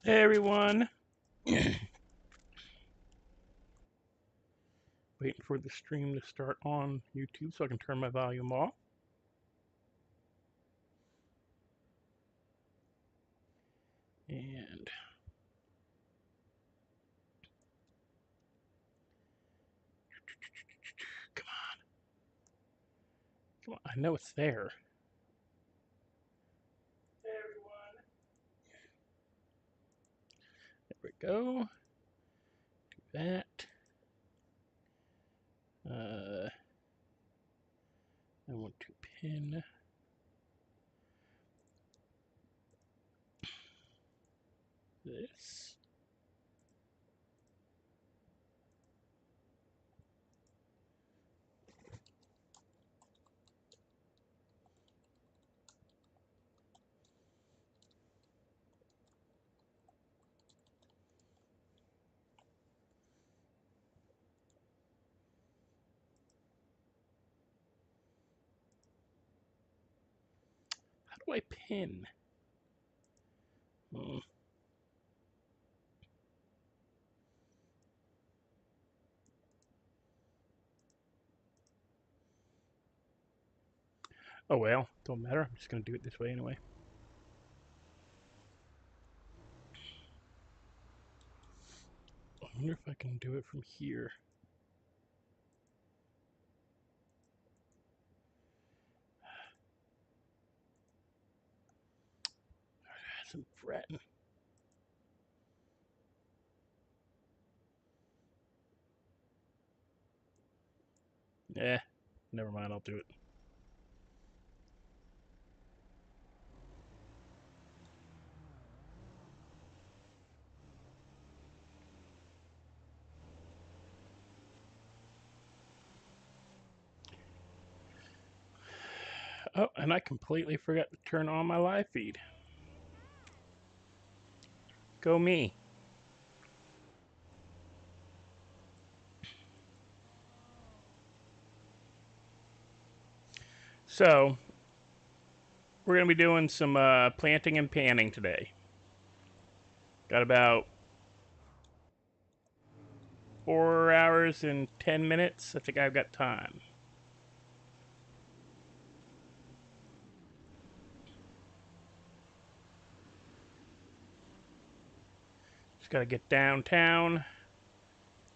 Hey everyone. Waiting for the stream to start on YouTube so I can turn my volume off. And come on. Come on. I know it's there. Hey everyone. There we go. Do that. I want to pin this. How do I pin? Hmm. Oh well, don't matter. I'm just going to do it this way anyway. I wonder if I can do it from here. Some fretting. Eh, never mind. I'll do it. Oh, and I completely forgot to turn on my live feed. Go me. So, we're going to be doing some planting and panning today. Got about 4 hours and 10 minutes. I think I've got time. Just got to get downtown,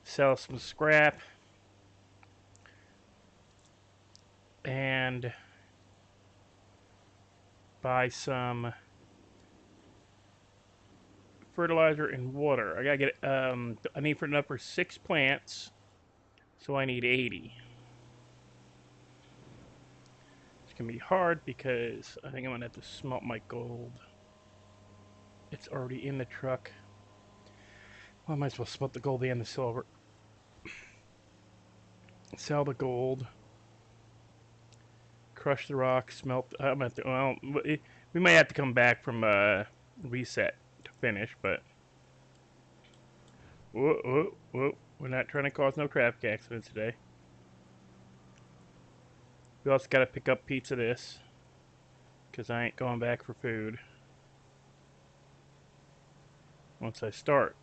sell some scrap, and buy some fertilizer and water. I gotta get. I need for enough for 6 plants, so I need 80. It's gonna be hard because I think I'm gonna have to smelt my gold. It's already in the truck. Well, I might as well smelt the gold and the silver. Sell the gold. Crush the rock, smelt. I'm at the, well, we might have to come back from reset to finish, but whoa, whoa, whoa. We're not trying to cause no traffic accidents today. We also got to pick up pizza this, because I ain't going back for food once I start.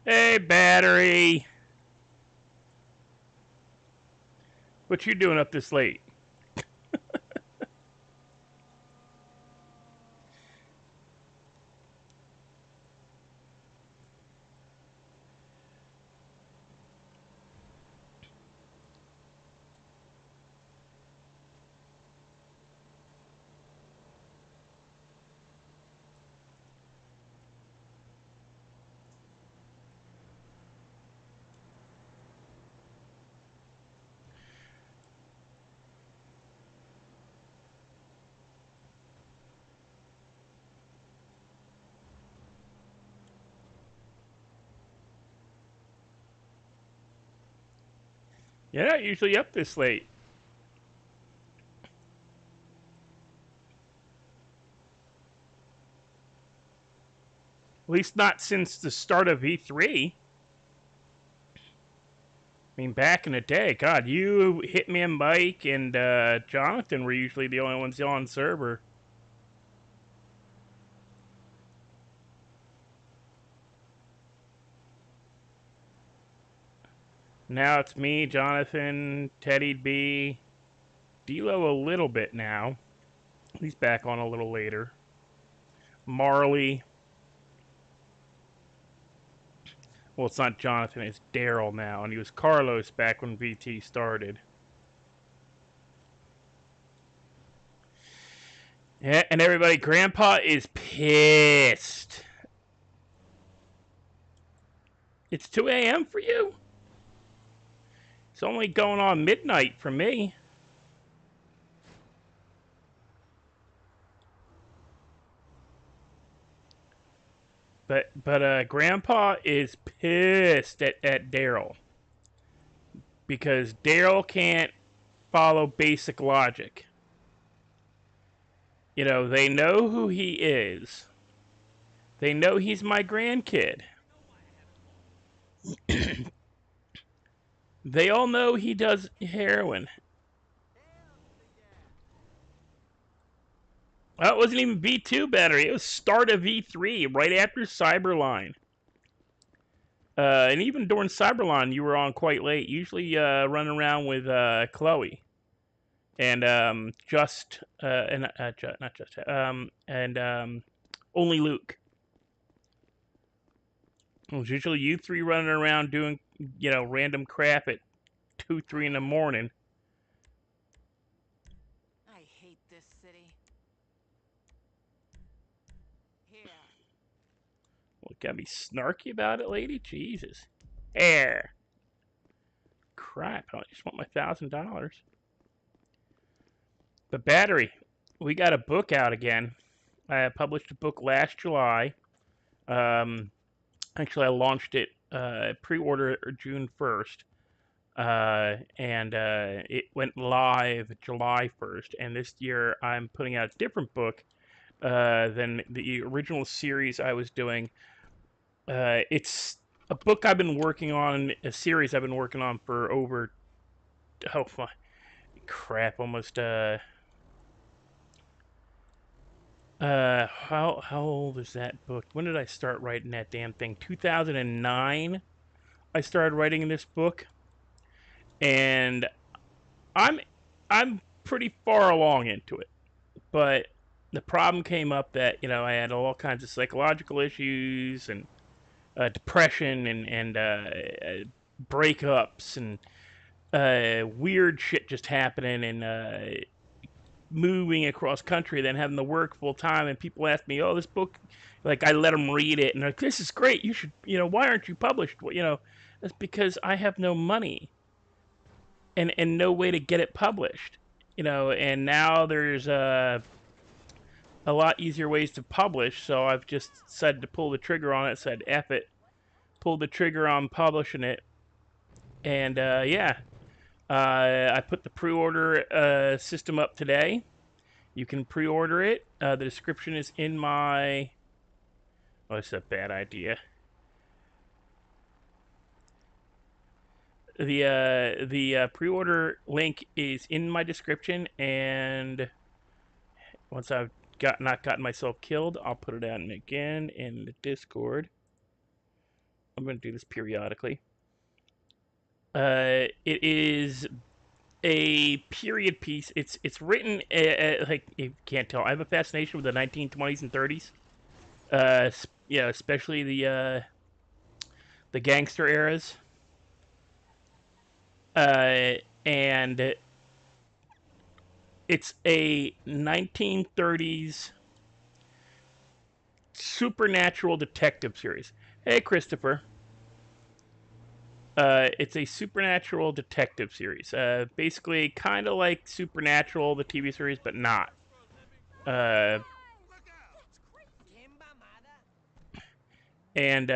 Hey, battery! What you doing up this late? You're not usually up this late. At least not since the start of E3. I mean, back in the day, God, you, Hitman Mike, and Jonathan were usually the only ones on server. Now it's me, Jonathan, Teddy B, D-Lo a little bit now. He's back on a little later. Marley. Well, it's not Jonathan, it's Daryl now, and he was Carlos back when VT started. Yeah, and everybody, Grandpa is pissed. It's 2 a.m. for you? It's only going on midnight for me. But Grandpa is pissed at Daryl because Daryl can't follow basic logic. You know, they know who he is. They know he's my grandkid. They all know he does heroin. Well, it wasn't even V2 battery. It was start of V3 right after Cyberline. And even during Cyberline, you were on quite late. Usually running around with Chloe and only Luke. It was usually you three running around doing, you know, random crap at 2, 3 in the morning. I hate this city. Here. Well, gotta be snarky about it, lady. Jesus. Hair. Crap! I just want my $1,000. The battery. We got a book out again. I published a book last July. Actually, I launched it pre-order June 1st. And it went live July 1st. And this year, I'm putting out a different book than the original series I was doing. It's a book I've been working on, a series I've been working on for over, oh my crap, almost how old is that book? When did I start writing that damn thing? 2009. I started writing this book, and I'm I'm pretty far along into it, but the problem came up that, you know, I had all kinds of psychological issues and depression and breakups and weird shit just happening and moving across country, then having to work full time. And people ask me, "Oh, this book," like I let them read it, and they're like, "This is great. You should, you know, why aren't you published?" Well, you know, that's because I have no money and no way to get it published. You know, and now there's a lot easier ways to publish, so I've just decided to pull the trigger on it. Said F it, pulled the trigger on publishing it, and yeah, I put the pre-order system up today. You can pre-order it. The description is in my. Oh, it's a bad idea. The pre-order link is in my description, and once I've not gotten myself killed, I'll put it out again in the Discord. I'm going to do this periodically. It is a period piece. It's written like you can't tell. I have a fascination with the 1920s and 30s. Yeah, especially the gangster eras. And it's a 1930s supernatural detective series. Hey, Christopher. It's a supernatural detective series. Basically, kind of like Supernatural, the TV series, but not. Uh, and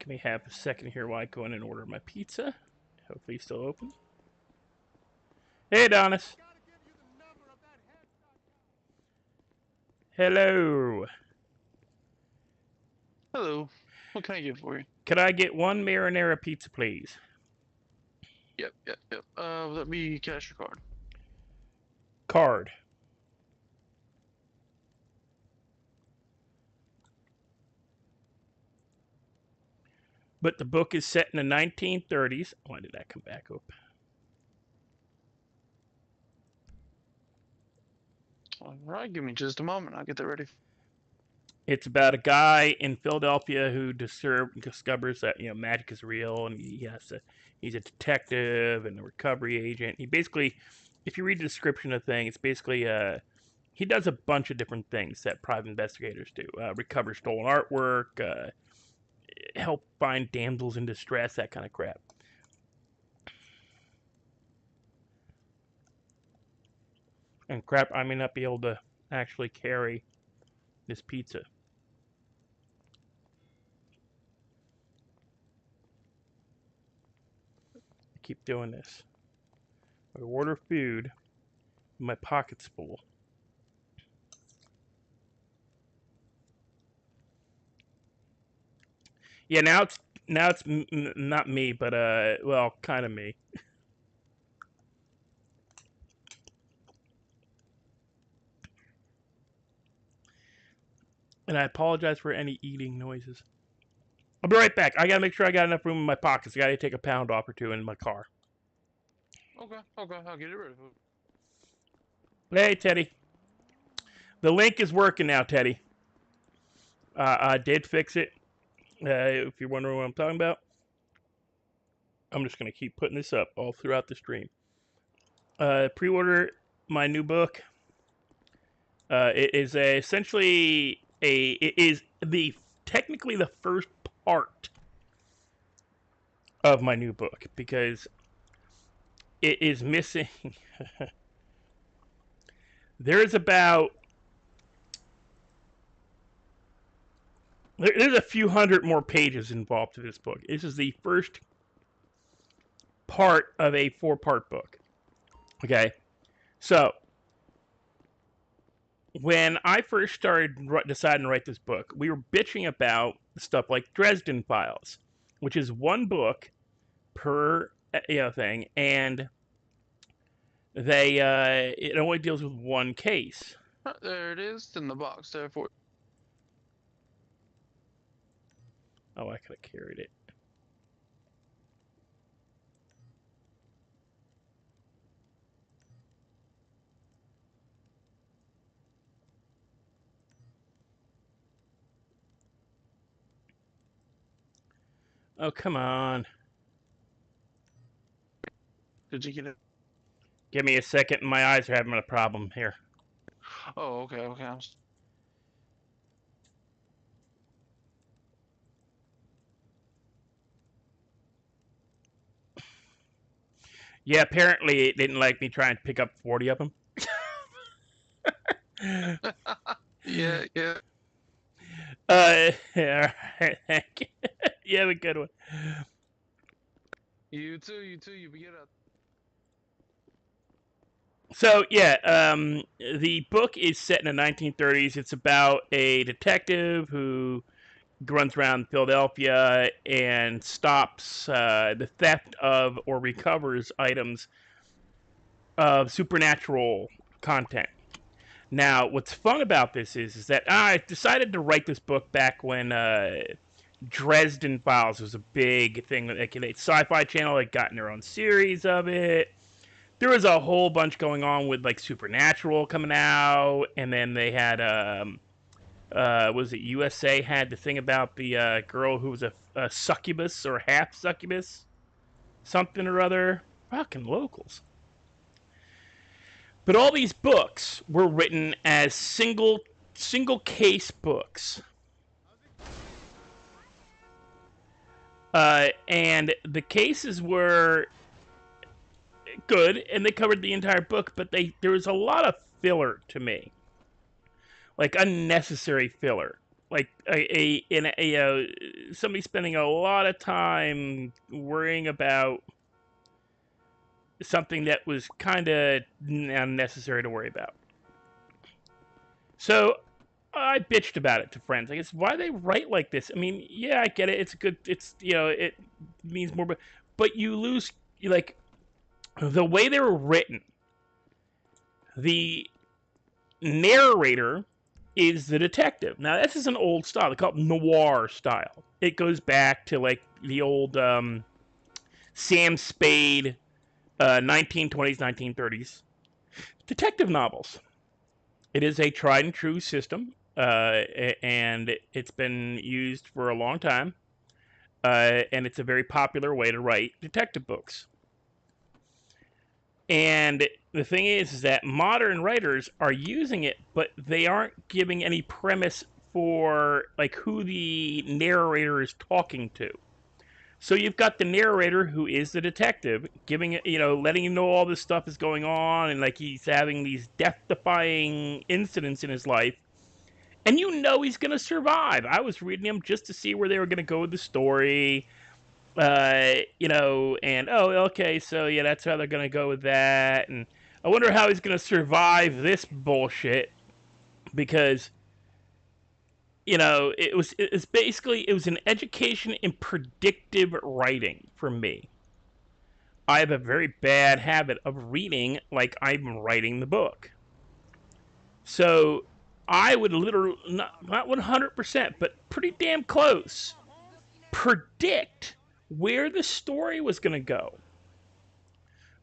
Can we have a second here while I go in and order my pizza? Hopefully, he's still open. Hey, Adonis. Hello. Hello. What can I get for you? Could I get one marinara pizza, please? Yep. Let me cash your card. Card. But the book is set in the 1930s. Why did that come back up? All right, give me just a moment. I'll get that ready. It's about a guy in Philadelphia who discovers that magic is real, and he's a detective and a recovery agent. He basically, if you read the description of the thing, it's basically he does a bunch of different things that private investigators do: recover stolen artwork, help find damsels in distress, that kind of crap. And crap, I may not be able to actually carry this pizza. I keep doing this. I order food, my pocket's full. Yeah, now it's not me, but well, kind of me. And I apologize for any eating noises. I'll be right back. I gotta make sure I got enough room in my pockets. I gotta take a pound off or two in my car. Okay, I'll get it ready. Hey, Teddy. The link is working now, Teddy. I did fix it. If you're wondering what I'm talking about, I'm just gonna keep putting this up all throughout the stream. Pre-order my new book. It is essentially it is technically the first part of my new book because it is missing. There's a few hundred more pages involved to this book. This is the first part of a 4-part book. Okay, so when I first started deciding to write this book, we were bitching about stuff like Dresden Files, which is one book per thing, and it only deals with one case. There it is in the box there for. Oh, I could have carried it. Oh, come on. Did you get it? Give me a second. My eyes are having a problem here. Oh, okay. Yeah, apparently it didn't like me trying to pick up 40 of them. Yeah. Yeah, thank you. You have a good one. You too. You get up. So yeah, the book is set in the 1930s. It's about a detective who runs around Philadelphia and stops the theft of or recovers items of supernatural content. Now, what's fun about this is that I decided to write this book back when Dresden Files was a big thing. Like, the Sci-Fi Channel had gotten their own series of it. There was a whole bunch going on with like Supernatural coming out, and then they had was it USA had the thing about the girl who was a succubus or half succubus, something or other. Fucking locals. But all these books were written as single case books. And the cases were good, and they covered the entire book, but there was a lot of filler to me, like unnecessary filler, like somebody spending a lot of time worrying about something that was kind of unnecessary to worry about. So I bitched about it to friends. I guess why they write like this. I mean, yeah, I get it. It's good. It's it means more, but you lose like the way they were written. The narrator is the detective. Now this is an old style. They call it noir style. It goes back to like the old Sam Spade 1920s, 1930s detective novels. It is a tried and true system, and it's been used for a long time, and it's a very popular way to write detective books. And the thing is that modern writers are using it, but they aren't giving any premise for like who the narrator is talking to. So you've got the narrator who is the detective, giving it, letting you know all this stuff is going on, and like he's having these death-defying incidents in his life, and he's gonna survive. I was reading him just to see where they were gonna go with the story, and oh, okay, so yeah, that's how they're gonna go with that, and I wonder how he's gonna survive this bullshit because it's basically it was an education in predictive writing for me. I have a very bad habit of reading like I'm writing the book. So I would literally, not 100%, but pretty damn close, predict where the story was going to go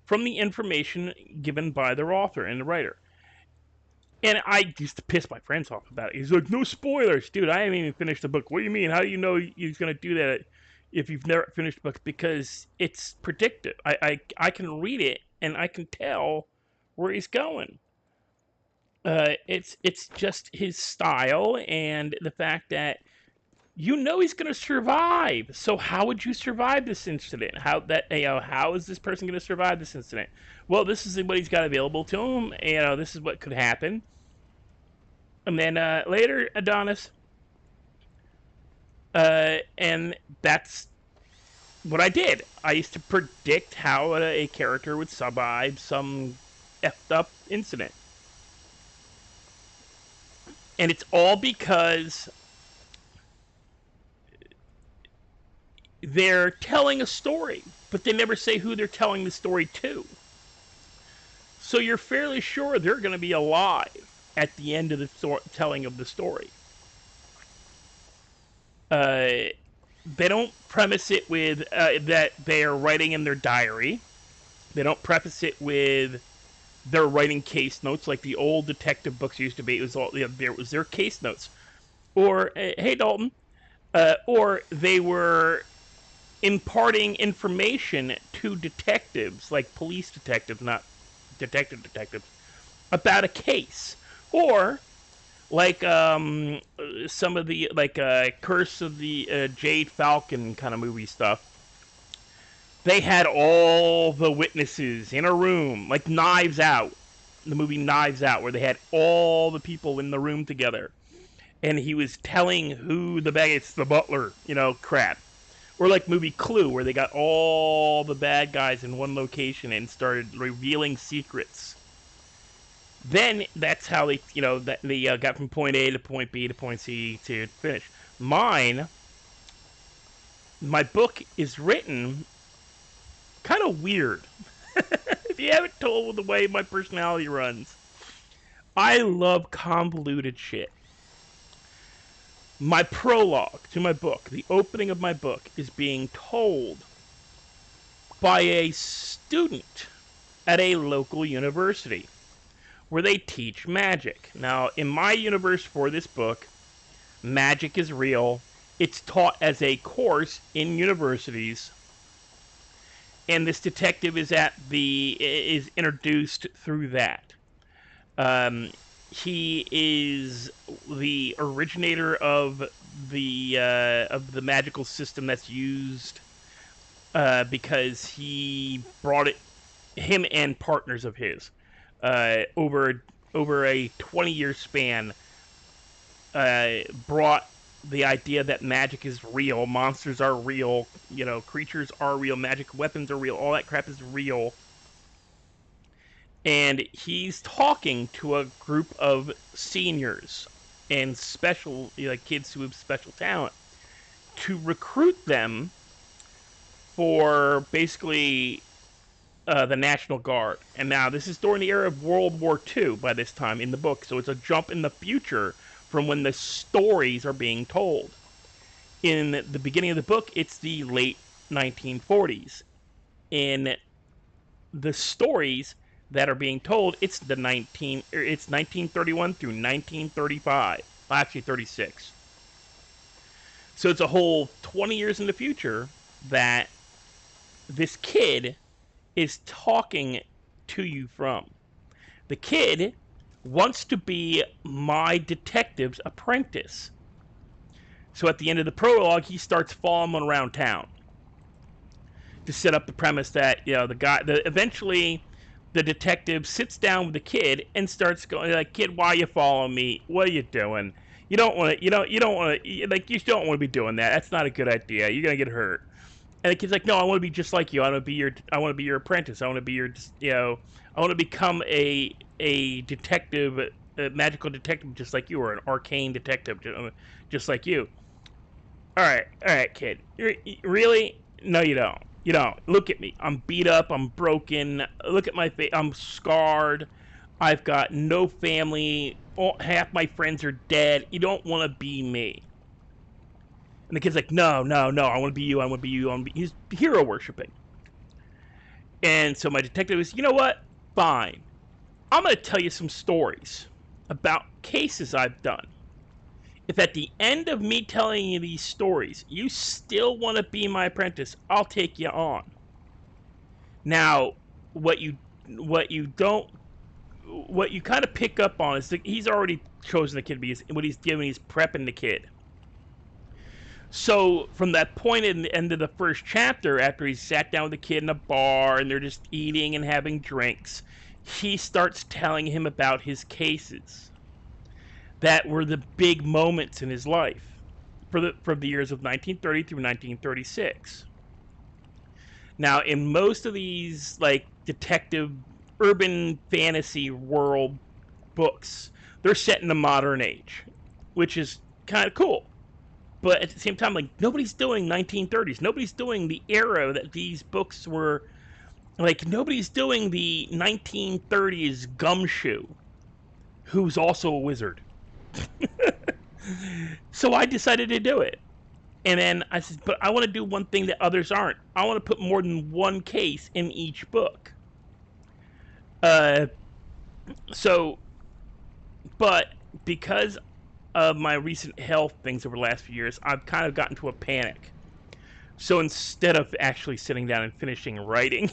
from the information given by the author and the writer. And I used to piss my friends off about it. He's like, no spoilers. Dude, I haven't even finished the book. What do you mean? How do you know he's going to do that if you've never finished the book? Because it's predictive. I can read it and I can tell where he's going. It's just his style and the fact that he's going to survive. So how would you survive this incident? How is this person going to survive this incident? Well, this is what he's got available to him. This is what could happen. And then later, Adonis. And that's what I did. I used to predict how a character would survive some effed up incident. And it's all because they're telling a story, but they never say who they're telling the story to. So you're fairly sure they're going to be alive at the end of the telling of the story. They don't premise it with that they are writing in their diary. They don't preface it with they're writing case notes like the old detective books used to be. It was all there was their case notes, or hey Dalton, or they were imparting information to detectives, like police detectives, not detectives, about a case, or like some of the like Curse of the Jade Falcon kind of movie stuff. They had all the witnesses in a room, like Knives Out, the movie Knives Out, where they had all the people in the room together, and he was telling who the bad it's the butler, crap. Or like movie Clue, where they got all the bad guys in one location and started revealing secrets. Then that's how they got from point A to point B to point C to finish. My book is written kind of weird. If you haven't told the way my personality runs, I love convoluted shit. My prologue to my book, the opening of my book, is being told by a student at a local university where they teach magic. Now, in my universe for this book, magic is real. It's taught as a course in universities, and this detective is introduced through that. He is the originator of the magical system that's used because he brought it him and partners of his over a 20-year span brought the idea that magic is real, monsters are real, creatures are real, magic weapons are real, all that crap is real. And he's talking to a group of seniors and special, like kids who have special talent, to recruit them for basically the National Guard. And now this is during the era of World War II by this time in the book, so it's a jump in the future from when the stories are being told. In the beginning of the book, it's the late 1940s. In the stories that are being told, it's 1931 through 1935. Well, actually 36. So it's a whole 20 years in the future that this kid is talking to you from. The kid wants to be my detective's apprentice. So at the end of the prologue, he starts following around town to set up the premise that, you know, eventually the detective sits down with the kid and starts going like, "Kid, why are you following me? What are you doing? You don't want to. You don't want to. Like, you don't want to be doing that. That's not a good idea. You're gonna get hurt." And the kid's like, "No, I want to be just like you. I want to be your apprentice. I want to be your, you know, I want to become a detective, a magical detective, just like you, or an arcane detective, just like you." All right, kid. Really? No, you don't. You don't. Look at me. I'm beat up. I'm broken. Look at my face. I'm scarred. I've got no family. Half my friends are dead. You don't want to be me. And the kid's like, no, no, no. I want to be you. I want to be you. He's hero worshiping. And so my detective is, you know what? Fine. I'm going to tell you some stories about cases I've done. If at the end of me telling you these stories, you still want to be my apprentice, I'll take you on. Now, what you don't what you kind of pick up on is that he's already chosen the kid because what he's doing, he's prepping the kid. So from that point in the end of the first chapter, after he's sat down with the kid in a bar and they're just eating and having drinks, he starts telling him about his cases that were the big moments in his life for the years of 1930 through 1936. Now, in most of these like detective urban fantasy world books, they're set in the modern age, which is kind of cool. But at the same time, like, nobody's doing 1930s. Nobody's doing the era that these books were like. Nobody's doing the 1930s gumshoe, who's also a wizard. So I decided to do it. And then I said, but I want to do one thing that others aren't. I want to put more than one case in each book. Uh, so, but because of my recent health things over the last few years, I've kind of gotten to a panic. So instead of actually sitting down and finishing writing,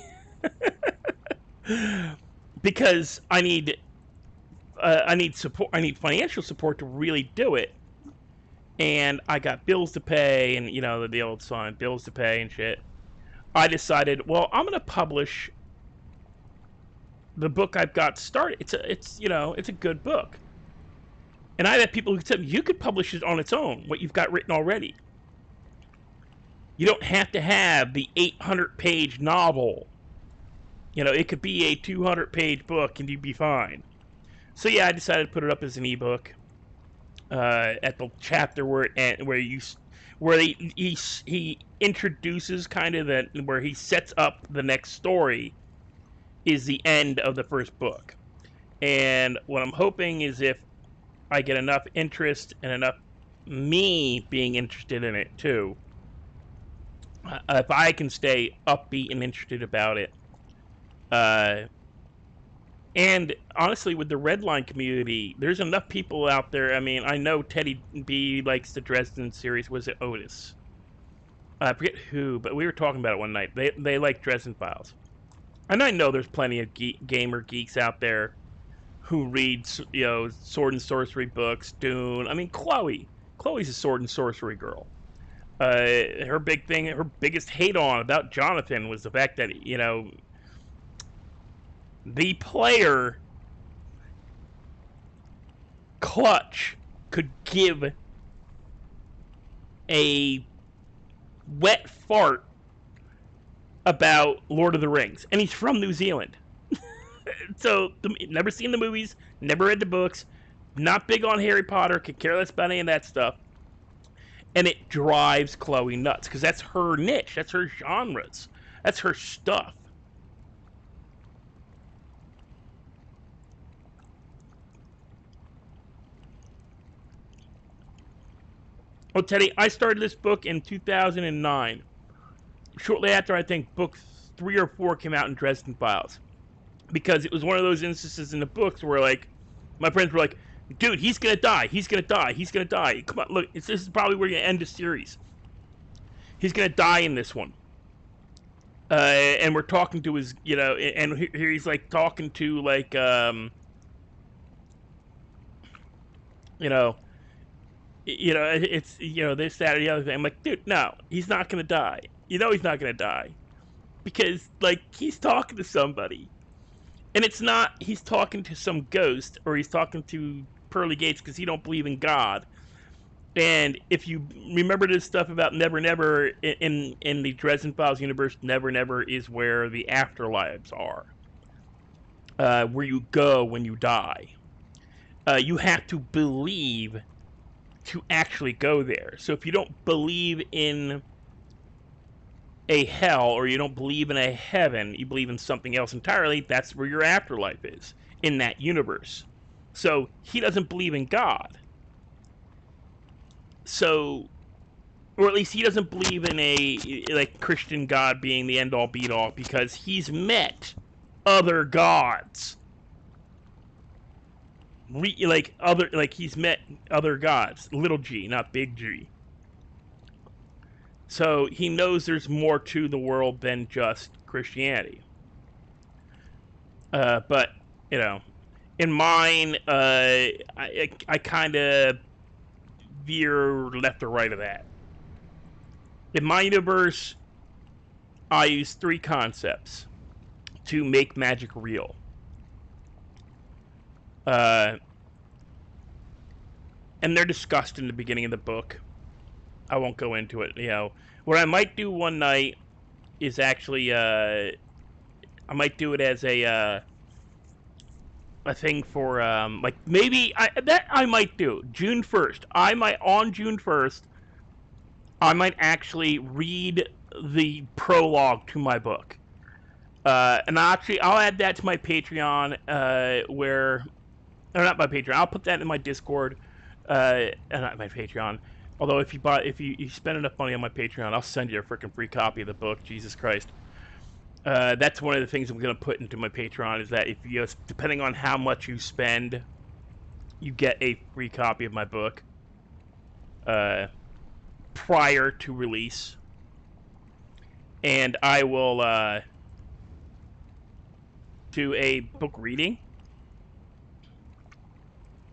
because I need support, I need financial support to really do it, and I got bills to pay, and you know the old song, bills to pay and shit. I decided, well, I'm gonna publish the book I've got started. It's a good book, and I've had people who said you could publish it on its own, what you've got written already. You don't have to have the 800-page novel. You know, it could be a 200-page book, and you'd be fine. So yeah, I decided to put it up as an ebook. At the chapter where he introduces kind of that, where he sets up the next story, is the end of the first book. And what I'm hoping is if I get enough interest and enough me being interested in it too, if I can stay upbeat and interested about it, and honestly, with the Redline community, there's enough people out there. I mean, I know Teddy B likes the Dresden series. Was it Otis? I forget who, but we were talking about it one night. They like Dresden Files, and I know there's plenty of gamer geeks out there who read, you know, sword and sorcery books. Dune. I mean, Chloe's a sword and sorcery girl. Her big thing, her biggest hate on about Jonathan was the fact that, you know, the player Clutch could give a wet fart about Lord of the Rings, and he's from New Zealand. So never seen the movies, never read the books, not big on Harry Potter, could care less about any of that stuff. And it drives Chloe nuts because that's her niche, that's her genres, that's her stuff. Well, Teddy, I started this book in 2009. Shortly after, I think, book 3 or 4 came out in Dresden Files. Because it was one of those instances in the books where, like, my friends were like, dude, he's going to die. He's going to die. He's going to die. Come on, look, this is probably where you end the series. He's going to die in this one. And we're talking to his, you know, and here he's, like, talking to, like, it's, this, that, or the other thing. I'm like, dude, no, he's not going to die. You know he's not going to die. Because, like, he's talking to somebody. And it's not he's talking to some ghost or he's talking to pearly gates because he don't believe in God. And if you remember this stuff about Never Never in the Dresden Files universe, Never Never is where the afterlives are. Where you go when you die. You have to believe to actually go there. So if you don't believe in a hell or you don't believe in a heaven, you believe in something else entirely, that's where your afterlife is in that universe. So he doesn't believe in God. So, or at least he doesn't believe in a like Christian God being the end all be all because he's met other gods. He's met other gods, little g, not big G. So he knows there's more to the world than just Christianity. But, you know, in mine, I kind of veer left or right of that. In my universe, I use 3 concepts to make magic real. And they're discussed in the beginning of the book. I won't go into it. You know, what I might do one night is actually, I might do it as a thing for, like maybe I might do June 1st. On June 1st, I might actually read the prologue to my book. And I'll add that to my Patreon, or not my Patreon. I'll put that in my Discord, not my Patreon. Although if you spend enough money on my Patreon, I'll send you a freaking free copy of the book. Jesus Christ. That's one of the things I'm going to put into my Patreon is that if you, depending on how much you spend, you get a free copy of my book prior to release. And I will do a book reading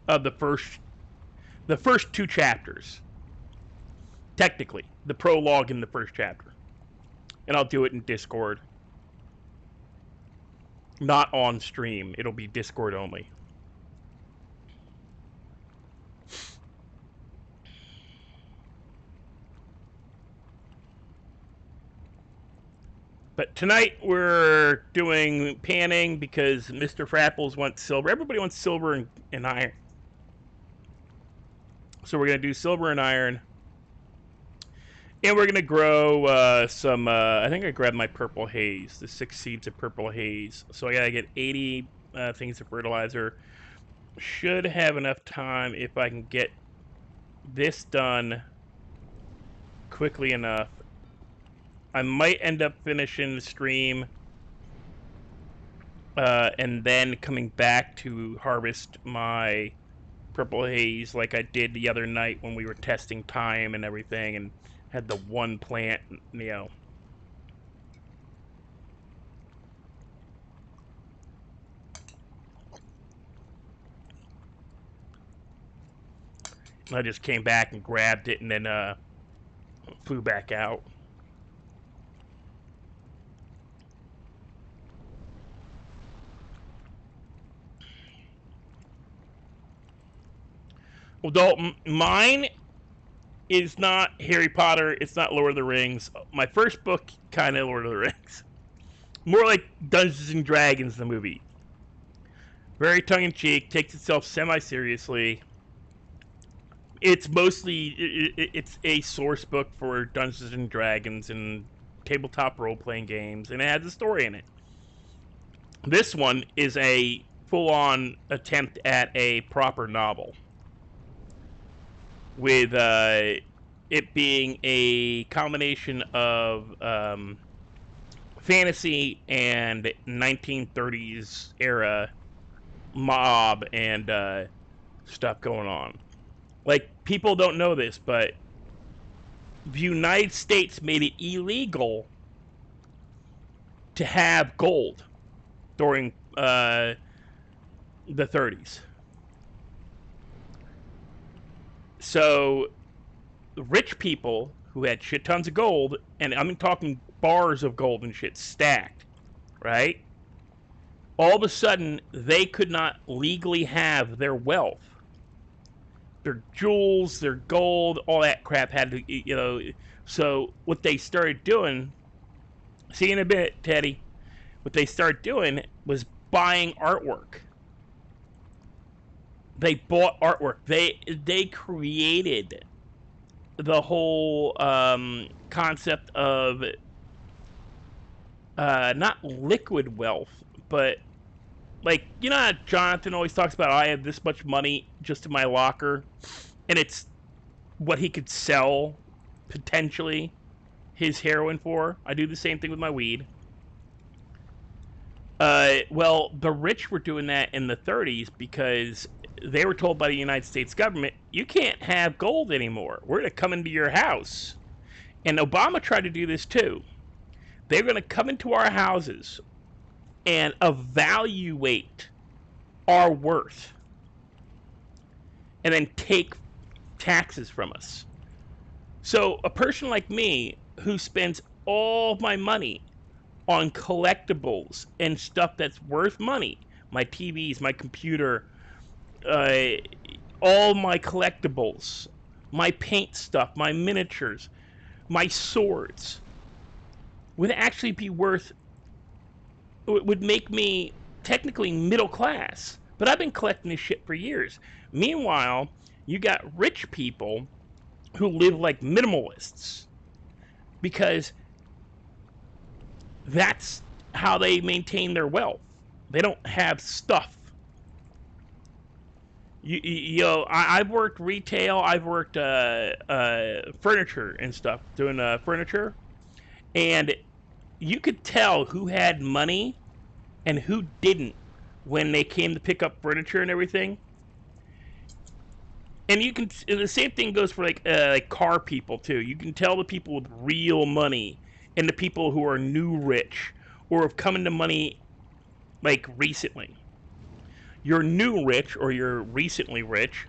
of the first 2 chapters. Technically, the prologue in the first chapter. And I'll do it in Discord. Not on stream. It'll be Discord only. But tonight we're doing panning because Mr. Frapples wants silver. Everybody wants silver and iron. So we're going to do silver and iron. And we're going to grow some, I think I grabbed my purple haze, the 6 seeds of purple haze. So I got to get 80 things of fertilizer. Should have enough time if I can get this done quickly enough. I might end up finishing the stream and then coming back to harvest my purple haze like I did the other night when we were testing time and everything and had the one plant, you know. I just came back and grabbed it and then flew back out. Well, Dalton, mine is not Harry Potter. It's not Lord of the Rings. My first book, kind of Lord of the Rings. More like Dungeons and Dragons, the movie. Very tongue-in-cheek, takes itself semi-seriously. It's mostly it's a source book for Dungeons and Dragons and tabletop role-playing games, and it has a story in it. This one is a full-on attempt at a proper novel, with it being a combination of fantasy and 1930s era mob and stuff going on. Like, people don't know this, but the United States made it illegal to have gold during the 30s. So, rich people who had shit tons of gold, and I'm talking bars of gold and shit stacked, right? All of a sudden, they could not legally have their wealth. Their jewels, their gold, all that crap had to, So, what they started doing, see you in a bit, Teddy. What they started doing was buying artwork. They bought artwork. They created the whole concept of not liquid wealth, but like, you know how Jonathan always talks about, I have this much money just in my locker, and it's what he could sell potentially his heroin for. I do the same thing with my weed. Well, the rich were doing that in the 30s because they were told by the United States government, you can't have gold anymore. We're going to come into your house. And Obama tried to do this too. They're going to come into our houses and evaluate our worth and then take taxes from us. So a person like me who spends all my money on collectibles and stuff that's worth money, my TVs, my computer, all my collectibles, my paint stuff, my miniatures, my swords, would actually be worth, would make me technically middle class. But I've been collecting this shit for years. Meanwhile, you got rich people who live like minimalists because that's how they maintain their wealth. They don't have stuff. I've worked retail. I've worked furniture and stuff, doing furniture, and you could tell who had money and who didn't when they came to pick up furniture and everything. And the same thing goes for like car people too. You can tell the people with real money and the people who are new rich or have come into money like recently. You're new rich or you're recently rich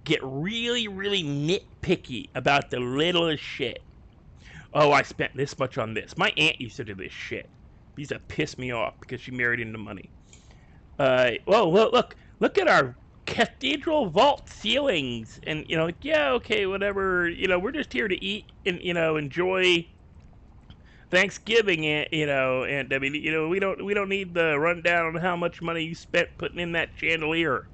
get really, really nitpicky about the littlest shit. Oh, I spent this much on this. My aunt used to do this shit. It used to piss me off because she married into money. Well, look at our cathedral vault ceilings, and yeah, okay, whatever. We're just here to eat and enjoy Thanksgiving, and I mean, we don't need the rundown on how much money you spent putting in that chandelier.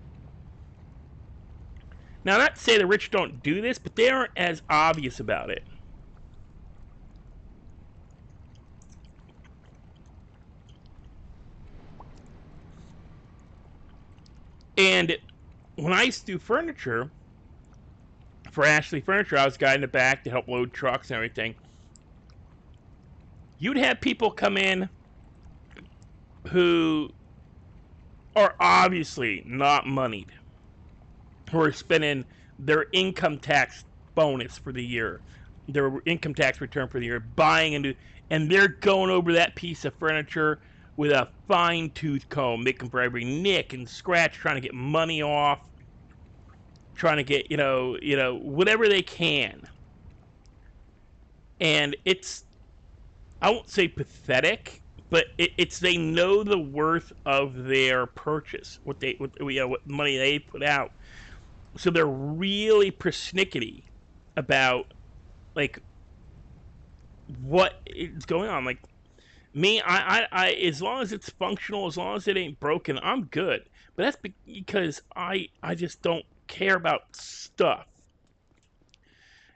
Now, not to say the rich don't do this, but they aren't as obvious about it. And when I used to do furniture for Ashley Furniture, I was a guy in the back to help load trucks and everything. You'd have people come in who are obviously not moneyed, who are spending their income tax bonus for the year, their income tax return for the year, buying and they're going over that piece of furniture with a fine-tooth comb, making for every nick and scratch, trying to get money off, trying to get whatever they can. And it's, I won't say pathetic, but it's they know the worth of their purchase, what money they put out, so they're really persnickety about like what is going on. Like, Me, as long as it's functional, as long as it ain't broken, I'm good. But that's because I just don't care about stuff.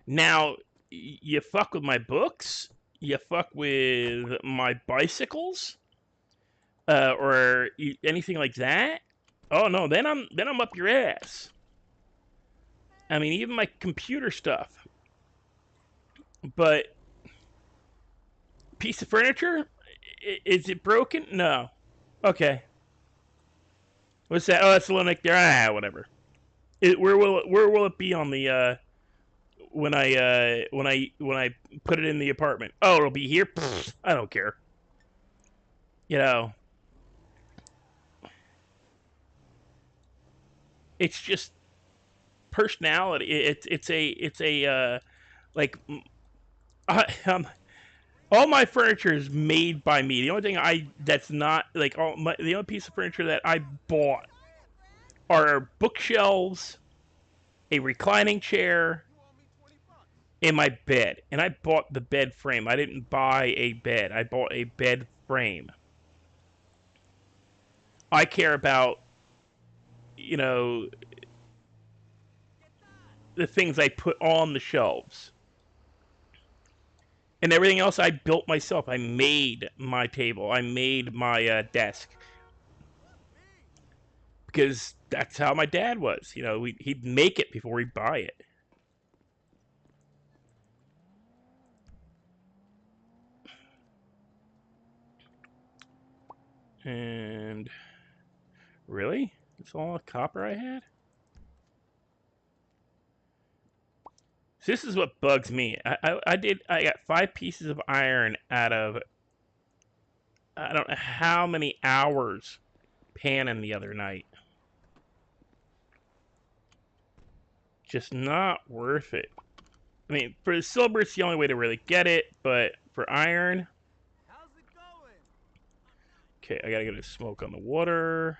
Now, you fuck with my books, you fuck with my bicycles, or anything like that. Oh no, then I'm up your ass. I mean, even my computer stuff. But piece of furniture, is it broken? No. Okay. What's that? Oh, that's the Linux there. Ah, whatever. Where will it be on the when I put it in the apartment? Oh, it'll be here. Pfft, I don't care. You know, it's just personality. It's a like all my furniture is made by me. The only thing I that's not like the only piece of furniture that I bought are bookshelves, a reclining chair, and my bed. And I bought the bed frame. I didn't buy a bed. I bought a bed frame. I care about, you know, the things I put on the shelves. And everything else I built myself. I made my table. I made my desk. Because that's how my dad was. You know, he'd make it before he'd buy it. And really? That's all the copper I had? So this is what bugs me. I got 5 pieces of iron out of I don't know how many hours panning the other night. Just not worth it. I mean, for the silver, it's the only way to really get it, but for iron, okay, I gotta get a smoke on the water.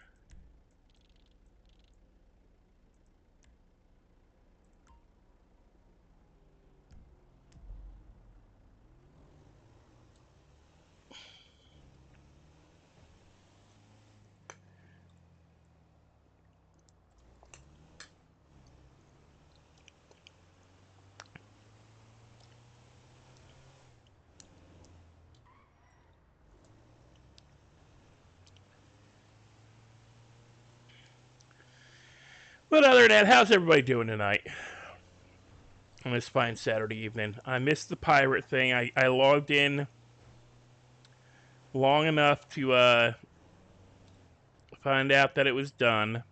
But other than that, how's everybody doing tonight? On this fine Saturday evening. I missed the pirate thing. I logged in long enough to find out that it was done.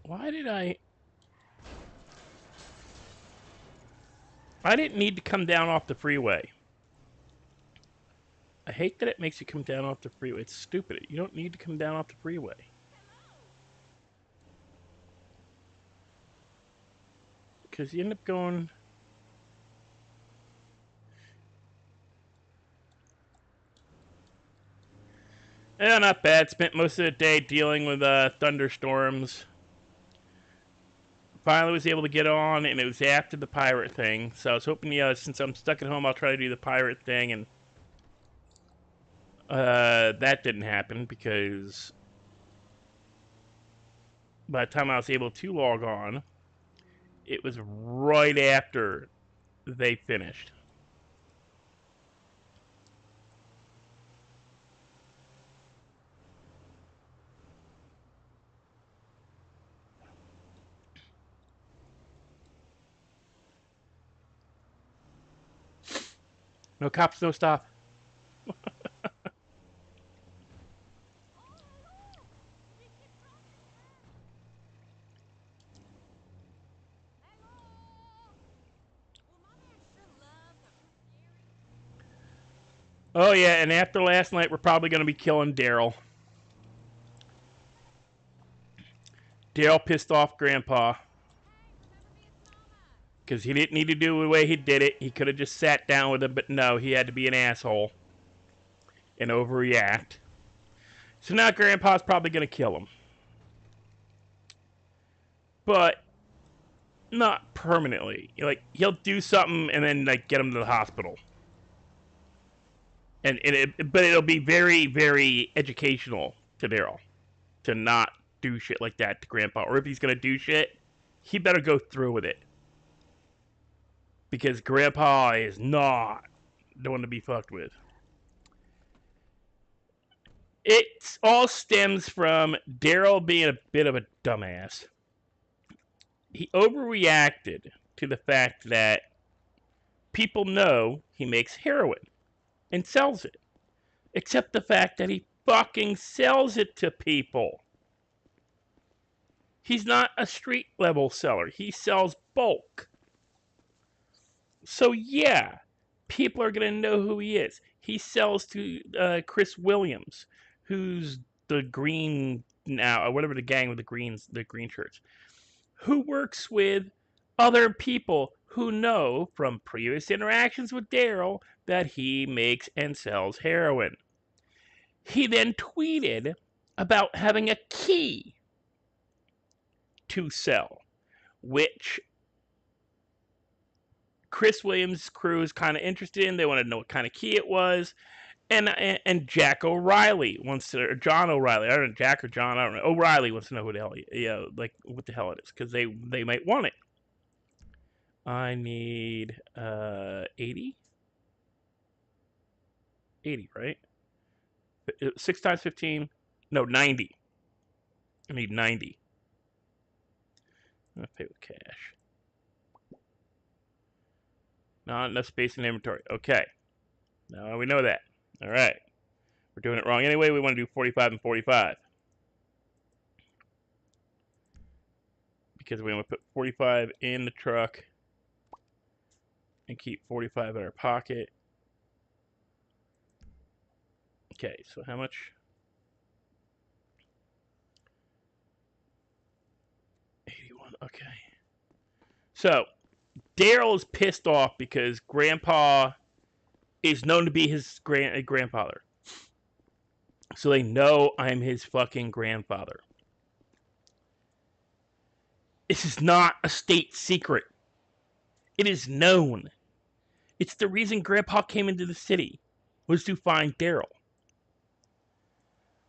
Why did I didn't need to come down off the freeway. I hate that it makes you come down off the freeway. It's stupid. You don't need to come down off the freeway. Because you end up going... Yeah, not bad. Spent most of the day dealing with thunderstorms. Finally was able to get on, and it was after the pirate thing. So I was hoping, since I'm stuck at home, I'll try to do the pirate thing, and that didn't happen because by the time I was able to log on, it was right after they finished. No cops, no stop. Oh yeah, and after last night, we're probably going to be killing Daryl. Daryl pissed off Grandpa because he didn't need to do the way he did it. He could have just sat down with him, but no, he had to be an asshole and overreact. So now Grandpa's probably going to kill him. But not permanently. Like, he'll do something and then like get him to the hospital. But it'll be very, very educational to Daryl to not do shit like that to Grandpa. Or if he's gonna do shit, he better go through with it. Because Grandpa is not the one to be fucked with. It all stems from Daryl being a bit of a dumbass. He overreacted to the fact that people know he makes heroin and sells it. Except the fact that he fucking sells it to people. He's not a street level seller. He sells bulk. So yeah, people are going to know who he is. He sells to Chris Williams, who's the green now, or whatever the gang with the green shirts, who works with other people who know from previous interactions with Daryl that he makes and sells heroin. He then tweeted about having a key to sell, which Chris Williams' crew is kind of interested in. They want to know what kind of key it was. And Jack O'Reilly wants to, or John O'Reilly, I don't know, Jack or John, I don't know. O'Reilly wants to know who the hell, like what the hell it is, because they might want it. I need 80, right? 6 times 15, no, 90. I need 90. I'm gonna pay with cash. Not enough space in inventory. Okay, now we know that. All right, we're doing it wrong anyway. We want to do 45 and 45 because we want to put 45 in the truck and keep 45 in our pocket. Okay, so how much? 81. Okay. So Daryl is pissed off because Grandpa is known to be his grandfather. So they know I'm his fucking grandfather. This is not a state secret. It is known. It's the reason Grandpa came into the city, was to find Daryl.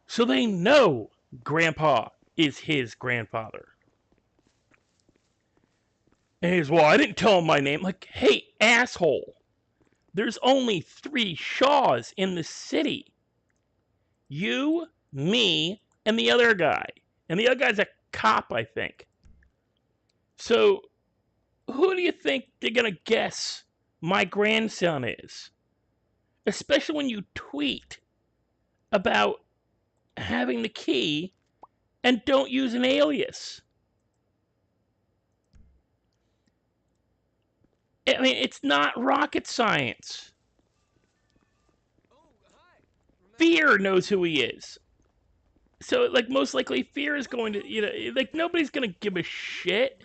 So they know Grandpa is his grandfather. And he's, well, I didn't tell him my name. Like, hey, asshole. There's only 3 Shaws in the city. You, me, and the other guy. And the other guy's a cop, I think. So, who do you think they're going to guess my grandson is? Especially when you tweet about having the key and don't use an alias. I mean, it's not rocket science. Fear knows who he is. So, like, most likely, Fear is going to, like, nobody's going to give a shit.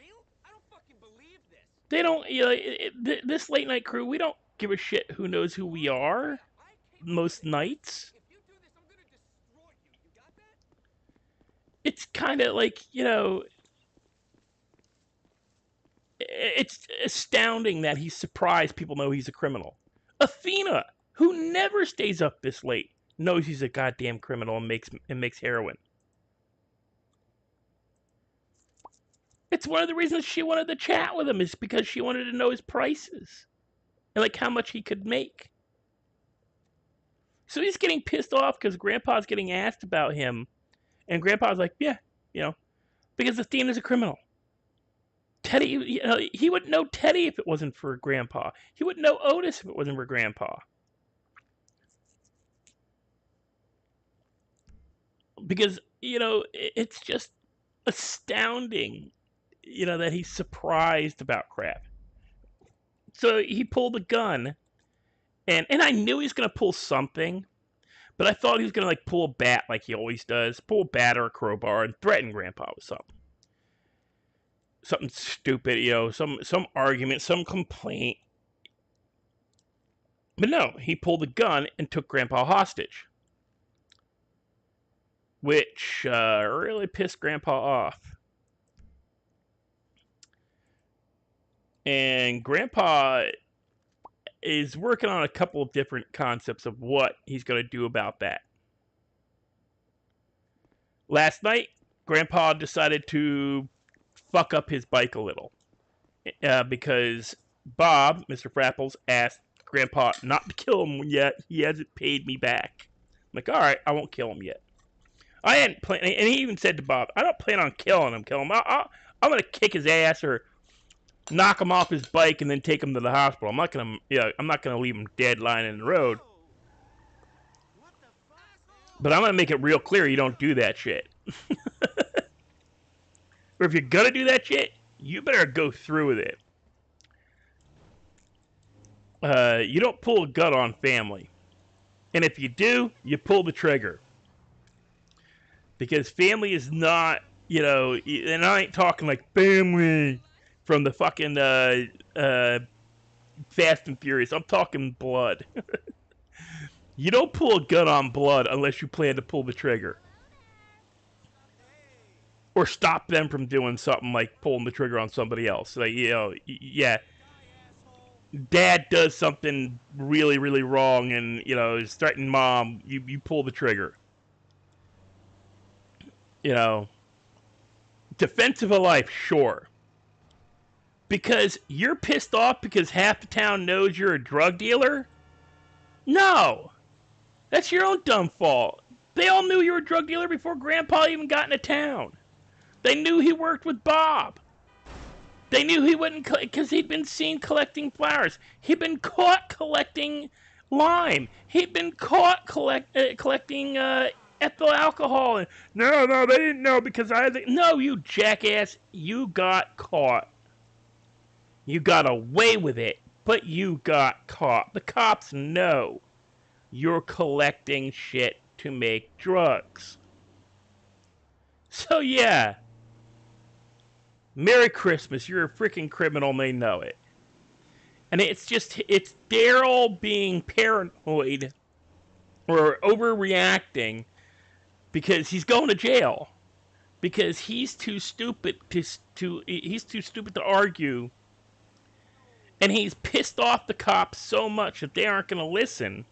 They don't, this late night crew, we don't give a shit who knows who we are most nights. It's kind of like, it's astounding that he's surprised people know he's a criminal. Athena, who never stays up this late, knows he's a goddamn criminal and makes heroin. It's one of the reasons she wanted to chat with him, is because she wanted to know his prices and like how much he could make. So he's getting pissed off because Grandpa's getting asked about him, and Grandpa's like, yeah, because Athena's a criminal. Teddy, he wouldn't know Teddy if it wasn't for Grandpa. He wouldn't know Otis if it wasn't for Grandpa. Because, it's just astounding, that he's surprised about crap. So he pulled a gun, and I knew he was going to pull something, but I thought he was going to, like, pull a bat like he always does. Pull a bat or a crowbar and threaten Grandpa with something. Something stupid, some argument, some complaint. But no, he pulled a gun and took Grandpa hostage. Which really pissed Grandpa off. And Grandpa is working on a couple of different concepts of what he's going to do about that. Last night, Grandpa decided to fuck up his bike a little because Bob, Mr. Frapples, asked Grandpa not to kill him yet. He hasn't paid me back. I'm like, all right, I won't kill him yet. I hadn't planned, and he even said to Bob, I don't plan on killing him. I'm going to kick his ass or knock him off his bike and then take him to the hospital. I'm not gonna leave him dead lying in the road. But I'm gonna make it real clear you don't do that shit. Or if you're gonna do that shit, you better go through with it. You don't pull a gun on family. And if you do, you pull the trigger. Because family is not, and I ain't talking like family from the fucking Fast and Furious. I'm talking blood. You don't pull a gun on blood unless you plan to pull the trigger. Or stop them from doing something like pulling the trigger on somebody else. Like, yeah. Dad does something really, really wrong and, is threatening mom, you pull the trigger. Defense of a life, sure. Because you're pissed off because half the town knows you're a drug dealer? No. That's your own dumb fault. They all knew you were a drug dealer before Grandpa even got into town. They knew he worked with Bob. They knew he wouldn't, because he'd been seen collecting flowers. He'd been caught collecting lime. He'd been caught collecting ethyl alcohol. And no, they didn't know because no, you jackass. You got caught. You got away with it, but you got caught. The cops know you're collecting shit to make drugs. So yeah. Merry Christmas, you're a freaking criminal and they know it. And it's Daryl being paranoid or overreacting because he's going to jail. Because he's too stupid to argue. And he's pissed off the cops so much that they aren't going to listen.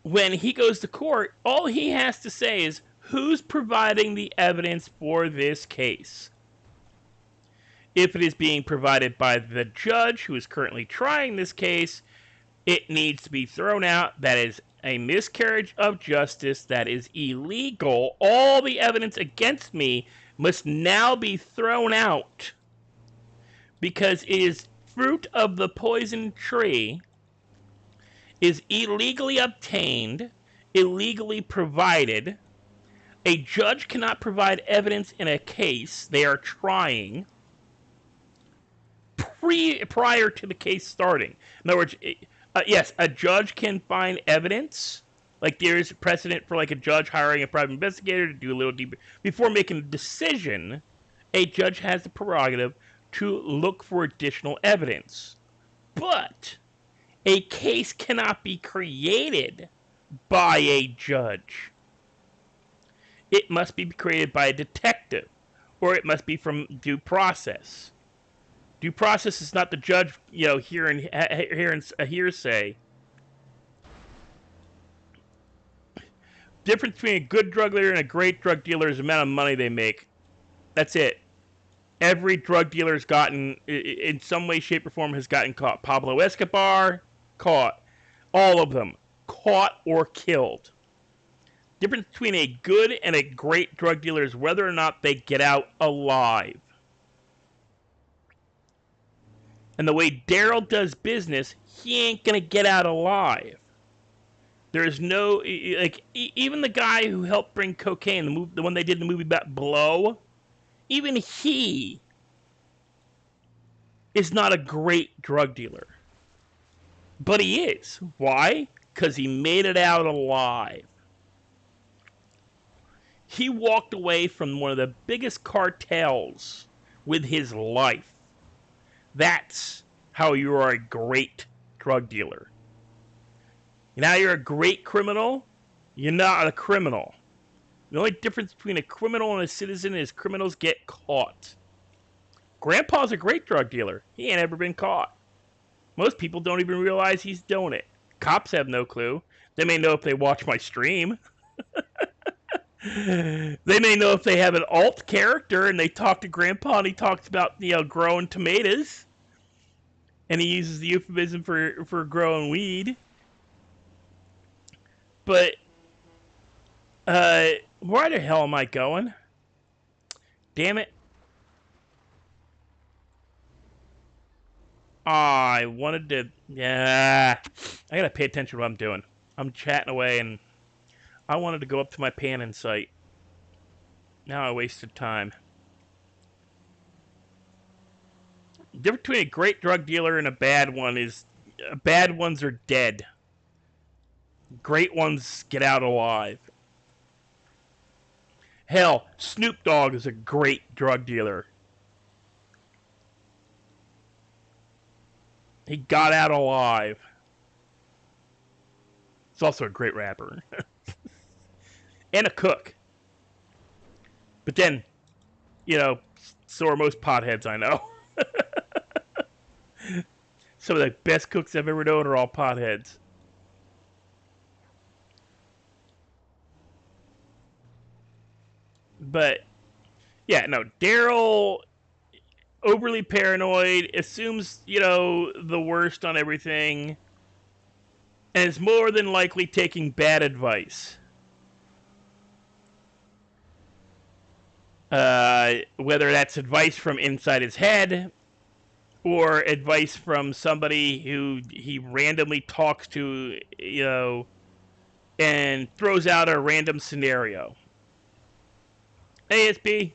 When he goes to court, all he has to say is, who's providing the evidence for this case? If it is being provided by the judge who is currently trying this case, it needs to be thrown out. That is a miscarriage of justice. That is illegal. All the evidence against me must now be thrown out because it is fruit of the poison tree, is illegally obtained, illegally provided. A judge cannot provide evidence in a case they are trying prior to the case starting. In other words, yes, a judge can find evidence. Like there's precedent for like a judge hiring a private investigator to do a little deeper. Before making a decision, a judge has the prerogative to look for additional evidence. But a case cannot be created by a judge. It must be created by a detective, or it must be from due process. Due process is not the judge, hearing a hearsay. Difference between a good drug dealer and a great drug dealer is the amount of money they make. That's it. Every drug dealer has gotten, in some way, shape, or form, has gotten caught. Pablo Escobar, caught. All of them, caught or killed. Difference between a good and a great drug dealer is whether or not they get out alive. And the way Daryl does business, he ain't gonna get out alive. There's no, even the guy who helped bring cocaine, the one they did in the movie about Blow, even he is not a great drug dealer. But he is. Why? Because he made it out alive. He walked away from one of the biggest cartels with his life. That's how you are a great drug dealer. Now you're a great criminal, you're not a criminal. The only difference between a criminal and a citizen is criminals get caught. Grandpa's a great drug dealer. He ain't ever been caught. Most people don't even realize he's doing it. Cops have no clue. They may know if they watch my stream. They may know if they have an alt character and they talk to Grandpa and he talks about, growing tomatoes. And he uses the euphemism for growing weed. But, where the hell am I going? Damn it. I wanted to... Yeah. I gotta pay attention to what I'm doing. I'm chatting away and I wanted to go up to my panning site. Now I wasted time. The difference between a great drug dealer and a bad one is bad ones are dead. Great ones get out alive. Hell, Snoop Dogg is a great drug dealer. He got out alive. He's also a great rapper. And a cook. But then, so are most potheads I know. Some of the best cooks I've ever known are all potheads. But, yeah, no, Daryl, overly paranoid, assumes, the worst on everything, and is more than likely taking bad advice. Whether that's advice from inside his head, or advice from somebody who he randomly talks to, and throws out a random scenario. ASB.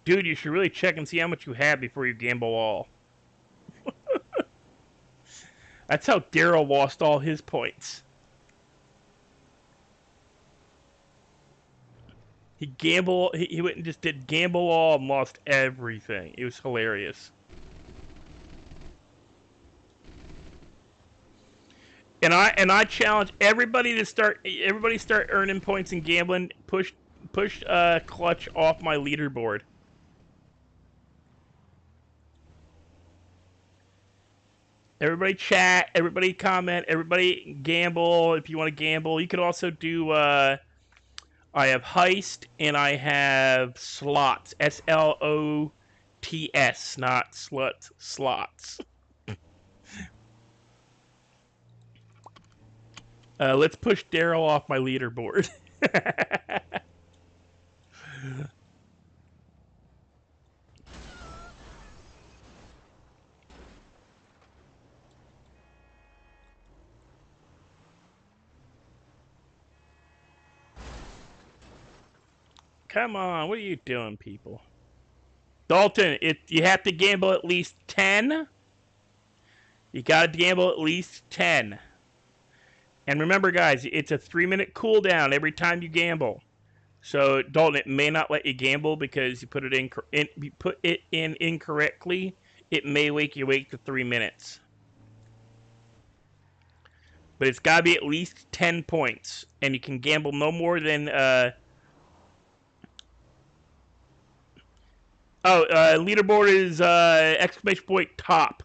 Dude, you should really check and see how much you have before you gamble all. That's how Daryl lost all his points. He went and just did gamble all and lost everything. It was hilarious. And I challenge everybody to start earning points in gambling. Push Clutch off my leaderboard. Everybody chat, everybody comment, everybody gamble if you want to gamble. You could also do I have heist and I have slots. SLOTS, not sluts, slots. Let's push Daryl off my leaderboard. Come on, what are you doing, people? Dalton, you have to gamble at least 10. You gotta gamble at least 10. And remember, guys, it's a 3-minute cooldown every time you gamble. So, Dalton, it may not let you gamble because you put it in incorrectly. It may wake to 3 minutes. But it's got to be at least 10 points. And you can gamble no more than... leaderboard is exclamation point top.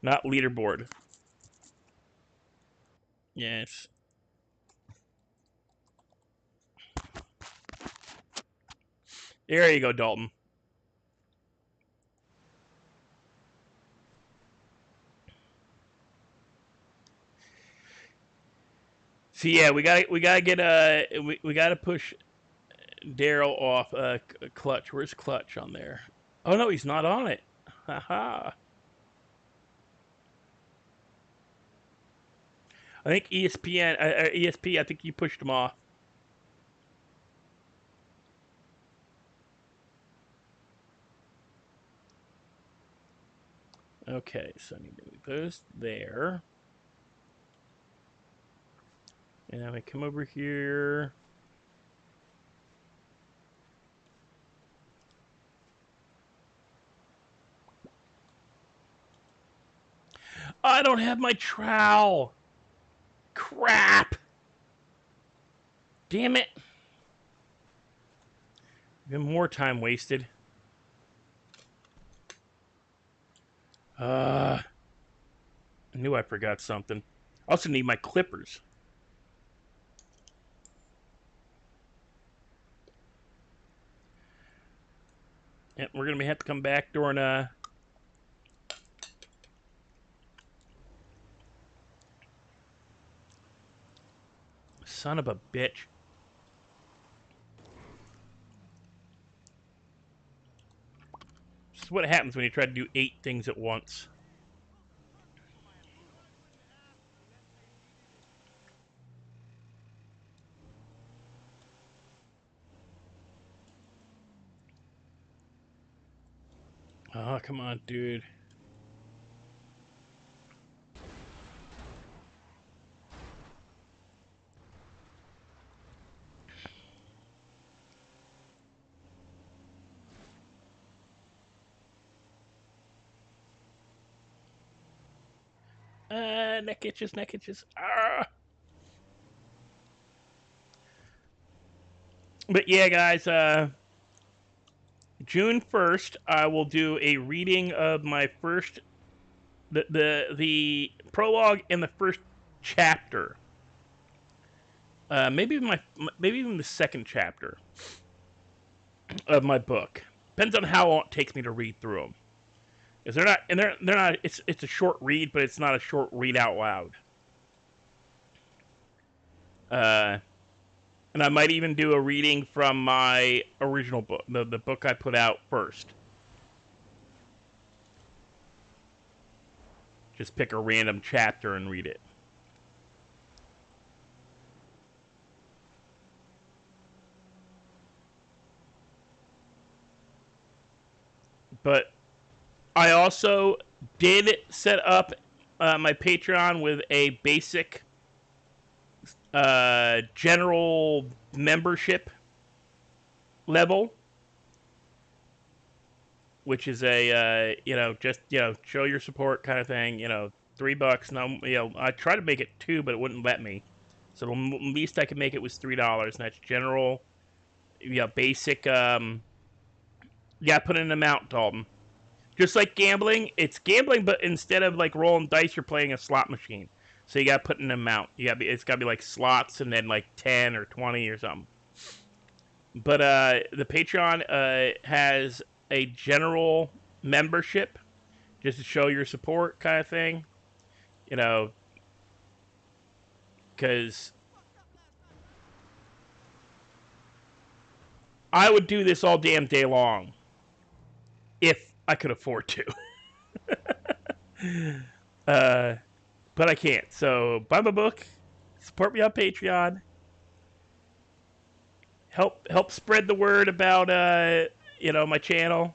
Not leaderboard. Yes. There you go, Dalton. So yeah, we gotta get we gotta push Daryl off Clutch. Where's Clutch on there? Oh no, he's not on it. Haha. I think ESP. I think you pushed him off. Okay, so I need to move those there. And then we come over here. I don't have my trowel. Crap. Damn it. Even more time wasted. I knew I forgot something. I also need my clippers. Yep, we're gonna have to come back during son of a bitch. This is what happens when you try to do 8 things at once. Oh, come on, dude. Neck itches, neck itches. Ah! But yeah, guys, June 1st, I will do a reading of my first, the prologue and the first chapter. Maybe even the second chapter of my book. Depends on how long it takes me to read through them. Because they're not. It's a short read, but it's not a short read out loud. Uh, and I might even do a reading from my original book, the book I put out first. Just pick a random chapter and read it. But I also did set up my Patreon with a basic general membership level, which is a just show your support kind of thing. $3. Now I tried to make it 2, but it wouldn't let me. So the least I could make it was $3, and that's general. Basic. Put in an amount, Dalton. Just like gambling, it's gambling, but instead of like rolling dice, you're playing a slot machine. So you got to put in an amount. It's got to be like slots, and then like 10 or 20 or something. But the Patreon has a general membership, just to show your support, kind of thing. You know, because I would do this all damn day long if I could afford to. uh, but I can't. So buy my book, support me on Patreon, help spread the word about my channel.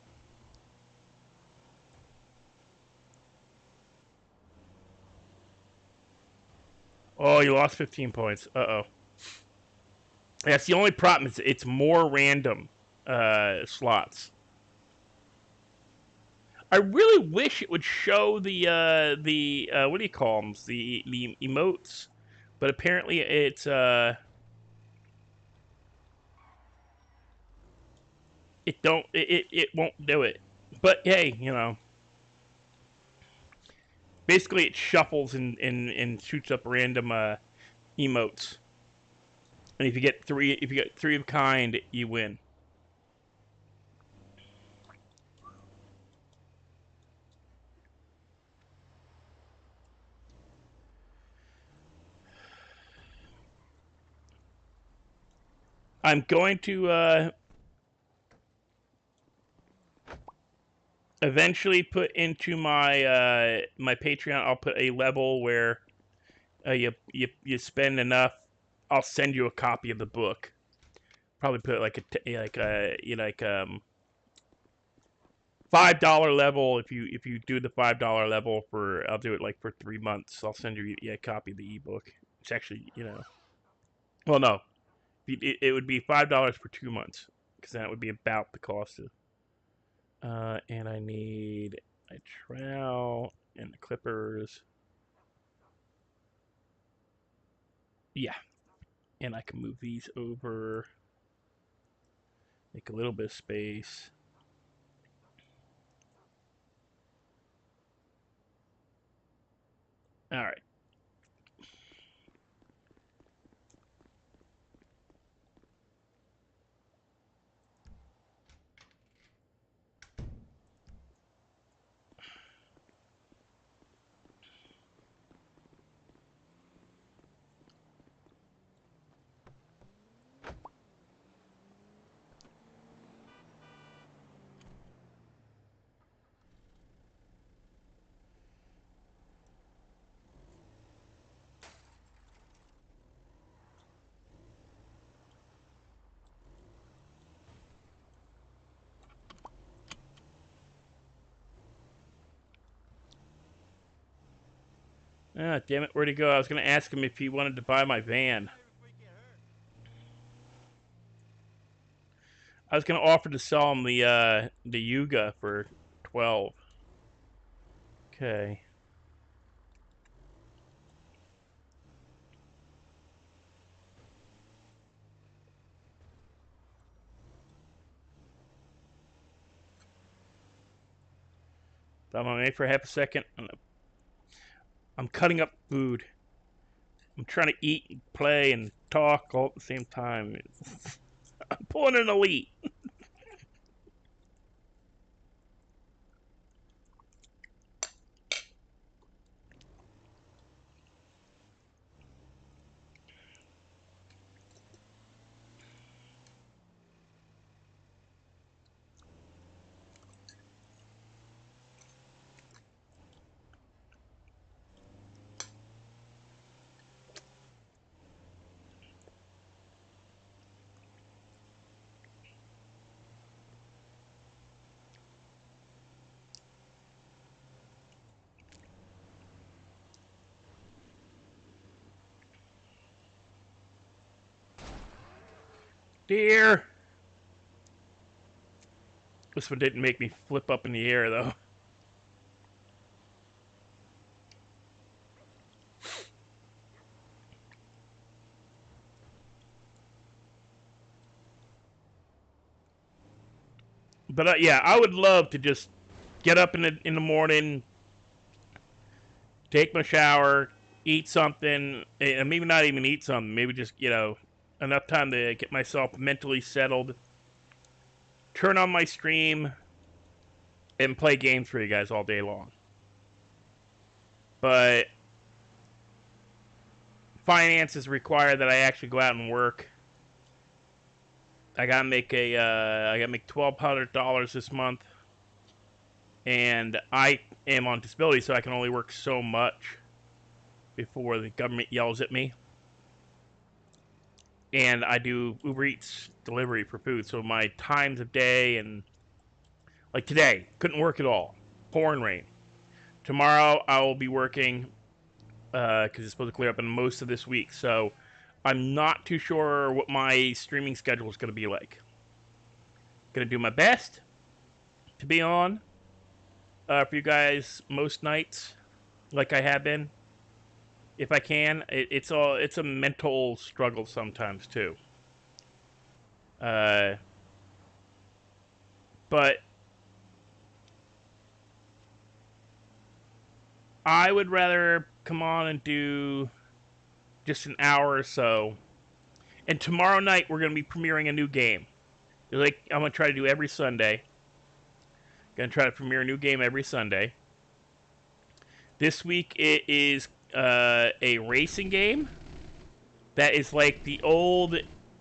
Oh, you lost 15 points. Uh-oh. That's the only problem. It's more random slots. I really wish it would show the what do you call them? The emotes, but apparently it won't do it. But hey, basically it shuffles and shoots up random emotes. And if you get 3 of kind, you win. I'm going to eventually put into my Patreon. I'll put a level where you spend enough. I'll send you a copy of the book. Probably put $5 level. If you do the $5 level I'll do it like for 3 months. I'll send you a copy of the ebook. It's actually well, no, it would be $5 for 2 months, because that would be about the cost of. And I need a trowel and the clippers. Yeah, And I can move these over, make a little bit of space. All right. Ah, damn it, where'd he go? I was going to ask him if he wanted to buy my van. I was going to offer to sell him the Yuga for 12. Okay. I'm on wait for half a second. I'm cutting up food. I'm trying to eat and play and talk all at the same time. I'm pulling an elite. Dear. This one didn't make me flip up in the air, though. But yeah, I would love to just get up in the morning, take my shower, eat something, and maybe not even eat something. Maybe just enough time to get myself mentally settled. Turn on my stream and play games for you guys all day long. But finances require that I actually go out and work. I gotta make $1,200 this month, and I am on disability, so I can only work so much before the government yells at me. And I do Uber Eats delivery for food, so my times of day and like today couldn't work at all, pouring rain. Tomorrow I will be working because it's supposed to clear up in most of this week, so I'm not too sure what my streaming schedule is going to be like. Gonna do my best to be on for you guys most nights, like I have been, if I can. It's a mental struggle sometimes too. Uh, but I would rather come on and do just an hour or so. And tomorrow night we're gonna be premiering a new game. Like I'm gonna try to do every Sunday. Gonna try to premiere a new game every Sunday. This week it is a racing game that is like the old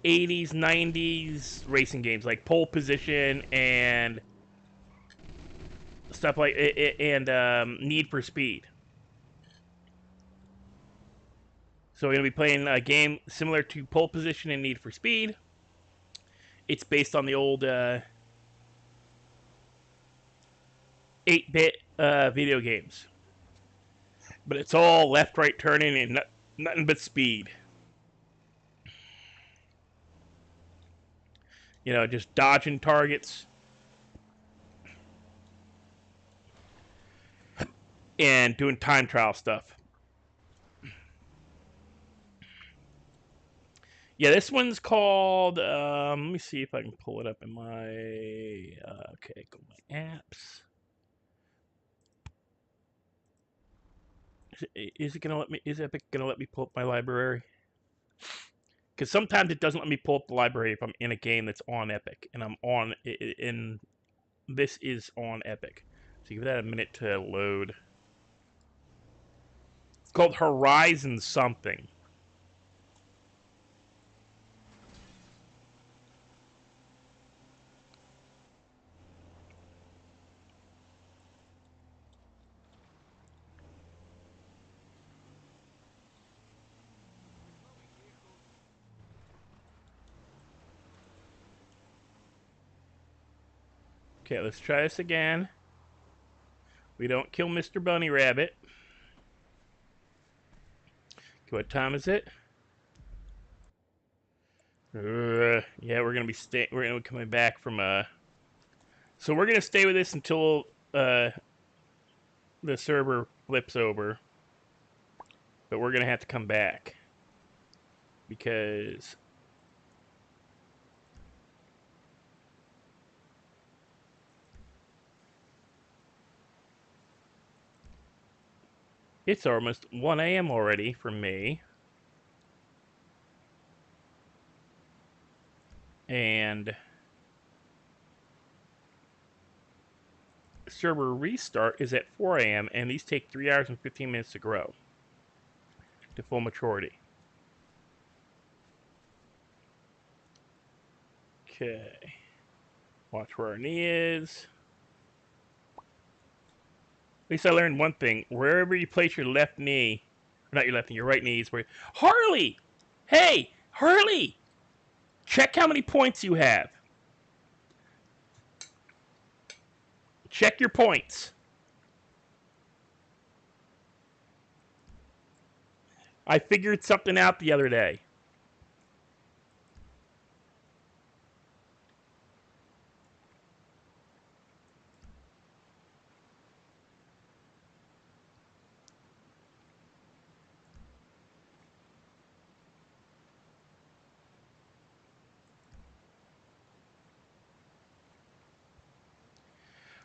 80s, 90s racing games, like Pole Position and stuff like and Need for Speed. So we're gonna be playing a game similar to Pole Position and Need for Speed. It's based on the old 8-bit video games, but it's all left, right turning and nothing but speed. Just dodging targets and doing time trial stuff. Yeah, this one's called. Let me see if I can pull it up in my. Okay, go to my apps. Is it gonna let me? Is Epic gonna let me pull up my library? Because sometimes it doesn't let me pull up the library if I'm in a game that's on Epic, and I'm on in. This is on Epic, so give that a minute to load. It's called Horizon something. Okay, let's try this again. We don't kill Mr. Bunny Rabbit. Okay, what time is it? Yeah, we're gonna be coming back from So we're gonna stay with this until the server flips over, but we're gonna have to come back because it's almost 1 a.m. already for me, and server restart is at 4 a.m. and these take 3 hours and 15 minutes to grow to full maturity. Okay, watch where our knee is. At least I learned one thing: wherever you place your left knee, or not your left knee, your right knee is where. Harley, hey, Harley, check how many points you have. Check your points. I figured something out the other day.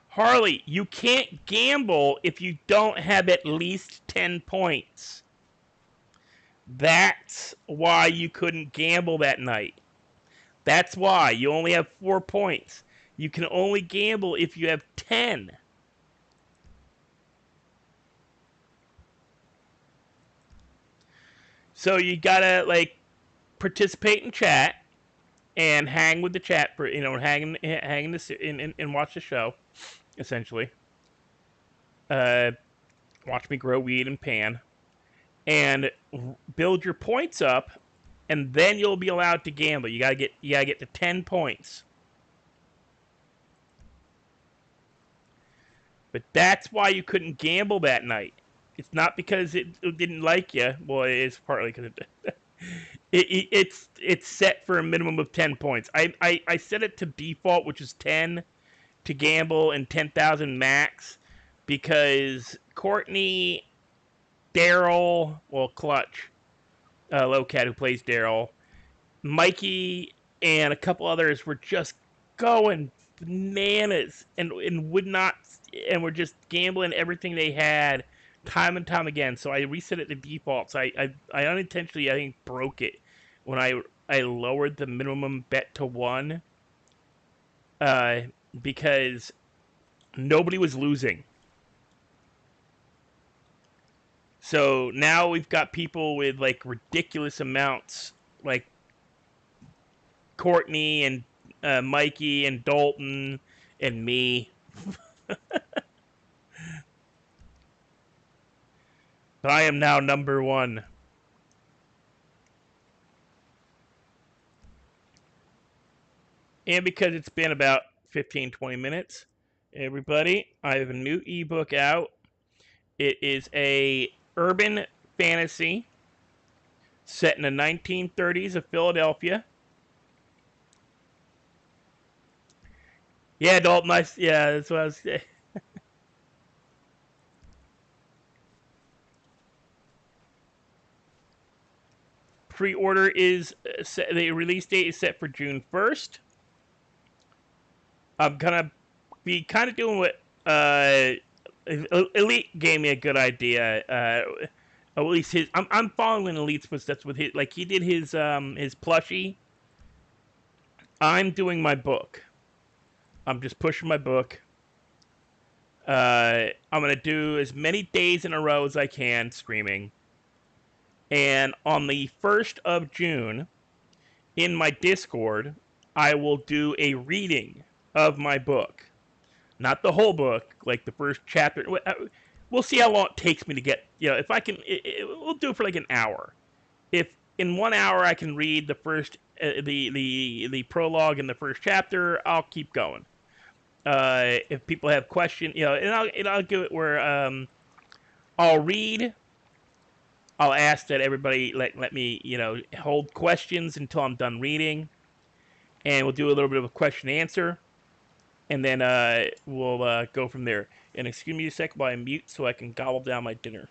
Harley, you can't gamble if you don't have at least 10 points. That's why you couldn't gamble that night. That's why you only have 4 points. You can only gamble if you have 10. So you gotta like participate in chat and hang with the chat for hang this and watch the show essentially. Uh, watch me grow weed and pan and build your points up, and then you'll be allowed to gamble. You gotta get to 10 points. But that's why you couldn't gamble that night. It's not because it didn't like you. Well, it is partly because it's set for a minimum of 10 points. I set it to default, which is 10 to gamble and 10,000 max, because Courtney, Daryl, well, Clutch, Lowcat, who plays Daryl, Mikey, and a couple others were just going bananas and would not, and were just gambling everything they had time and time again. So I reset it to default. So I unintentionally, I think, broke it when I lowered the minimum bet to 1, uh, because nobody was losing. So now we've got people with like ridiculous amounts, like Courtney and Mikey and Dalton and me. But I am now number 1. And because it's been about 15, 20 minutes, everybody, I have a new ebook out. It is a urban fantasy set in the 1930s of Philadelphia. Yeah, Dalton, yeah, that's what I was saying. Pre-order is set, the release date is set for June 1st. I'm gonna be kind of doing what Elite gave me a good idea. At least his, I'm following Elite's footsteps with his, like he did his plushie. I'm doing my book. I'm just pushing my book. I'm gonna do as many days in a row as I can streaming. And on the 1st of June, in my Discord, I will do a reading of my book. Not the whole book, like the first chapter. We'll see how long it takes me to get. If I can, we'll do it for like an hour. If in 1 hour I can read the first, the prologue and the first chapter, I'll keep going. If people have questions, and I'll give it where I'll read. I'll ask that everybody let me hold questions until I'm done reading, and we'll do a little bit of a question and answer, and then we'll go from there. And excuse me a sec while I mute so I can gobble down my dinner.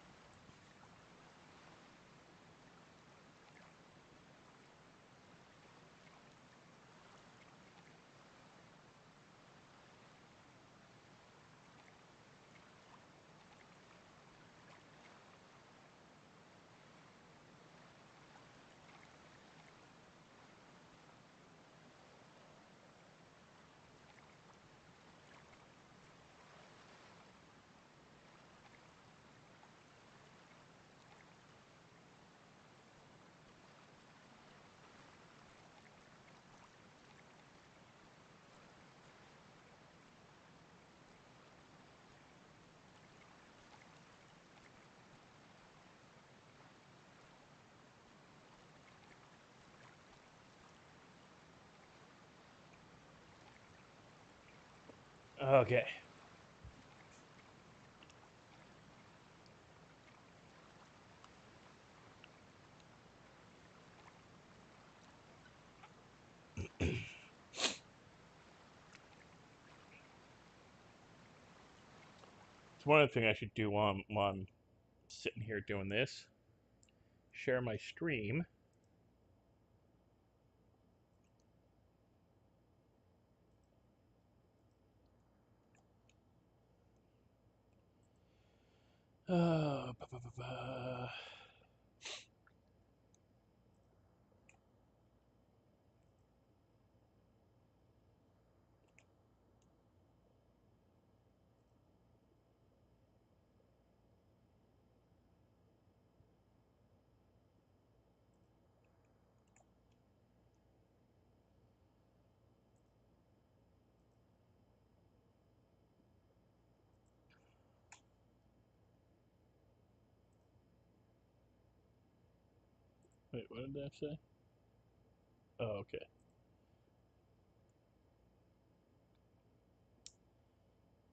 Okay. So one other thing I should do while I'm sitting here doing this, share my stream. Uh, ba, ba, ba, ba. Wait, what did that say? Oh, okay.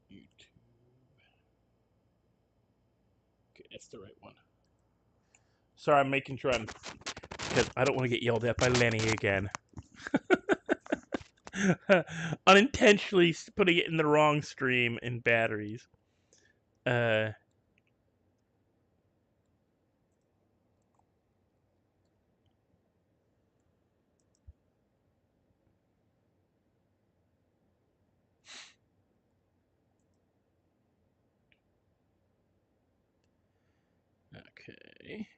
YouTube. Okay, that's the right one. Sorry, I'm making sure I'm because I don't want to get yelled at by Lenny again. Unintentionally putting it in the wrong stream in batteries. Uh, okay.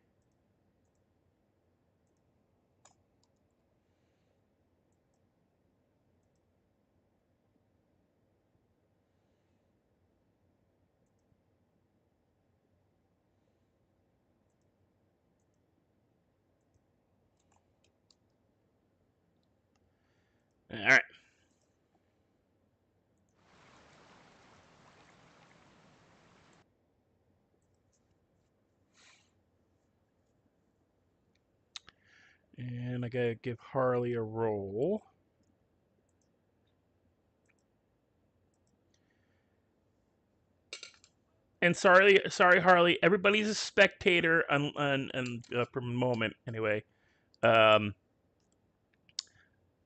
All right. And I gotta give Harley a roll. And sorry, Harley. Everybody's a spectator, for a moment anyway. Um,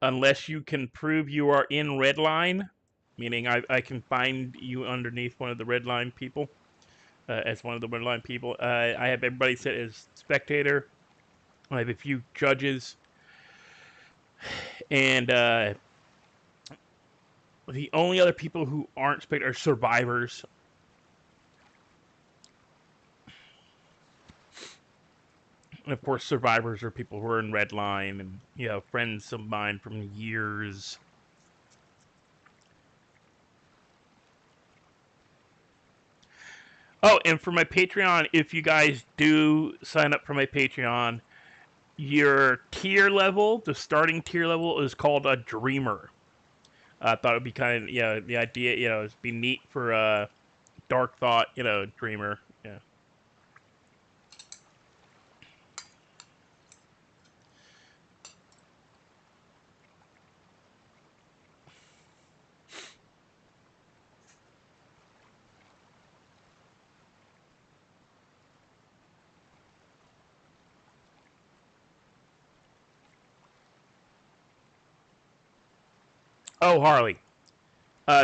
unless you can prove you are in Redline, meaning I can find you underneath one of the Redline people, as one of the Redline people. I have everybody set as spectator. I have a few judges, and the only other people who aren't spectators are survivors. And of course, survivors are people who are in Redline and, friends of mine from years. Oh, and for my Patreon, if you guys do sign up for my Patreon, your tier level, the starting tier level, is called a Dreamer. I thought it'd be kind of, the idea, is be neat for Dark Thought, Dreamer. Yeah. Oh, Harley.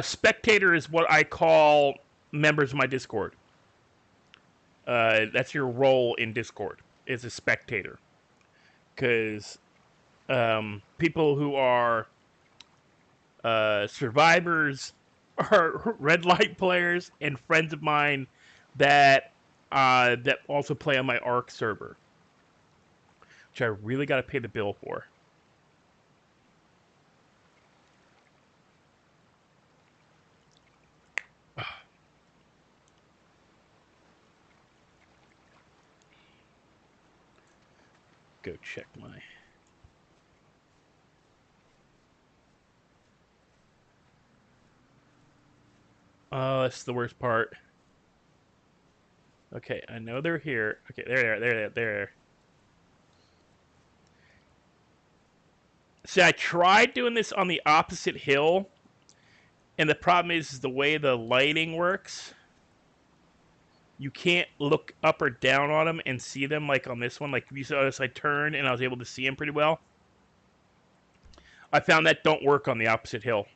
Spectator is what I call members of my Discord. That's your role in Discord, is a spectator. Because people who are survivors are red light players and friends of mine that that also play on my Arc server, which I really got to pay the bill for. Go check my. Oh, that's the worst part. Okay, I know they're here. Okay, there. See, I tried doing this on the opposite hill, and the problem is the way the lighting works. You can't look up or down on them and see them like on this one. Like if you saw this, I turned and I was able to see them pretty well. I found that don't work on the opposite hill.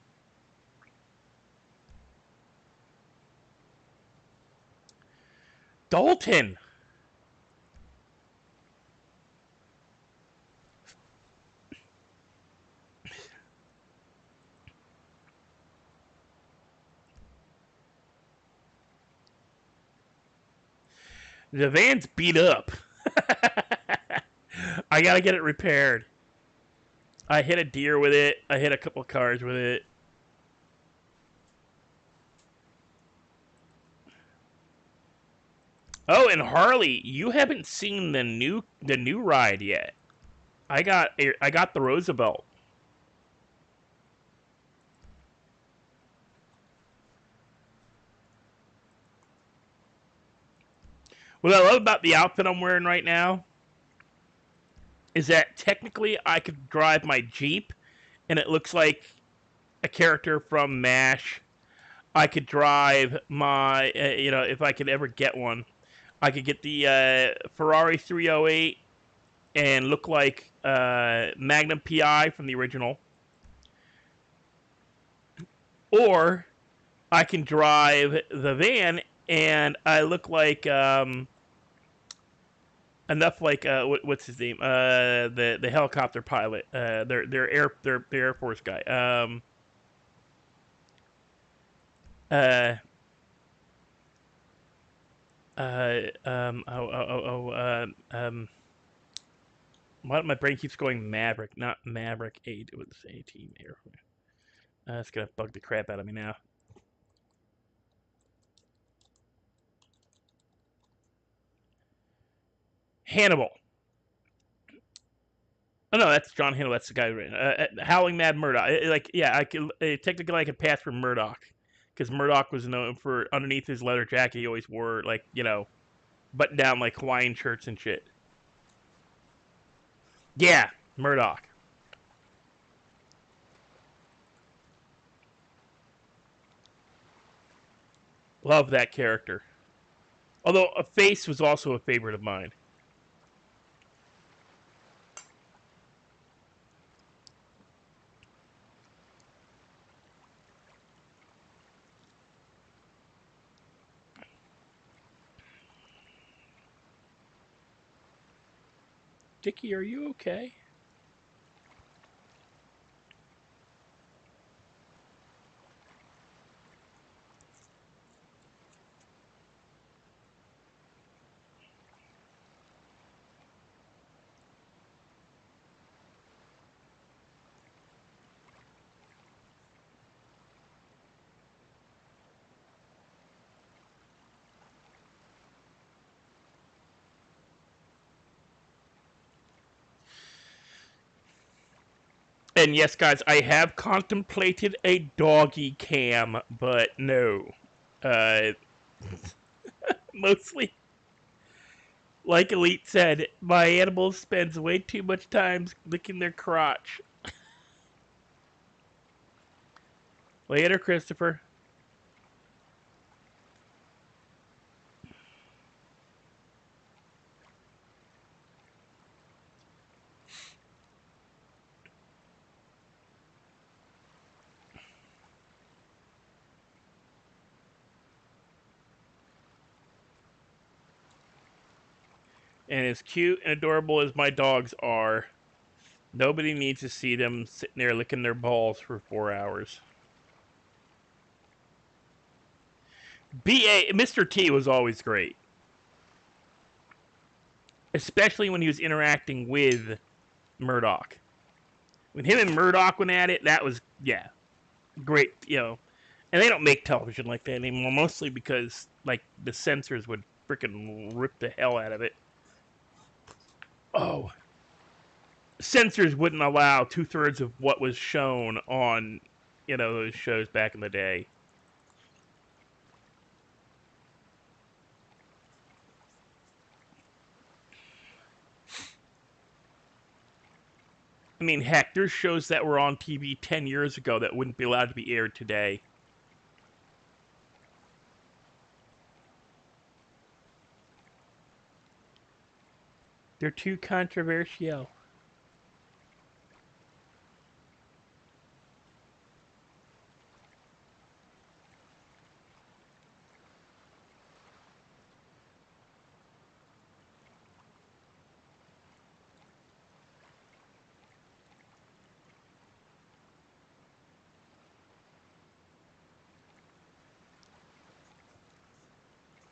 Dalton. The van's beat up. I gotta get it repaired. I hit a deer with it. I hit a couple of cars with it. Oh, and Harley, you haven't seen the new ride yet. I got the Roosevelt. What I love about the outfit I'm wearing right now is that technically I could drive my Jeep and it looks like a character from MASH. I could drive my, if I could ever get one, I could get the Ferrari 308 and look like Magnum PI from the original. Or I can drive the van and I look like enough like what's his name? The helicopter pilot. Their Air Force guy. Uh my brain keeps going Maverick, not Maverick 8. It was A-Team Air Force. That's gonna bug the crap out of me now. Hannibal. Oh no, that's John Hannibal. That's the guy. Howling Mad Murdoch. I could technically I could pass for Murdoch because Murdoch was known for underneath his leather jacket. He always wore button down like Hawaiian shirts and shit. Yeah, Murdoch. Love that character. Although a face was also a favorite of mine. Dickie, are you okay? And yes, guys, I have contemplated a doggy cam, but no. Uh, Mostly, like Elite said, my animal spends way too much time licking their crotch. Later, Christopher. And as cute and adorable as my dogs are, nobody needs to see them sitting there licking their balls for 4 hours. Mr. T was always great, especially when he was interacting with Murdoch. When him and Murdoch went at it, that was, yeah, great. And they don't make television like that anymore, mostly because like the censors would freaking rip the hell out of it. Oh, censors wouldn't allow 2/3 of what was shown on those shows back in the day. I mean, heck, there's shows that were on TV 10 years ago that wouldn't be allowed to be aired today. They're too controversial.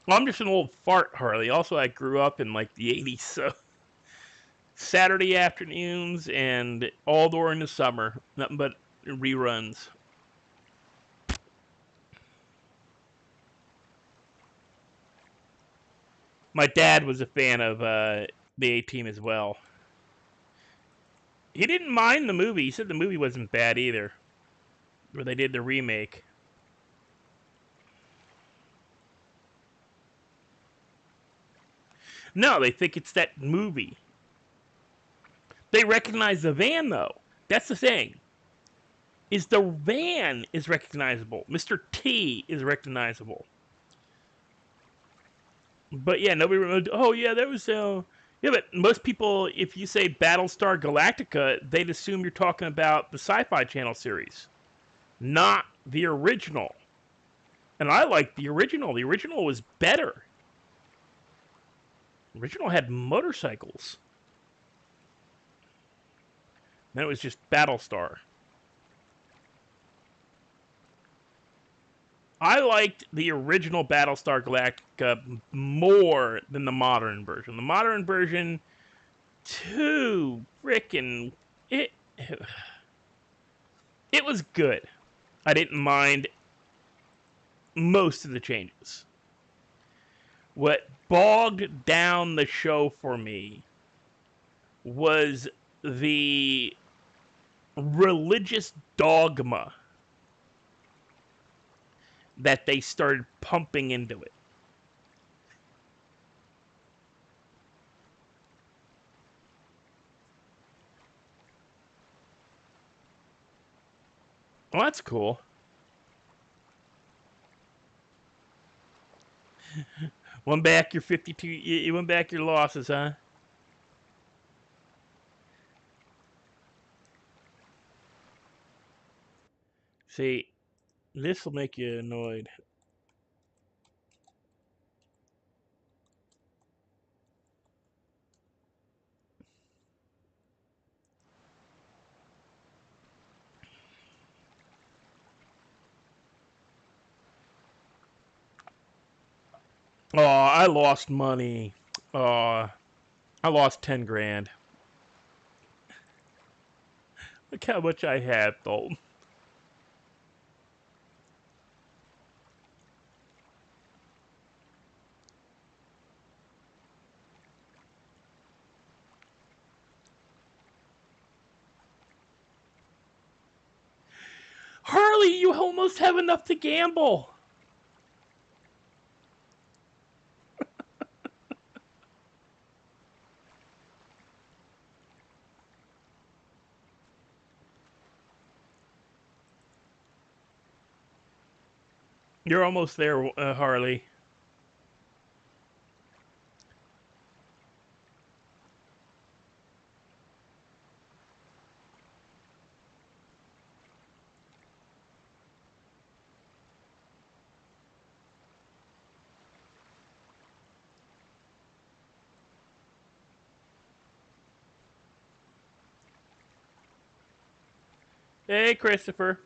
Well, I'm just an old fart, Harley. Also, I grew up in like the 80s, so Saturday afternoons and all during the summer, nothing but reruns. My dad was a fan of the A Team as well. He didn't mind the movie. He said the movie wasn't bad either, where they did the remake. No, they think it's that movie. They recognize the van though. That's the thing. Is the van is recognizable. Mr. T is recognizable. But yeah, nobody remembered. Oh yeah, that was yeah. But most people, if you say Battlestar Galactica, they'd assume you're talking about the Sci-Fi Channel series, not the original. And I like the original. The original was better. The original had motorcycles. Then it was just Battlestar. I liked the original Battlestar Galactica more than the modern version. The modern version, too freaking it. It was good. I didn't mind most of the changes. What bogged down the show for me was the religious dogma that they started pumping into it. Well, that's cool. Won back your 52. You won back your losses, huh? See, this will make you annoyed. Oh, I lost money. Oh, I lost 10 grand. Look how much I had, though. Harley, you almost have enough to gamble. You're almost there, Harley. Hey, Christopher.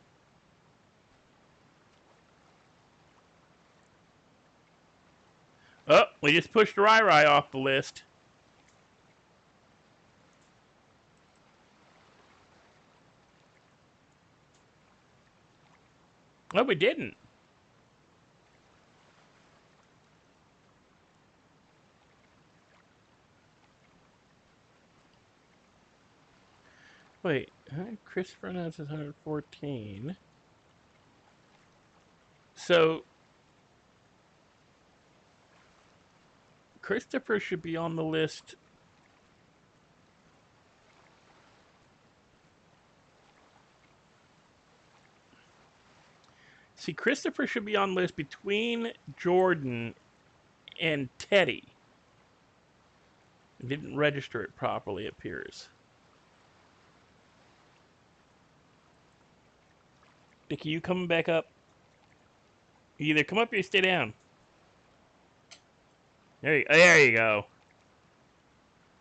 Oh, we just pushed Rai Rai off the list. No, we didn't. Wait, Christopher has 114. So Christopher should be on the list. See, Christopher should be on the list between Jordan and Teddy. Didn't register it properly, it appears. Dickie, you coming back up? You either come up or you stay down. There you go.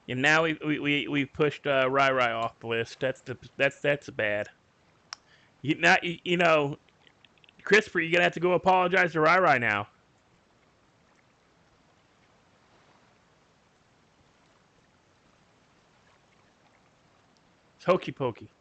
And now we pushed Rai Rai off the list. That's bad. You know, Christopher, you're gonna have to go apologize to Rai Rai now. It's hokey pokey.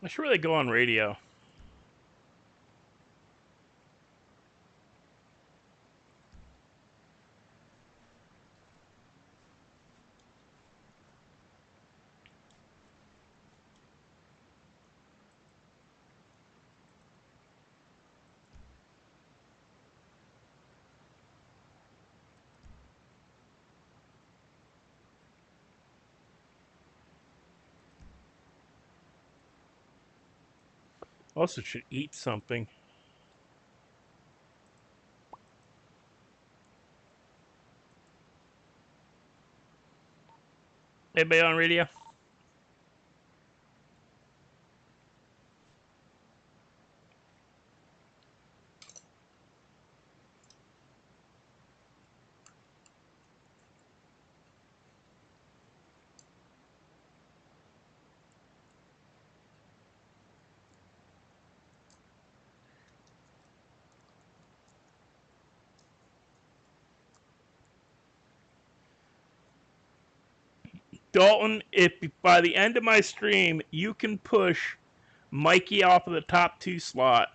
I should really go on radio. Also, should eat something. Anybody on radio? Dalton, if by the end of my stream you can push Mikey off of the top 2 slot,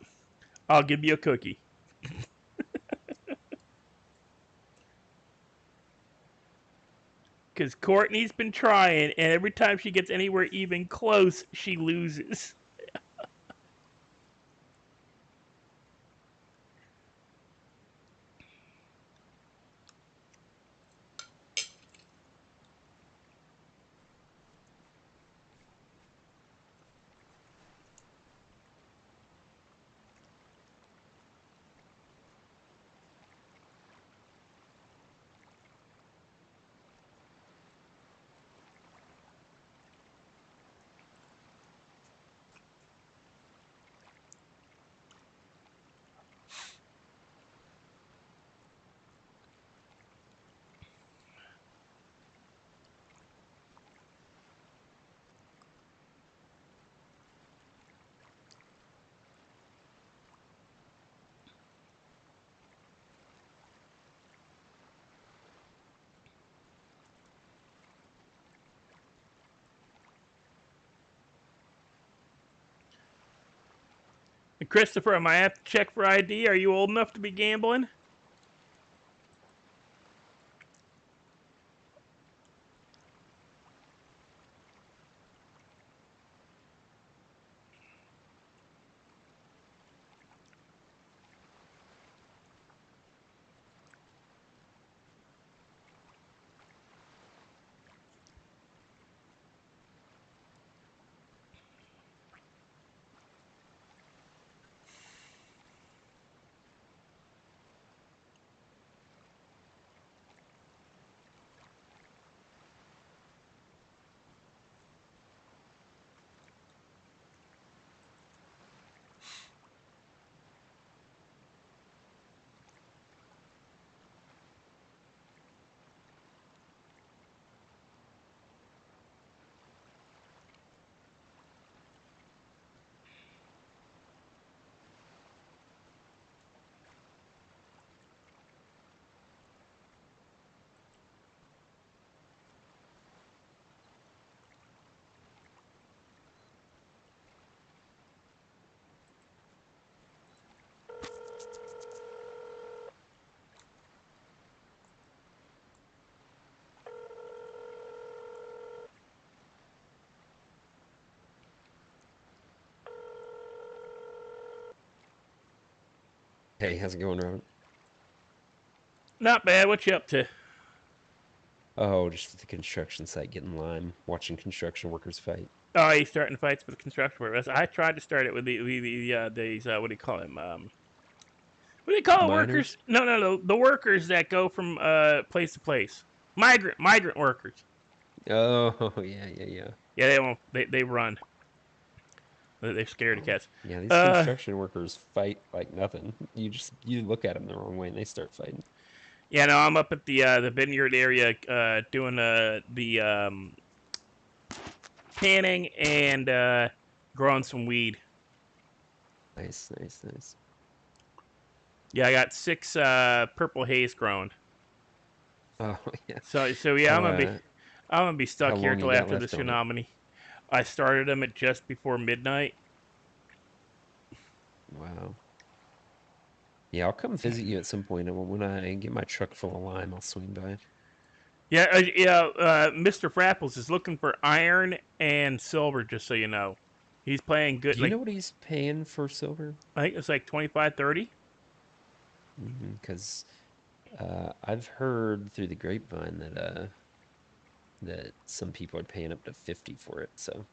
I'll give you a cookie. Because Courtney's been trying, and every time she gets anywhere even close, she loses. Christopher, am I have to check for ID? Are you old enough to be gambling? Hey, how's it going, Robert? Not bad. What you up to? Oh, just at the construction site getting lime, watching construction workers fight. Oh, he's starting fights with the construction workers. I tried to start it with these what do you call them? What do you call it? Workers? Miners? No. The workers that go from place to place. Migrant workers. Oh, yeah. Yeah, they won't. They run. They're scared of Oh, cats. yeah, these Uh, construction workers fight like nothing. You look at them the wrong way and they start fighting. yeah, no, I'm up at the vineyard area doing the canning and growing some weed. Nice. Yeah, I got 6 purple haze grown. Oh, yeah. So yeah, How I'm gonna be how stuck here long you till got after the left on it? tsunami. I started them at just before midnight. Wow. Yeah, I'll come visit you at some point, and when I get my truck full of lime, I'll swing by. Yeah. Mr. Frapples is looking for iron and silver. Just so you know, he's playing good. Do you Like know what he's paying for silver? I think it's like 25, 30. Because I've heard through the grapevine that some people are paying up to 50 for it, so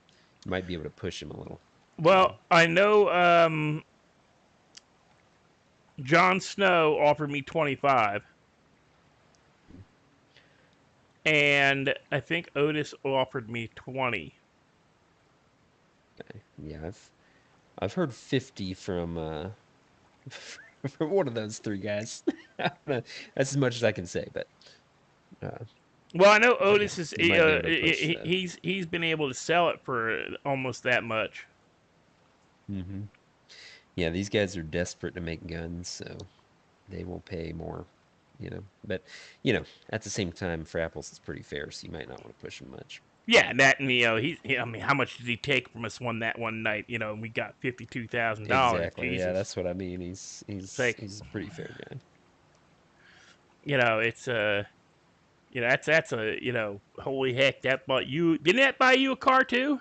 you might be able to push him a little. Well, I know Jon Snow offered me 25, and I think Otis offered me 20. Okay. Yeah, I've heard 50 from from one of those three guys. That's as much as I can say, uh, Well, I know but yeah, Otis is he might be able to push the. he's been able to sell it for almost that much. Hmm. Yeah, these guys are desperate to make guns, so they will pay more, But at the same time, Frapples is pretty fair, so you might not want to push him much. Yeah, and that, and I mean, how much did he take from us one night? And we got $52,000. Exactly. Yeah, Jesus, that's what I mean. He's it's he's like, he's a pretty fair guy. it's that's a holy heck, that bought you, didn't that buy you a car too?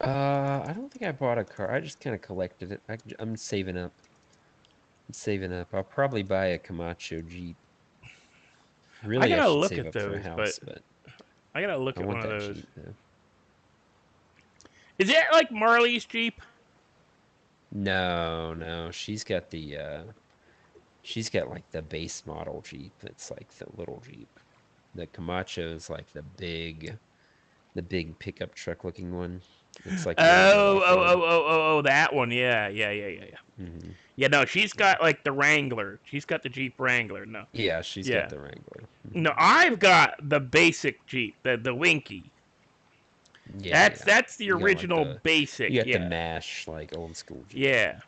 I don't think I bought a car. I just kind of collected it. I'm saving up. I'm saving up. I'll probably buy a Camacho Jeep. I Really, I gotta should look save at up for a those, but house, but I gotta I look at one want of that those. Jeep though. Is that like Marley's Jeep? No, no, she's got like the base model Jeep. It's like the little Jeep. The Camacho is like the big pickup truck looking one. It's like more of a Oh, oh, off-road. oh, oh, oh, oh, that one. Yeah, yeah, yeah, yeah, yeah. Hmm. Yeah, no, she's got like the Wrangler. She's got the Jeep Wrangler. No, Yeah, she's got yeah, the Wrangler. no, Hmm. I've got the basic Jeep, the Winky. Yeah, That's yeah. that's the You got like original the basic. you got the Yeah, mash like old school Jeep. yeah.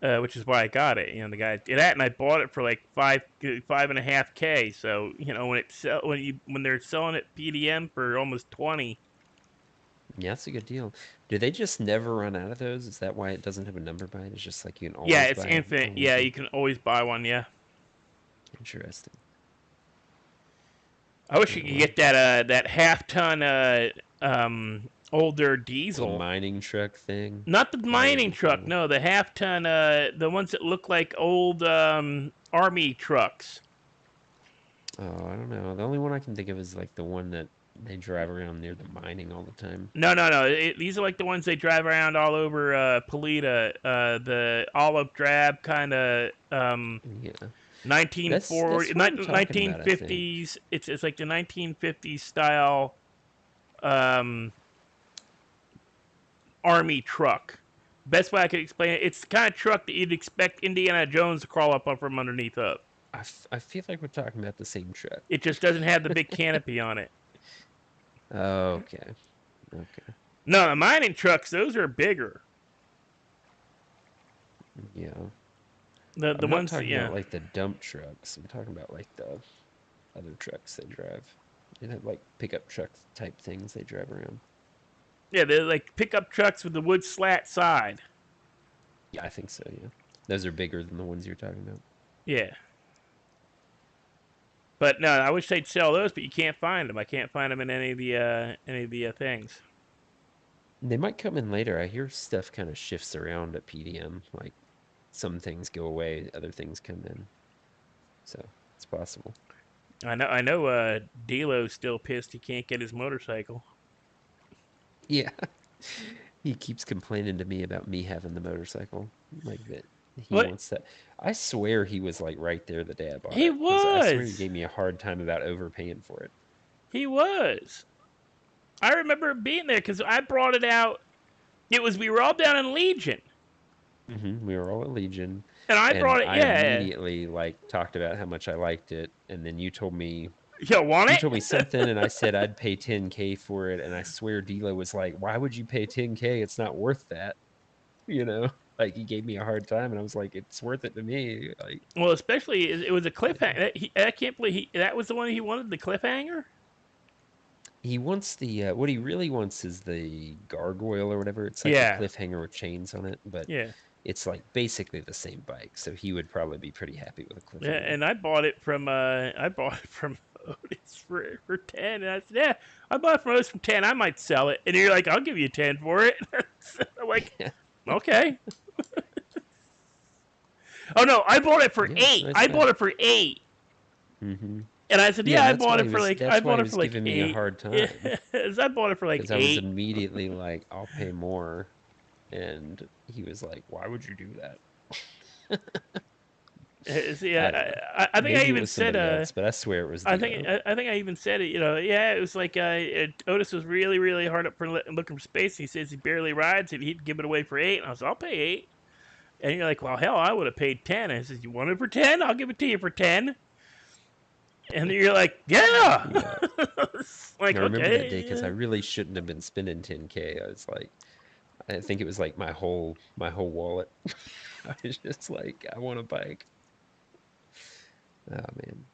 Which is why I got it. The guy did that, and I bought it for like 5.5K. So when they're selling it PDM for almost 20. Yeah, that's a good deal. Do they just never run out of those? Is that why it doesn't have a number by it? It's just like you can Yeah, always it's buy a infinite. little Yeah, you Jeep. can always buy one. Yeah, Interesting. I wish Yeah, you could well, get that half ton older the diesel. mining truck thing. Not the That would mining be truck. cool. No, the half ton. The ones that look like old army trucks. Oh, I don't know. The only one I can think of is like the one that they drive around near the mining all the time. No, no, no. These are like the ones they drive around all over Polita. The olive drab kind of Yeah. That's 1940, what I'm talking about, I think. 1950s. It's like the 1950s style um, army truck. Best way I could explain it, it's the kind of truck that you'd expect Indiana Jones to crawl up on from underneath up. I feel like we're talking about the same truck. It just doesn't have the big canopy on it. Okay. Okay. No, the mining trucks, those are bigger. Yeah. The I'm not ones that, talking yeah. about like the dump trucks. I'm talking about like the other trucks they drive. They have like pickup truck type things they drive around. Yeah, they're like pickup trucks with the wood slat side. Yeah, I think so, yeah. Those are bigger than the ones you're talking about. Yeah. But no, I wish they'd sell those, but you can't find them. I can't find them in any of the things. They might come in later. I hear stuff kind of shifts around at PDM. Like some things go away, other things come in. So it's possible. I know. Delo's still pissed he can't get his motorcycle. Yeah. He keeps complaining to me about me having the motorcycle. Like that he What? wants that. I swear he was like right there the day I bought He it. Because I swear he was. gave me a hard time about overpaying for it. He was. I remember being there because I brought it out. We were all down in Legion, We were all at Legion, and I and brought it. I Yeah. immediately like talked about how much I liked it, and then You want you it? told me something, and I said I'd pay 10K for it, and I swear D'Lo was like, "Why would you pay 10K? It's not worth that." You know, like he gave me a hard time, and I was like, "It's worth it to me." Like, Well, especially it was a but cliffhanger. I can't believe that was the one he wanted, the cliffhanger. he wants the what he really wants is the gargoyle or whatever. It's like the Yeah. cliffhanger with chains on it, but Yeah. it's like basically the same bike, so he would probably be pretty happy with a Yeah, cliffhanger. and I bought it from Otis for 10, and I said, yeah, I bought it from Otis for 10. I might sell it, and you're like, I'll give you 10 for it. I'm like, Yeah, okay. Oh no, I bought it for yeah, it's a 8. nice I bike. bought it for 8. Mm-hmm. And I said, Yeah, yeah, and I bought it for like that's why he was giving me a eight. hard Yeah, time I bought it for like because I was 8. immediately like, I'll pay more, and he was like, why would you do that? See, I don't know. I think I Maybe it even was said, somebody else, but I swear it was Dio. I think I even said it. You know, yeah, it was like Otis was really really hard up for looking for space. He says he barely rides, and he'd give it away for 8. And I was, I'll pay 8. And you're like, well, hell, I would have paid 10. And I says, you want it for 10? I'll give it to you for 10. And you're like, yeah. Yeah. It's like, I remember that day okay. because I really shouldn't have been spending 10K. I was like, I think it was like my whole wallet. I was just like, I want a bike. Oh man.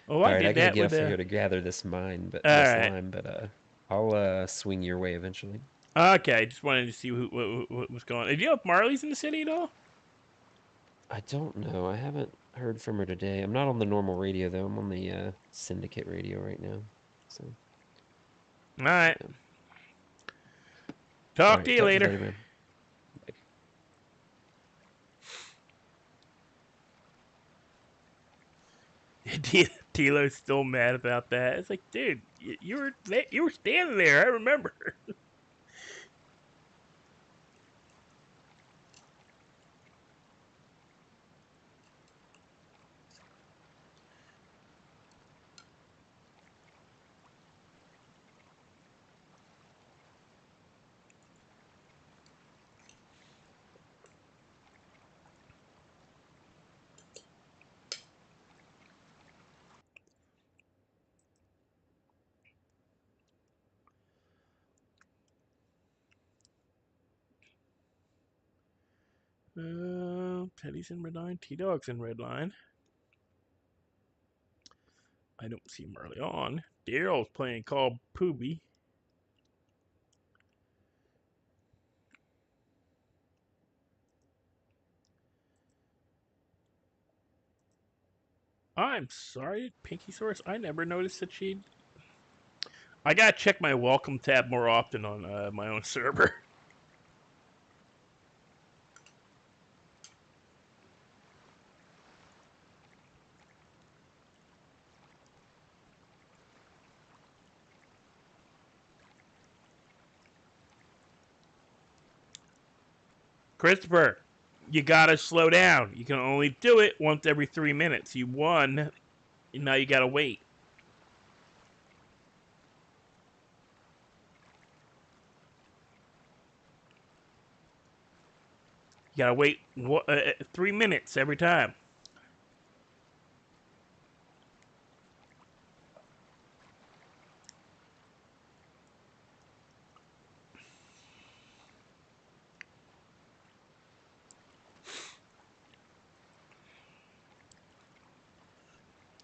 Oh, All I right, I did gotta that get with off the. here to gather this mine, but All this right. lime, but I'll swing your way eventually. Okay, just wanted to see what was going on. Did you know if Marley's in the city at all? I don't know. I haven't heard from her today. I'm not on the normal radio though. I'm on the syndicate radio right now. So All right. yeah. All Talk to right, you talk to you later. later, man. Bye. Tilo's still mad about that. It's like, dude, you were standing there. I remember. Teddy's in Redline. T-Dog's in Redline. I don't see Marley on. Daryl's playing Call Poobie. I'm sorry, Pinky Source. I never noticed that she. I gotta check my welcome tab more often on my own server. Christopher, you gotta slow down. You can only do it once every 3 minutes. You won, and now you gotta wait. You gotta wait 3 minutes every time.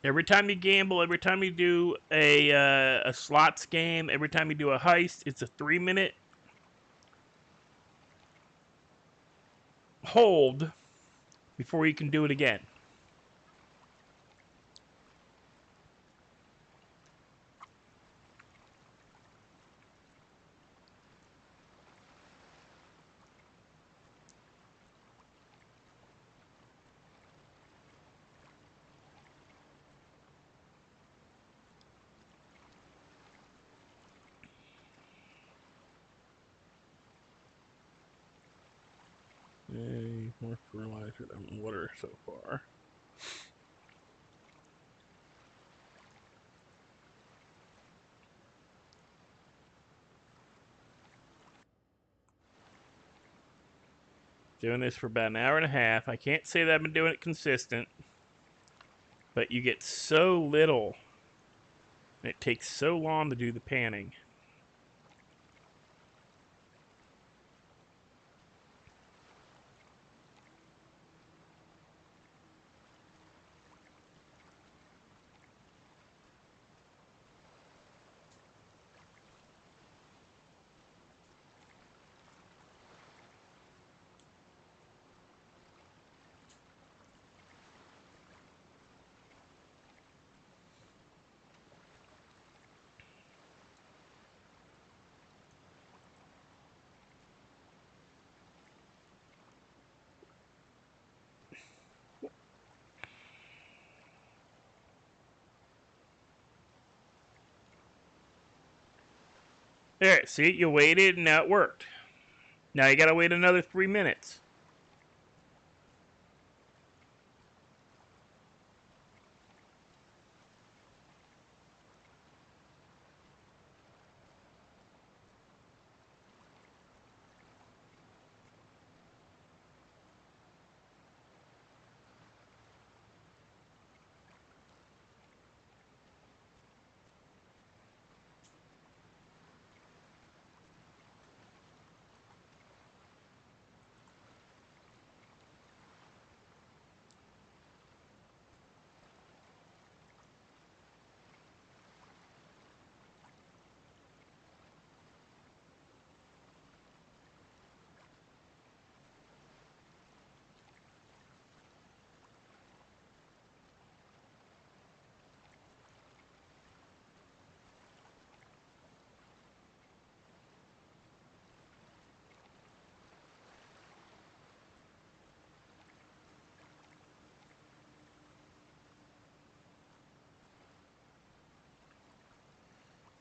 Every time you gamble, every time you do a slots game, every time you do a heist, it's a 3 minute hold before you can do it again. More fertilizer than water so far. Doing this for about an hour and a half. I can't say that I've been doing it consistent, but you get so little, and it takes so long to do the panning. There, see, you waited and now it worked. Now you gotta wait another 3 minutes.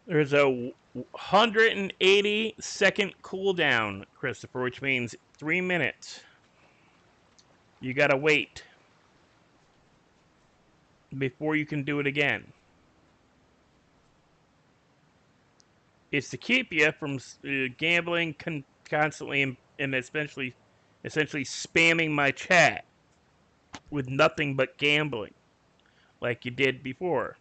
There's a 180-second cooldown, Christopher, which means 3 minutes. You gotta wait before you can do it again. It's to keep you from gambling constantly and essentially spamming my chat with nothing but gambling like you did before.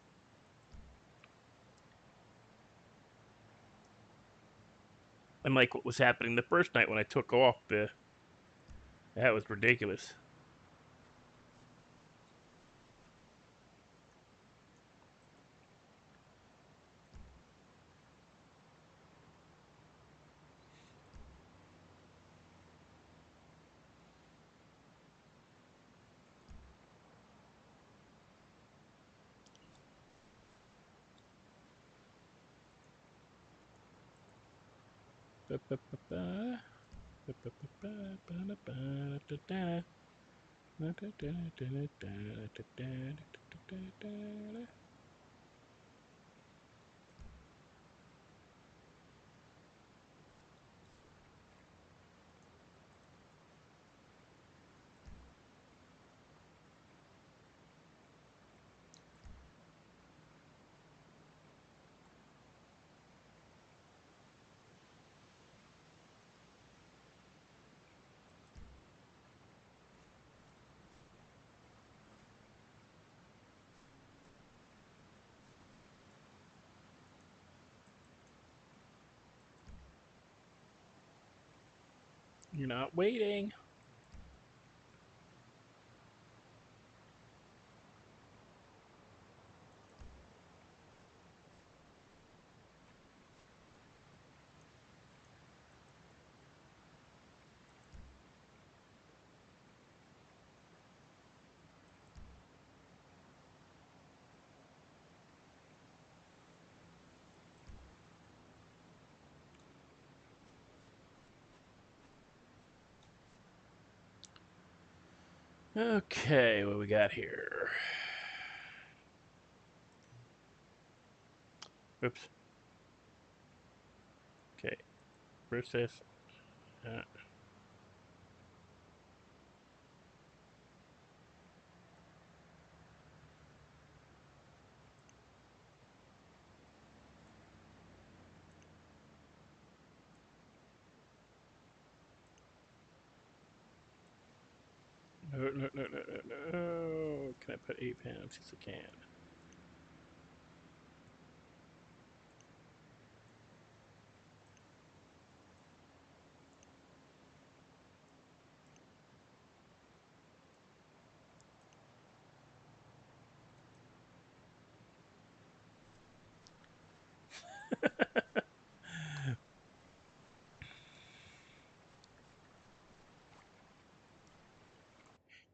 And like what was happening the first night when I took off that was ridiculous. You're not waiting. Okay, what we got here? Oops. Okay, process. Uh, no. Can I put 8 pounds? Yes, I can.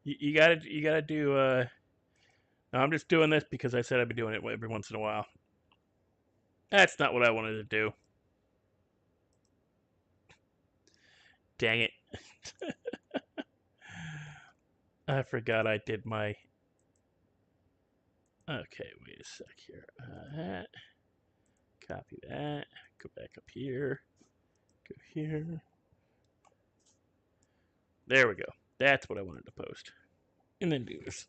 You gotta do. No, I'm just doing this because I said I'd be doing it every once in a while. That's not what I wanted to do. Dang it! I forgot I did my. Okay, wait a sec here. That. Copy that. Go back up here. Go here. There we go. That's what I wanted to post. And then do this.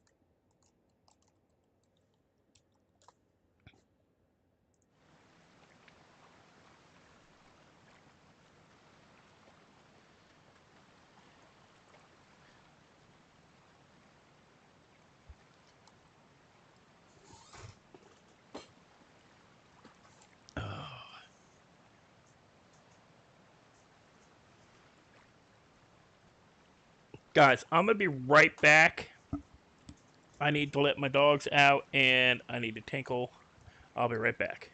Guys, I'm going to be right back. I need to let my dogs out and I need to tinkle. I'll be right back.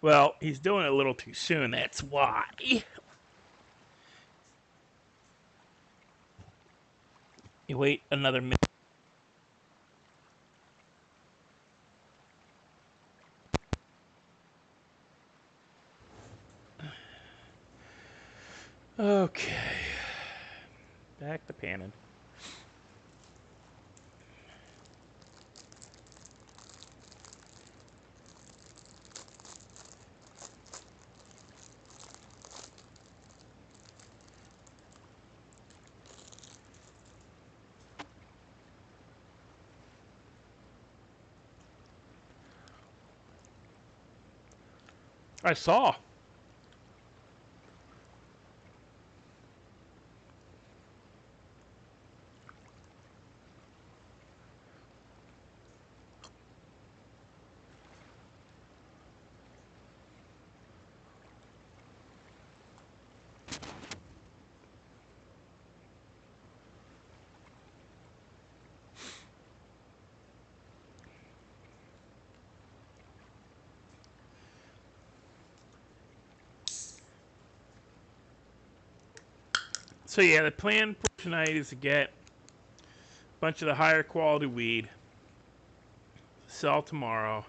Well, he's doing it a little too soon. That's why. You wait another minute. Okay. Back to panning. I saw. So yeah, the plan for tonight is to get a bunch of the higher quality weed, sell tomorrow,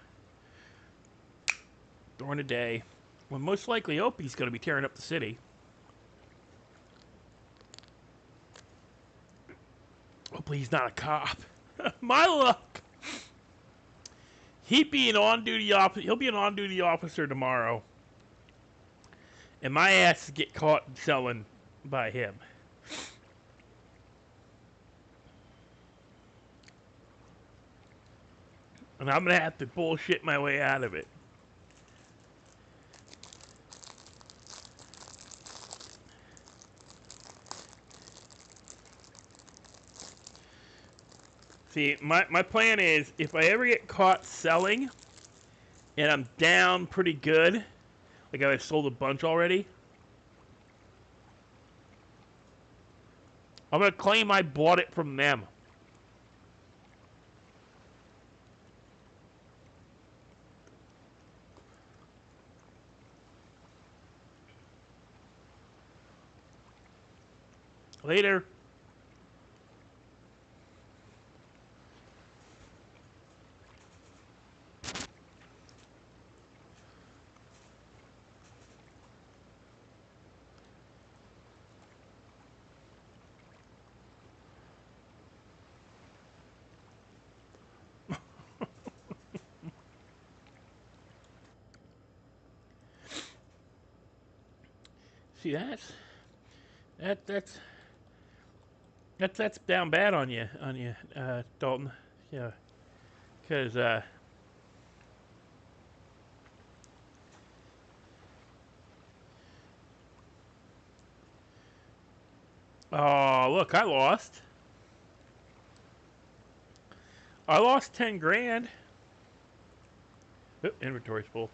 during the day, when most likely Opie's going to be tearing up the city. Hopefully he's not a cop. My luck. He'll be an on-duty officer tomorrow, and my ass to get caught selling by him. And I'm gonna have to bullshit my way out of it. See, my plan is, if I ever get caught selling, and I'm down pretty good, like I've sold a bunch already, I'm gonna claim I bought it from them. Later. See, that that's down bad on you, Dalton. Yeah, because oh look, I lost. I lost 10 grand. Oop, inventory's full.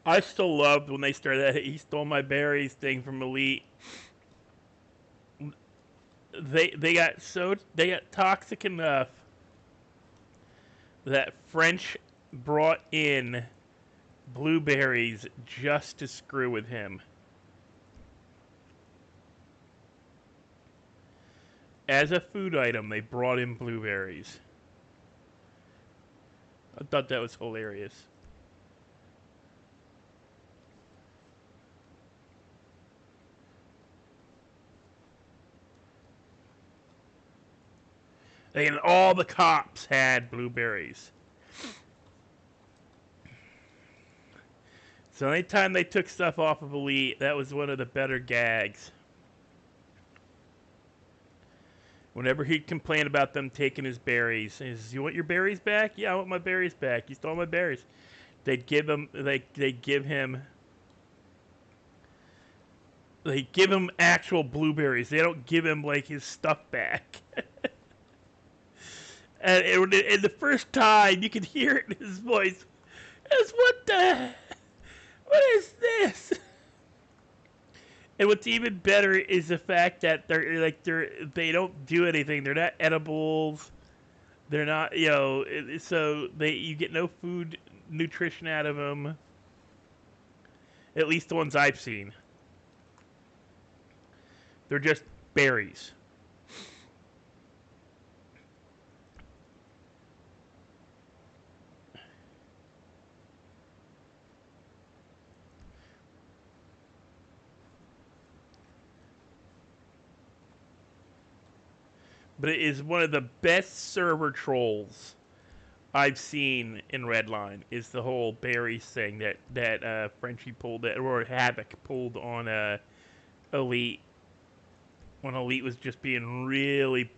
I still loved when they started that "he stole my berries" thing from Elite. They got toxic enough that French brought in blueberries just to screw with him. As a food item, they brought in blueberries. I thought that was hilarious. And all the cops had blueberries. So anytime they took stuff off of Elite, that was one of the better gags. Whenever he'd complain about them taking his berries, he says, "You want your berries back?" "Yeah, I want my berries back. You stole my berries." They'd give him, they give him actual blueberries. They don't give him like his stuff back. And the first time, you could hear it in his voice. It's what is this? And what's even better is the fact that they don't do anything. They're not edibles. They're not, so you get no food nutrition out of them. At least the ones I've seen. They're just berries. but it is one of the best server trolls I've seen in Redline. Is the whole berries thing that Frenchie pulled it, or Havoc pulled on Elite when Elite was just being really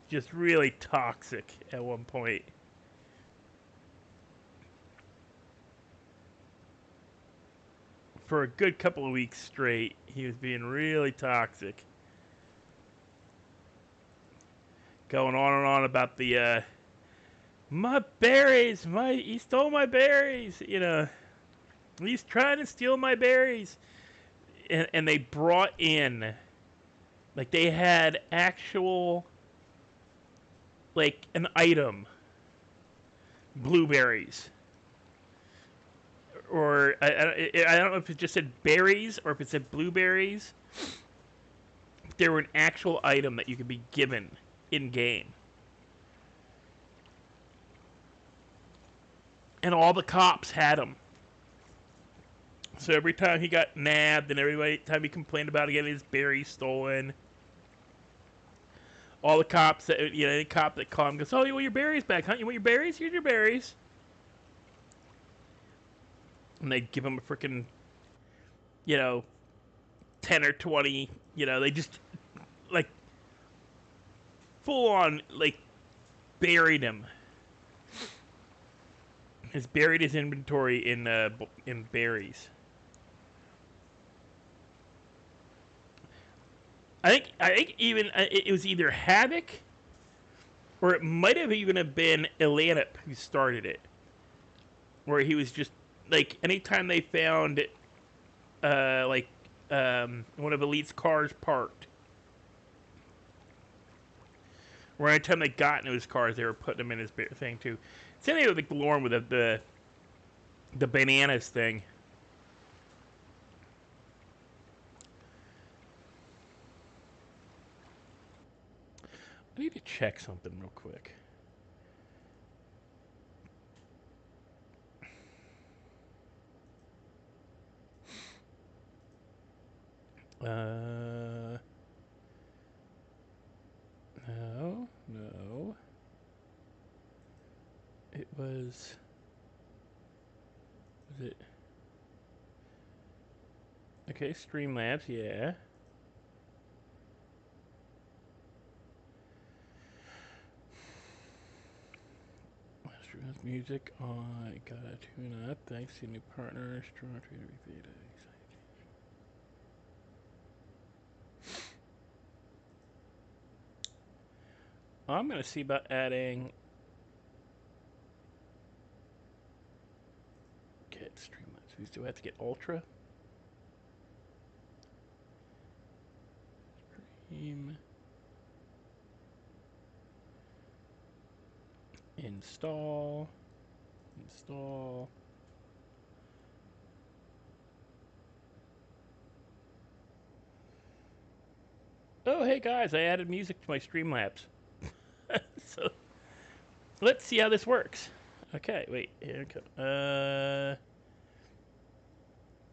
just really toxic at one point. For a good couple of weeks straight, he was being really toxic. Going on and on about the my berries, he stole my berries, he's trying to steal my berries. And they brought in, like, they had actual, like, an item, blueberries. Or, I don't know if it just said berries or if it said blueberries. They were an actual item that you could be given in-game. And all the cops had them. So every time he got nabbed and every time he complained about getting his berries stolen, all the cops that, any cop that called him goes, "Oh, you want your berries back, huh? You want your berries? Here's your berries." And they'd give him a freaking, 10 or 20, they just, like, full on, like, buried him. Has buried his inventory in berries. I think even it was either Havoc or it might have even have been Elanip who started it, where he was just like anytime they found like one of Elite's cars parked, or anytime they got into his cars, they were putting him in his thing too. Same thing with like Lauren with the bananas thing. I need to check something real quick. No. It was it? Okay, Streamlabs, yeah. Streamlabs music on. Gotta tune up. Thanks to new partner. Strong creative beta. I'm gonna see about adding. Get Streamlabs. Do I have to get Ultra? Stream. Install. Oh, hey guys, I added music to my Streamlabs. So let's see how this works. Okay, wait. Here it comes.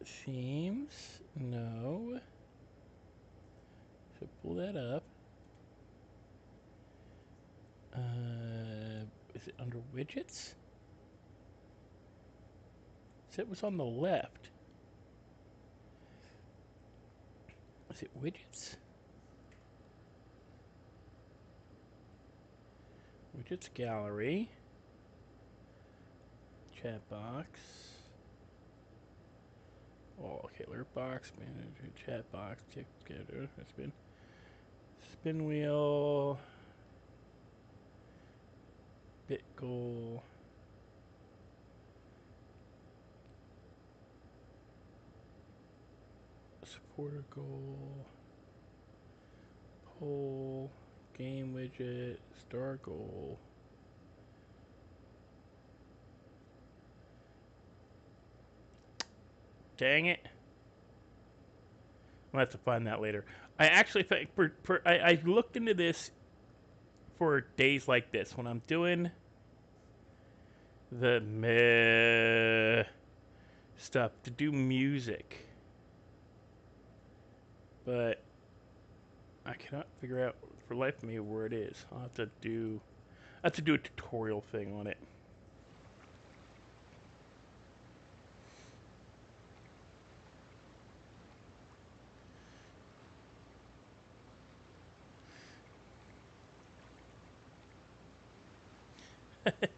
Themes? No. So pull that up. Is it under widgets? So it was on the left. Is it widgets? Widgets gallery. Chat box. Oh, okay. Alert box. Manager. Chat box. Spin wheel. Bit goal. Supporter goal. Poll. Game widget. Star goal. Dang it. I'll have to find that later. I actually think I looked into this for days like this when I'm doing the meh stuff to do music, but I cannot figure out for life of me where it is. I'll have to do a tutorial thing on it.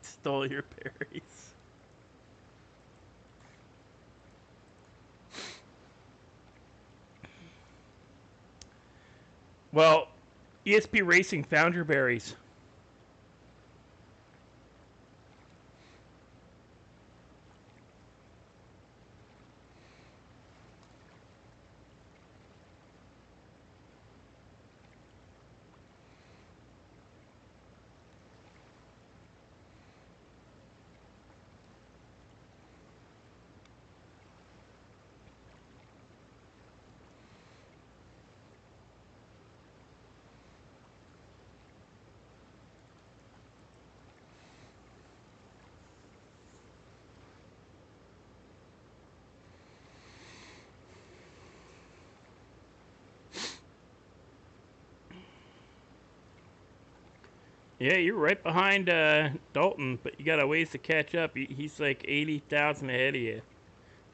Stole your berries. Well, ESP Racing found your berries. Yeah, you're right behind Dalton, but you got a ways to catch up. He's like 80,000 ahead of you.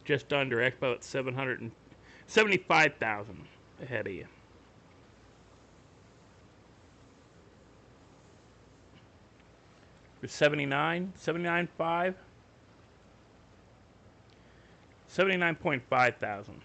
Just under, about 775,000 ahead of you. For 79, 79.5, 79.5 thousand.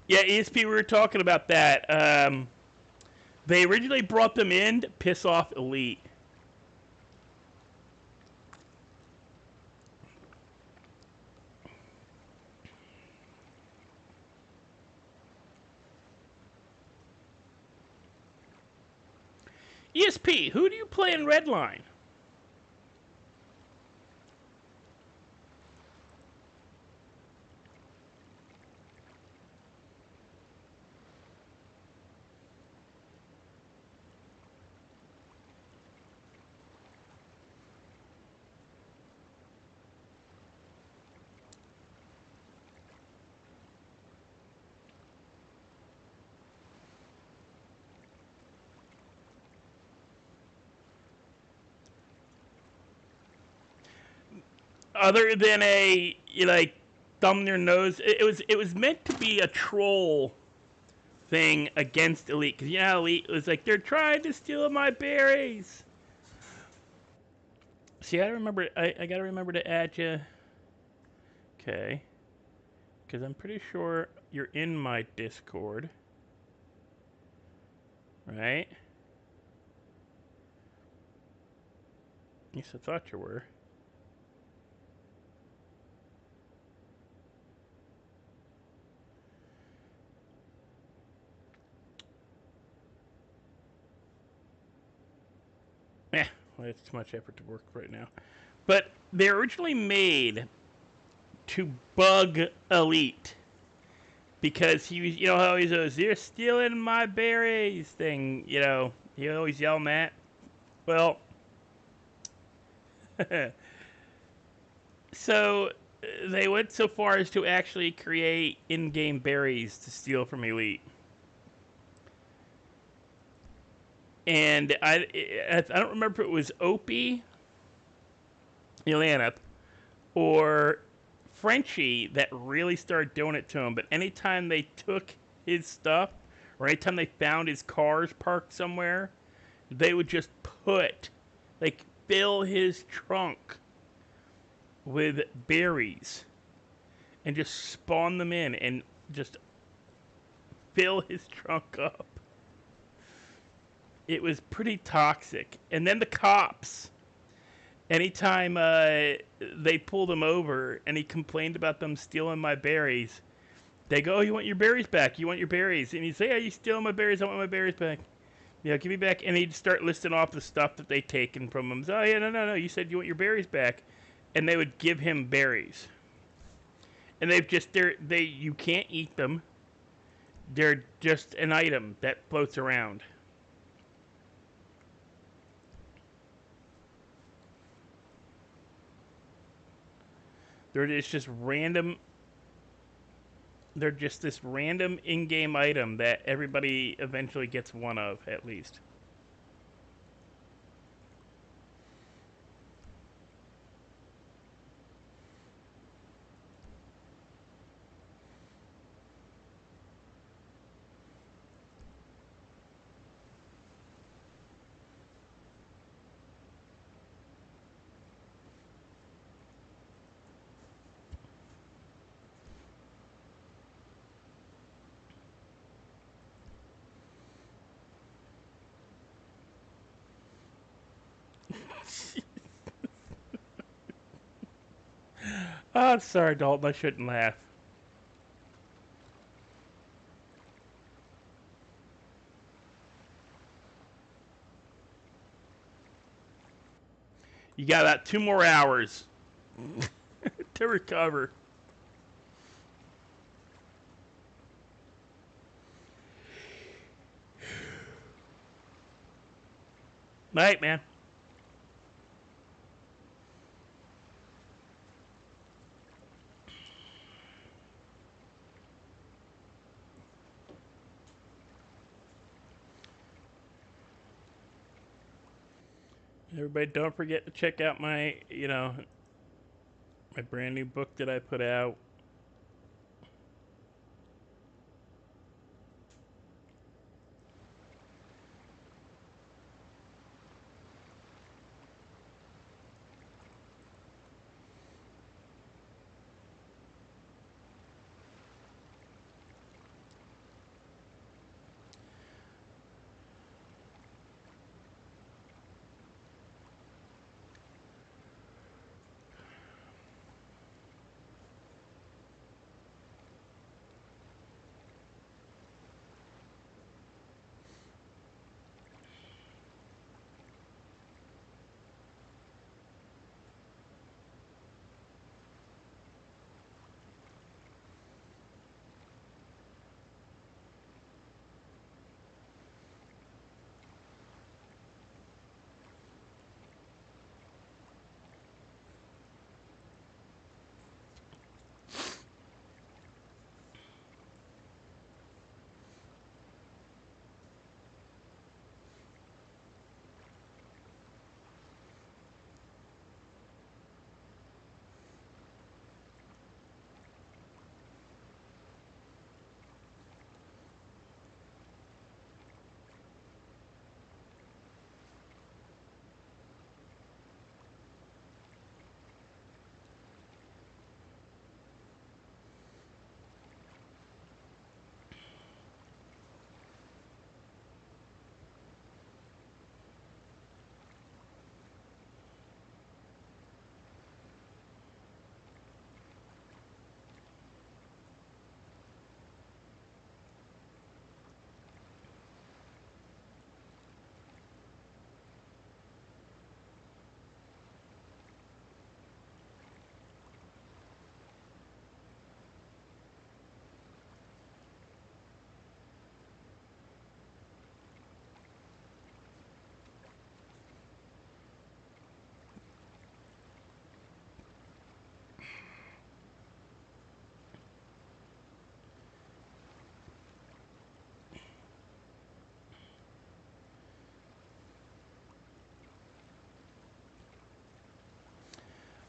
Yeah, ESP, we were talking about that. They originally brought them in to piss off Elite. ESP, who do you play in Redline? Other than a like thumb their nose, it was meant to be a troll thing against Elite, because you know Elite was like, they're trying to steal my berries. See, I gotta remember to add you. Okay, because I'm pretty sure you're in my Discord, right? Yes, I thought you were. Eh, well, it's too much effort to work right now. But they're originally made to bug Elite, because he was, you know how he's always, you're stealing my berries thing, you know, he always yell Matt. Well, so they went so far as to actually create in-game berries to steal from Elite. And I don't remember if it was Opie, Ilanip, or Frenchie that really started doing it to him. But anytime they took his stuff, or anytime they found his cars parked somewhere, they would just fill his trunk with berries and just spawn them in and just fill his trunk up. It was pretty toxic. And then the cops, anytime they pulled him over and he complained about them stealing my berries, they go, oh, you want your berries back? You want your berries? And he'd say, yeah, you stealing my berries. I want my berries back. Yeah, give me back. And he'd start listing off the stuff that they taken from him. So, oh, yeah, no. You said you want your berries back. and they would give him berries. And they you can't eat them. They're just an item that floats around. It's just random. They're just this random in-game item that everybody eventually gets one of, at least. Oh, sorry, Dalton. I shouldn't laugh. You got about 2 more hours to recover. Night, man. Everybody, don't forget to check out my, my brand new book that I put out.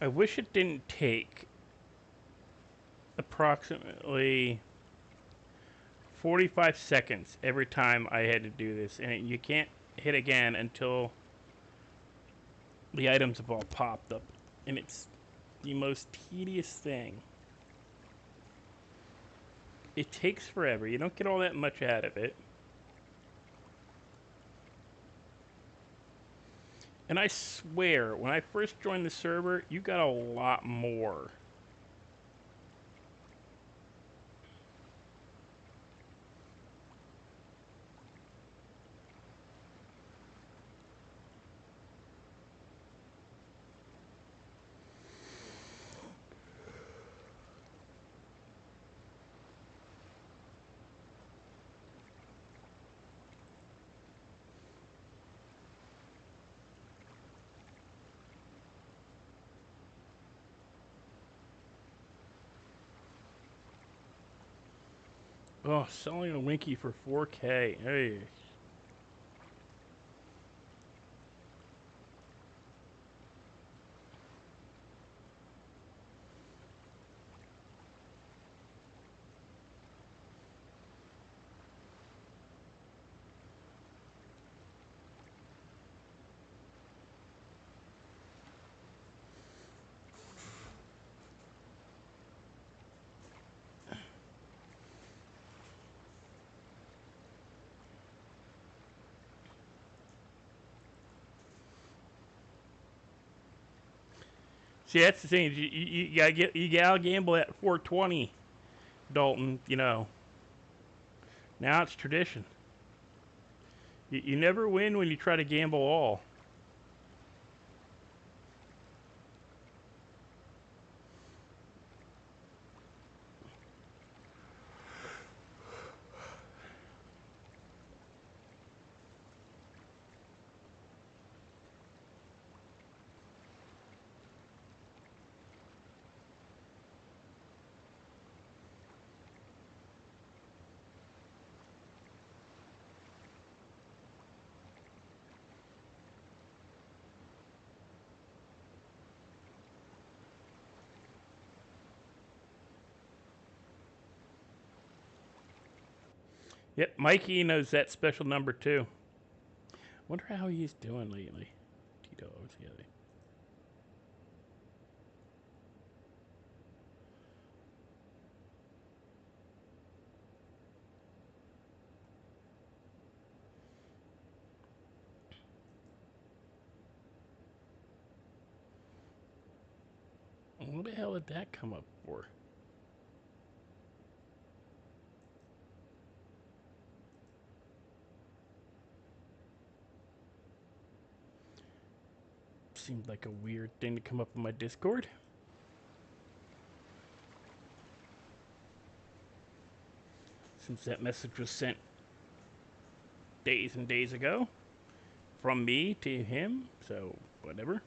I wish it didn't take approximately 45 seconds every time I had to do this, and you can't hit again until the items have all popped up, and it's the most tedious thing. It takes forever. You don't get all that much out of it. And I swear, when I first joined the server, you got a lot more. Oh, selling a Winky for 4K. Hey. See, that's the thing. You gotta gamble at 420, Dalton. You know. Now it's tradition. You never win when you try to gamble all. Yep, Mikey knows that special number too. Wonder how he's doing lately. Tito, what's the other? What the hell did that come up for? Seemed like a weird thing to come up on my Discord. Since that message was sent days and days ago from me to him, so whatever.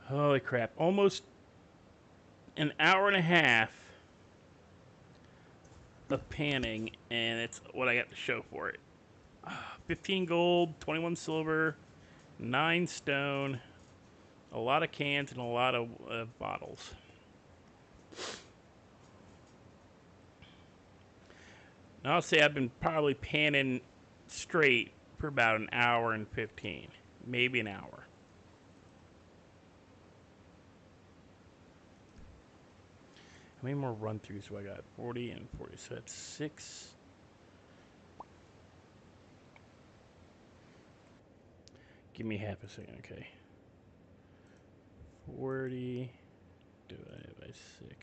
Holy crap. Almost an hour and a half of panning, and it's what I got to show for it. 15 gold, 21 silver, 9 stone, a lot of cans, and a lot of bottles. Now I'll say I've been probably panning straight for about an hour and 15, maybe an hour. How many more run throughs do I got? 40 and 40, so that's 6. Give me half a second, okay. 40 divided by 6.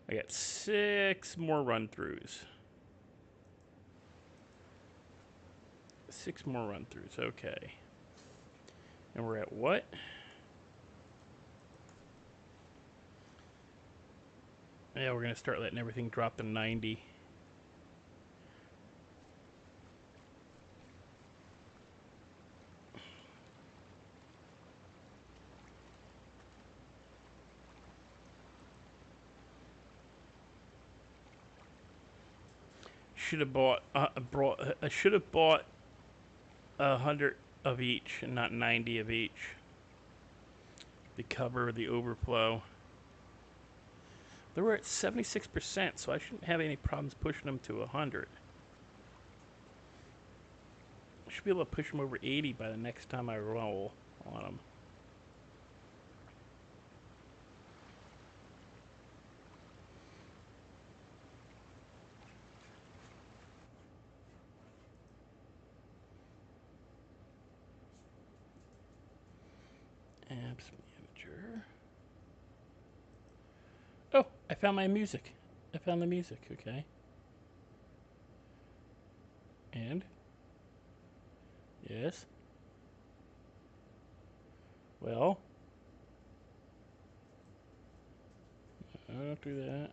I got 6 more run throughs. 6 more run throughs, okay. And we're at what? Yeah, we're going to start letting everything drop to 90. Should have bought should have bought 100 of each and not 90 of each to cover the overflow. They were at 76%, so I shouldn't have any problems pushing them to 100. I should be able to push them over 80 by the next time I roll on them. Apps manager. Oh, I found my music. I found the music, okay. And? Yes? Well, I don't do that.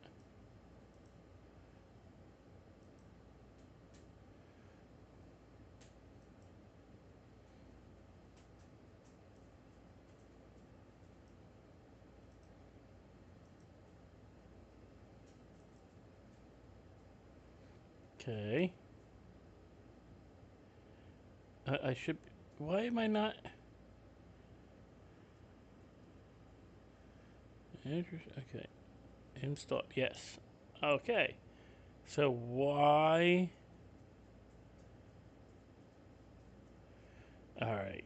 Okay. I should. Why am I not? Okay. Install. Yes. Okay. So why? All right.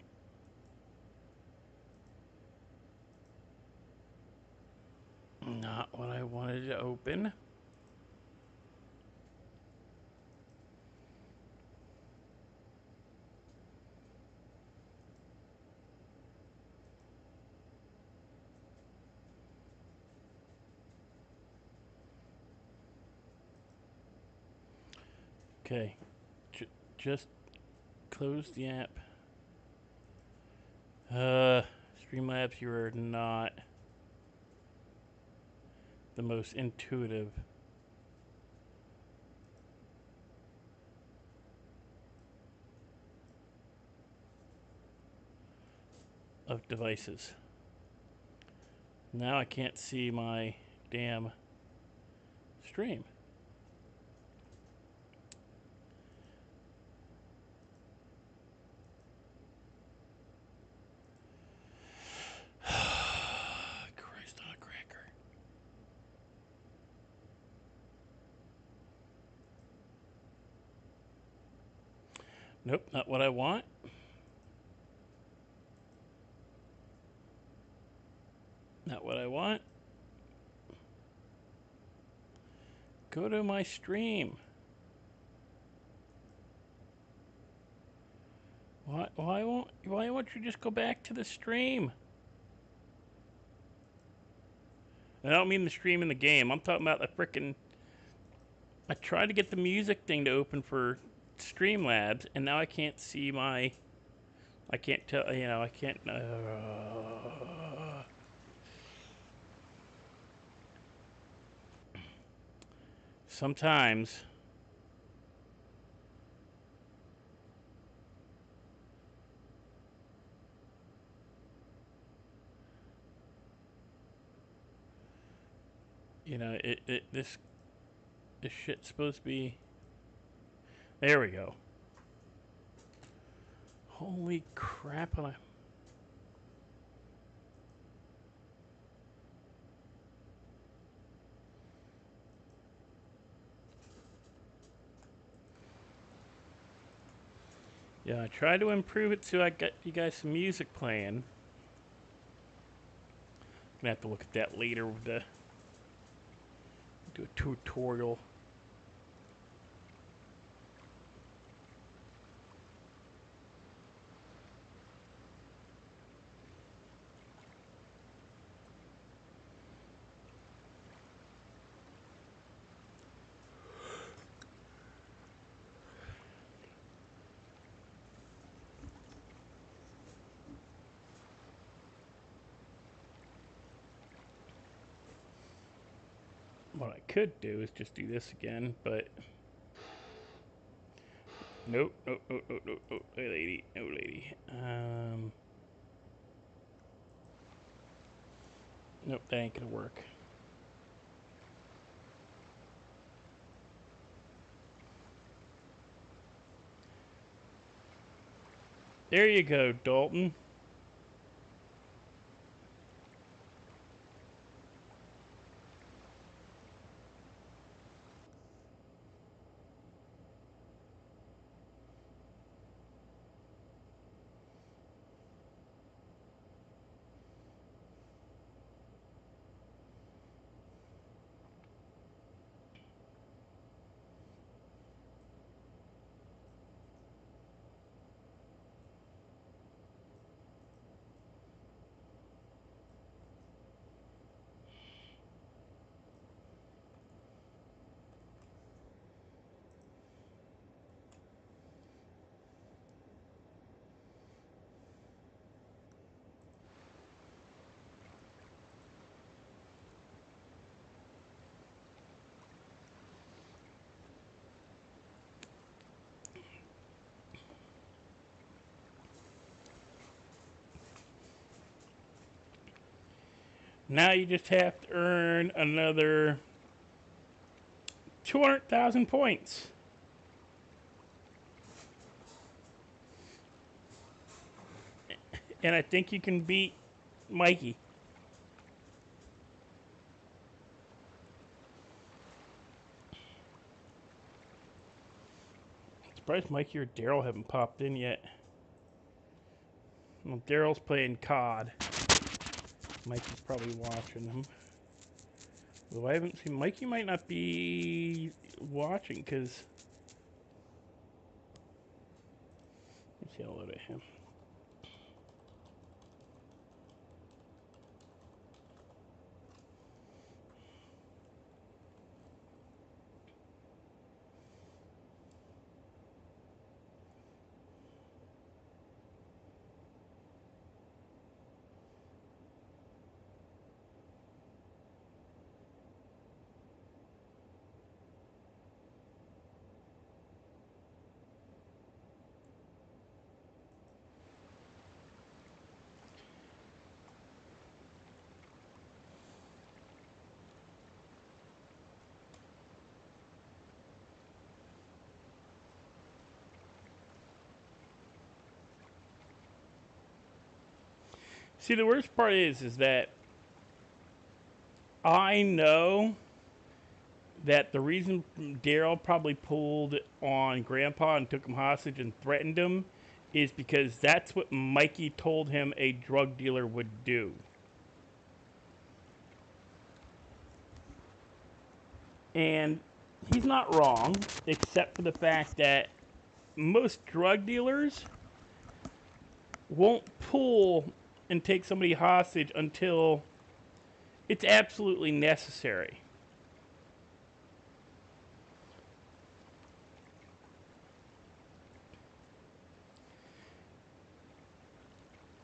Not what I wanted to open. Okay. Just close the app. Streamlabs, you are not the most intuitive of devices. Now I can't see my damn stream. Christ on a cracker. Nope, not what I want. Not what I want. Go to my stream. Why won't you just go back to the stream? I don't mean the stream in the game. I'm talking about the frickin'. I tried to get the music thing to open for Streamlabs, and now I can't see my. I can't tell. You know, I can't. Sometimes. You know, this shit's supposed to be. There we go. Holy crap! Yeah, I tried to improve it so I got you guys some music playing. Gonna have to look at that later with the do a tutorial. What I could do is just do this again, but nope, nope, nope, nope, nope, nope, no lady, no lady. Nope, that ain't gonna work. There you go, Dalton. Now you just have to earn another 200,000 points. And I think you can beat Mikey. I'm surprised Mikey or Daryl haven't popped in yet. Well, Daryl's playing COD. Mikey's probably watching him. Though I haven't seen Mikey, might not be watching because. Let's say hello to him. See, the worst part is that I know that the reason Daryl probably pulled on Grandpa and took him hostage and threatened him is because that's what Mikey told him a drug dealer would do. And he's not wrong, except for the fact that most drug dealers won't pull and take somebody hostage until it's absolutely necessary.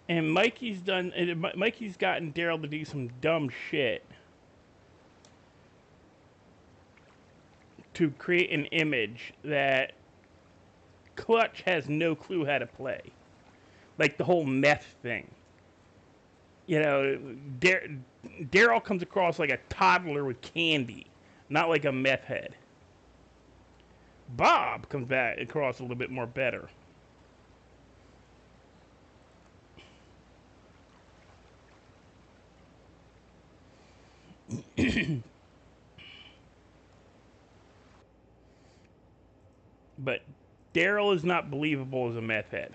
And Mikey's gotten Daryl to do some dumb shit to create an image that Clutch has no clue how to play. Like the whole meth thing. You know, Daryl comes across like a toddler with candy, not like a meth head. Bob comes back across a little bit more better. But Daryl is not believable as a meth head.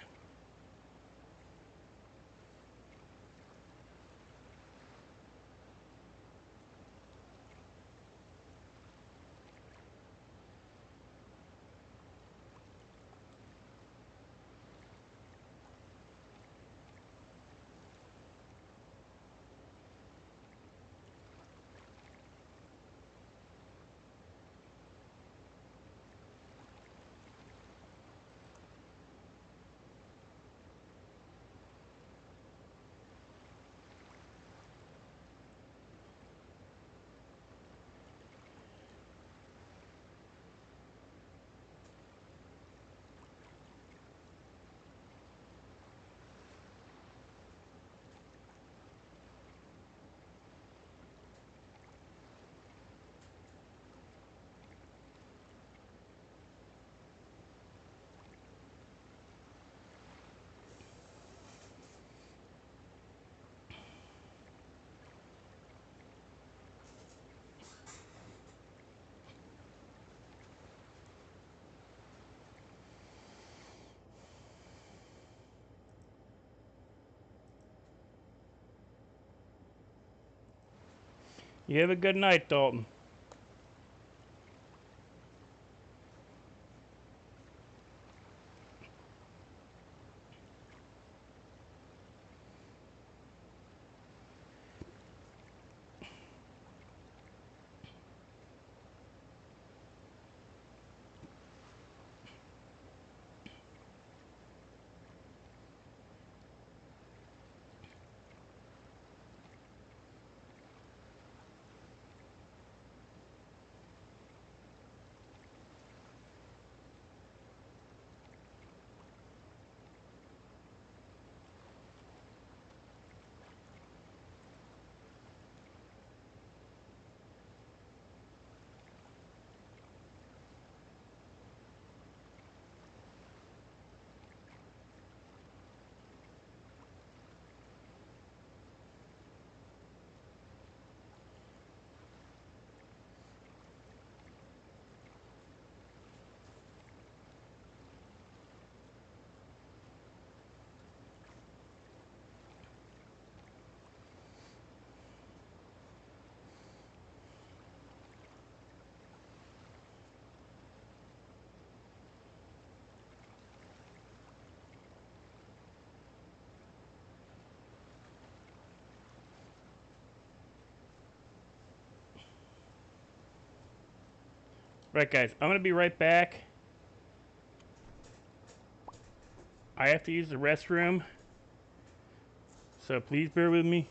You have a good night, Dalton. Right, guys, I'm gonna be right back. I have to use the restroom, so please bear with me.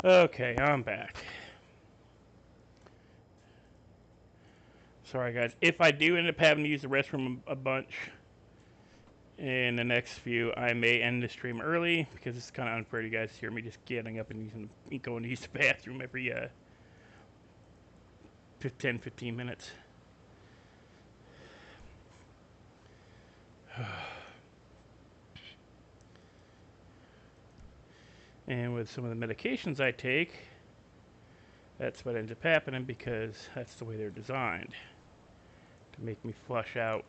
Okay, I'm back. Sorry, guys. If I do end up having to use the restroom a bunch in the next few, I may end the stream early because it's kind of unfair to you guys to hear me just getting up and going to use the bathroom every 10-15 minutes. And with some of the medications I take, that's what ends up happening because that's the way they're designed to make me flush out.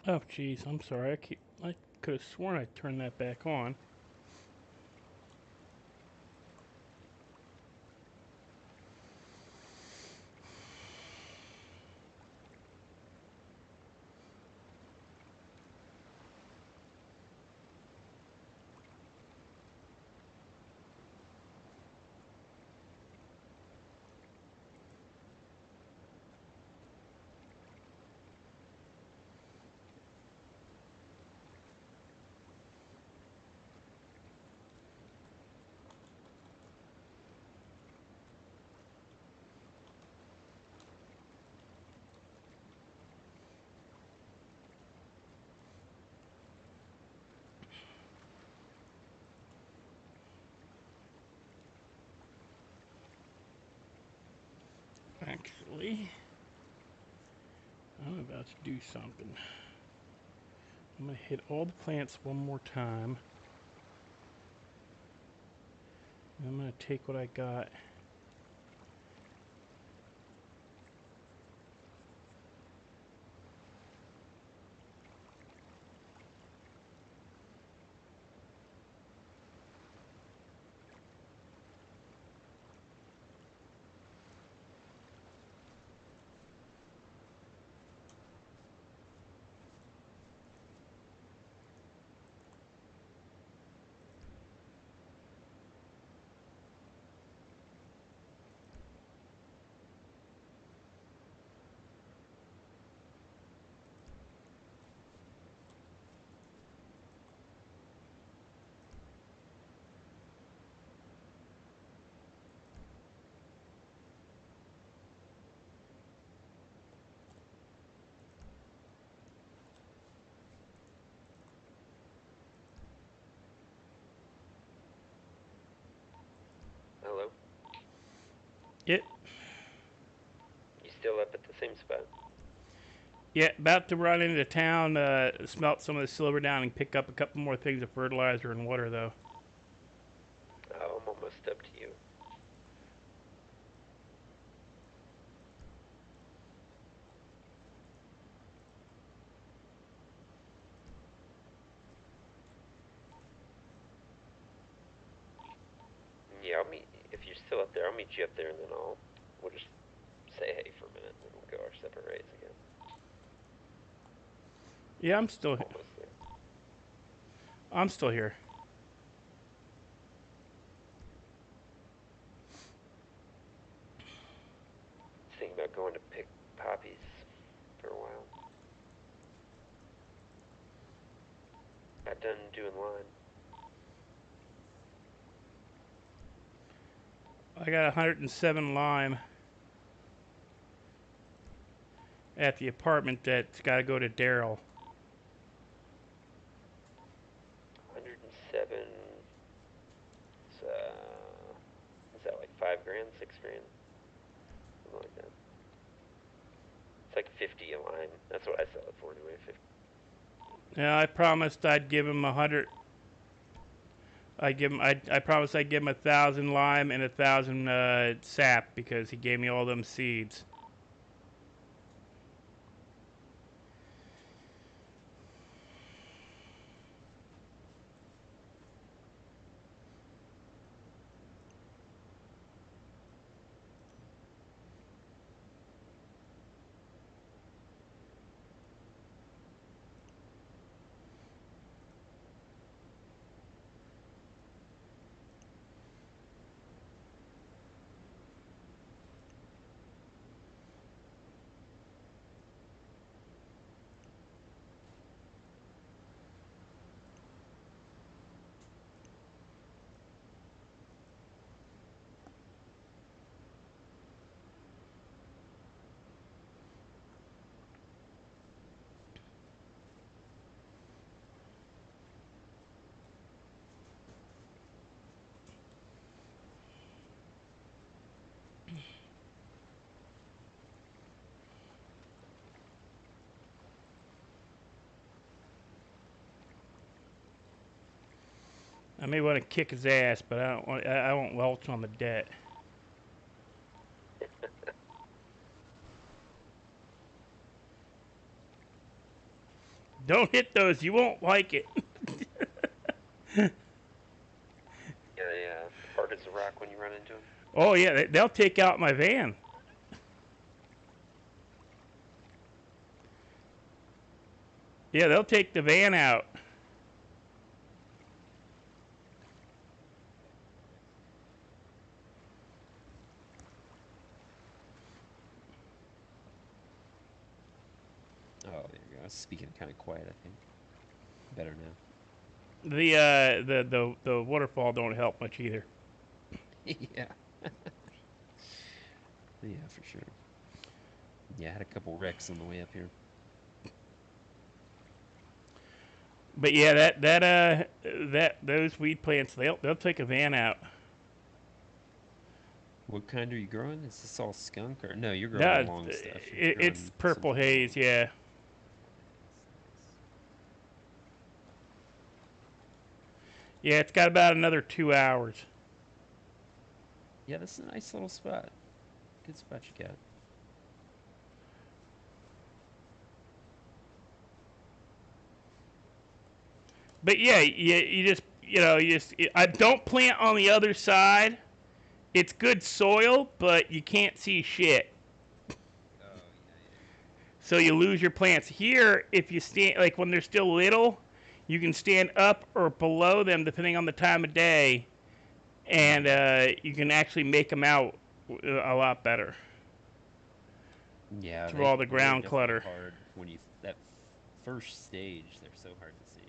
Oh, jeez, I'm sorry. I could have sworn I turned that back on. Actually, I'm about to do something. I'm going to hit all the plants one more time. And I'm going to take what I got. Hello? It. You still up at the same spot? Yeah, about to run into town, smelt some of the silver down and pick up a couple more things of fertilizer and water, though. Oh, I'm almost up to you. Yeah, if you're still up there, I'll meet you up there, and then we'll just say hey for a minute, and then we'll go our separate ways again. Yeah, I'm still here. Almost there. I'm still here. Thinking about going to pick poppies for a while. Got done doing line. I got 107 lime at the apartment that's got to go to Daryl. 107. Is that like 5 grand, 6 grand? Something like that. It's like 50 a line. That's what I sell it for anyway. 50. Yeah, I promised I'd give him 100. I promised I'd give him 1,000 lime and 1,000 sap because he gave me all them seeds. I may want to kick his ass, but I won't welch on the debt. Don't hit those. You won't like it. Yeah, hard as a rock when you run into them. Oh yeah, they'll take out my van. Yeah, they'll take the van out. Oh, there you go. I was speaking kind of quiet, I think. Better now. The waterfall don't help much either. Yeah. Yeah, for sure. Yeah, I had a couple wrecks on the way up here. But yeah, those weed plants they'll take a van out. What kind are you growing? Is this all skunk or no? You're growing No, the long stuff. You're it's growing purple something haze. long. Yeah, Nice. yeah, it's got about another 2 hours. Yeah, this is a nice little spot. Good spot you got. But yeah, I don't plant on the other side. It's good soil, but you can't see shit. Oh, yeah. So you lose your plants. Here, if you stand, like when they're still little, you can stand up or below them depending on the time of day, and you can actually make them out a lot better Yeah, through all the they're ground definitely clutter. hard when you that first stage. They're so hard to see.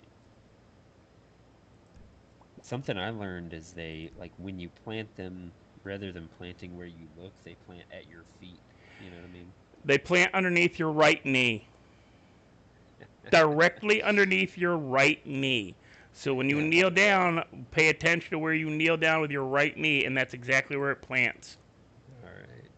Something I learned is they like when you plant them, rather than planting where you look, they plant at your feet. You know what I mean? They plant underneath your right knee, directly underneath your right knee. So when you Yeah. kneel down, pay attention to where you kneel down with your right knee, and that's exactly where it plants. All right.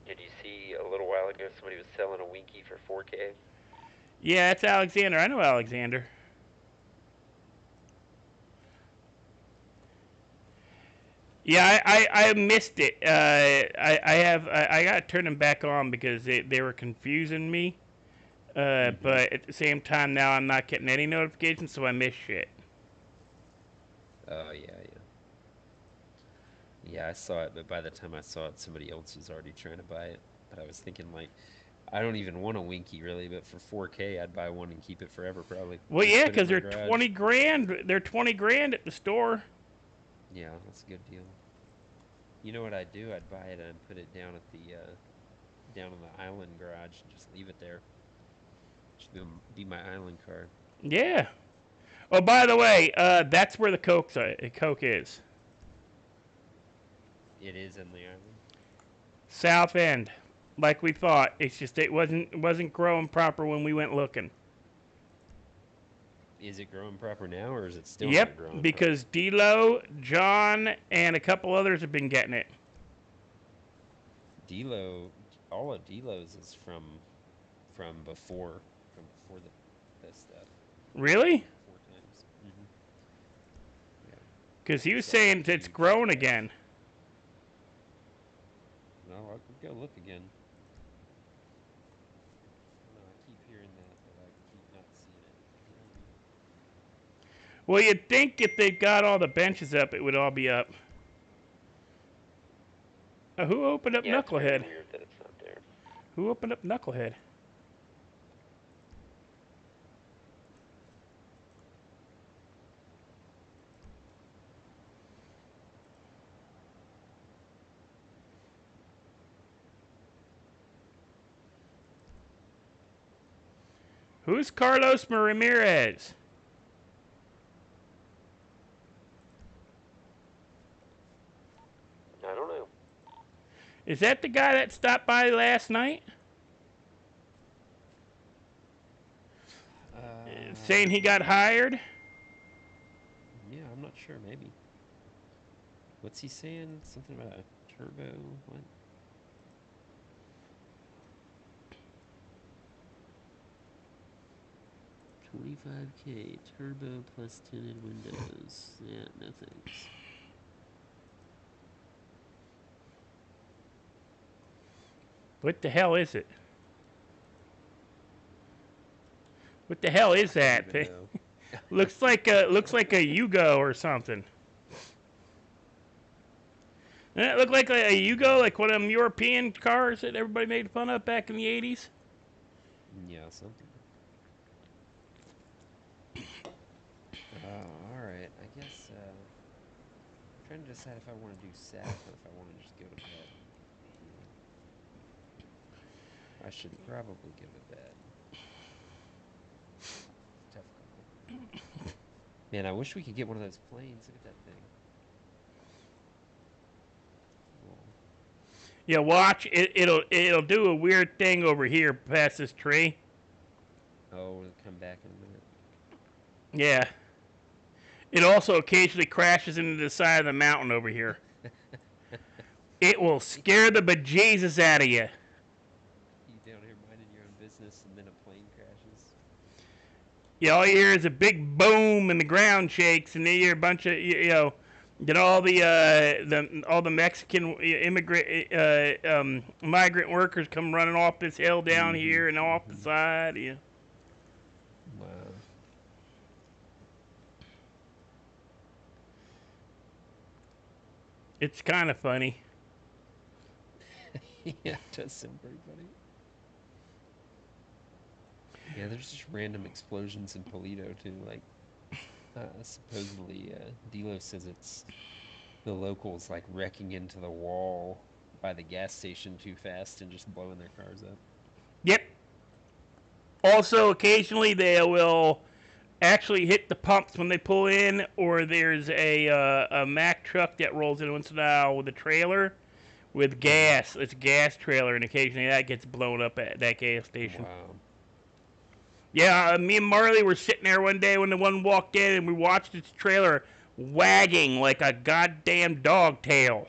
Did you see a little while ago somebody was selling a Winky for 4K? Yeah, that's Alexander. I know Alexander. Yeah, I missed it. I got to turn them back on because they were confusing me. Mm-hmm. But at the same time, now I'm not getting any notifications, so I miss shit. Oh yeah, yeah. Yeah, I saw it, but by the time I saw it, somebody else was already trying to buy it. But I was thinking like, I don't even want a Winky really, but for 4K, I'd buy one and keep it forever probably. Well, Just yeah, put it in because my they're garage. 20 grand. They're 20 grand at the store. Yeah, that's a good deal. You know what I'd do? I'd buy it and put it down at the down in the island garage and just leave it there. Just be my island car. Yeah. Oh, by the way, that's where the Coke is. It is in the island. South End, like we thought. It's just it wasn't growing proper when we went looking. Is it growing proper now, or is it still not Yep, growing proper? because D'Lo, John, and a couple others have been getting it. D'Lo, all of D'Lo's is from before the stuff. He's been Really? there 4 times. Yeah, Because he was it's like a saying it's huge growing stash. again. No, I could go look again. No, I keep hearing that, but I keep not seeing it. Well, you'd think if they've got all the benches up, it would all be up. Who opened up Yeah, it's very Knucklehead? weird that it's not there. Who opened up Knucklehead? Who's Carlos Ramirez? I don't know. Is that the guy that stopped by last night? Saying he got Maybe. hired? Yeah, I'm not sure. Maybe. What's he saying? Something about a turbo? What? 25K turbo plus tinted windows. Yeah, no thanks. What the hell is it? What the hell is I don't that even thing? know. looks like a Yugo or something. Doesn't it look like a Yugo, like one of them European cars that everybody made fun of back in the 80s? Yeah, something. All right. I guess I'm trying to decide if I want to do SAP or if I want to just go to bed. Hmm. I should probably go to bed. It's a tough call. Man, I wish we could get one of those planes. Look at that thing. Cool. Yeah, watch it. It'll do a weird thing over here past this tree. Oh, we'll come back in a minute. Yeah. It also occasionally crashes into the side of the mountain over here. It will scare the bejesus out of you. You down here minding your own business and then a plane crashes. Yeah, all you hear is a big boom and the ground shakes, and then you hear a bunch of then all the Mexican immigrant migrant workers come running off this hill down Mm-hmm. here and off the Mm-hmm. side. Yeah, Wow. it's kind of funny. Yeah, it does sound pretty funny. Yeah, there's just random explosions in Polito too. Like, supposedly, Dilo says it's the locals like wrecking into the wall by the gas station too fast and just blowing their cars up. Yep. Also, occasionally they will actually hit the pumps when they pull in, or there's a Mack truck that rolls in once in a while with a trailer with Mm-hmm. gas. It's a gas trailer, and occasionally that gets blown up at that gas station. Wow. Yeah, me and Marley were sitting there one day when the one walked in, and we watched its trailer wagging like a goddamn dog tail.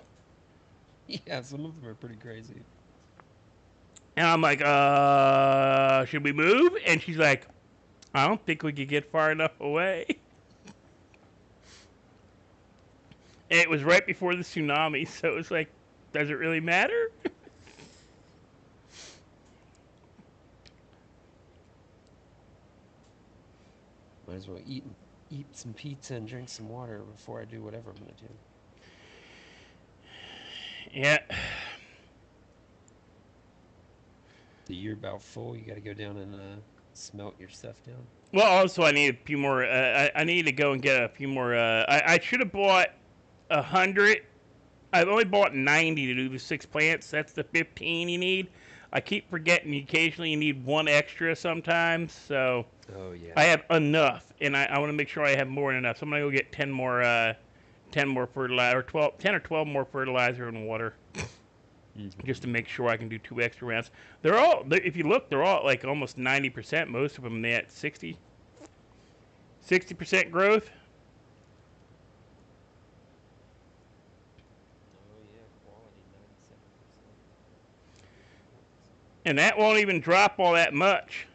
Yeah, some of them are pretty crazy. And I'm like, should we move? And she's like, I don't think we could get far enough away. And it was right before the tsunami, so it was like, does it really matter? Might as well eat. eat some pizza and drink some water before I do whatever I'm gonna do. Yeah. So you're about full. You got to go down and smelt your stuff down. Well, also I need a few more. I need to go and get a few more. I should have bought 100. I've only bought 90 to do the 6 plants. That's the 15 you need. I keep forgetting. Occasionally you need one extra sometimes. So Oh yeah. I have enough, and I want to make sure I have more than enough. So I'm gonna go get 10 more fertilizer, or 10 or 12 more fertilizer and water, just to make sure I can do 2 extra rounds. If you look, they're all like almost 90%. Most of them they at 60% growth. Oh yeah, quality 97%. And that won't even drop all that much.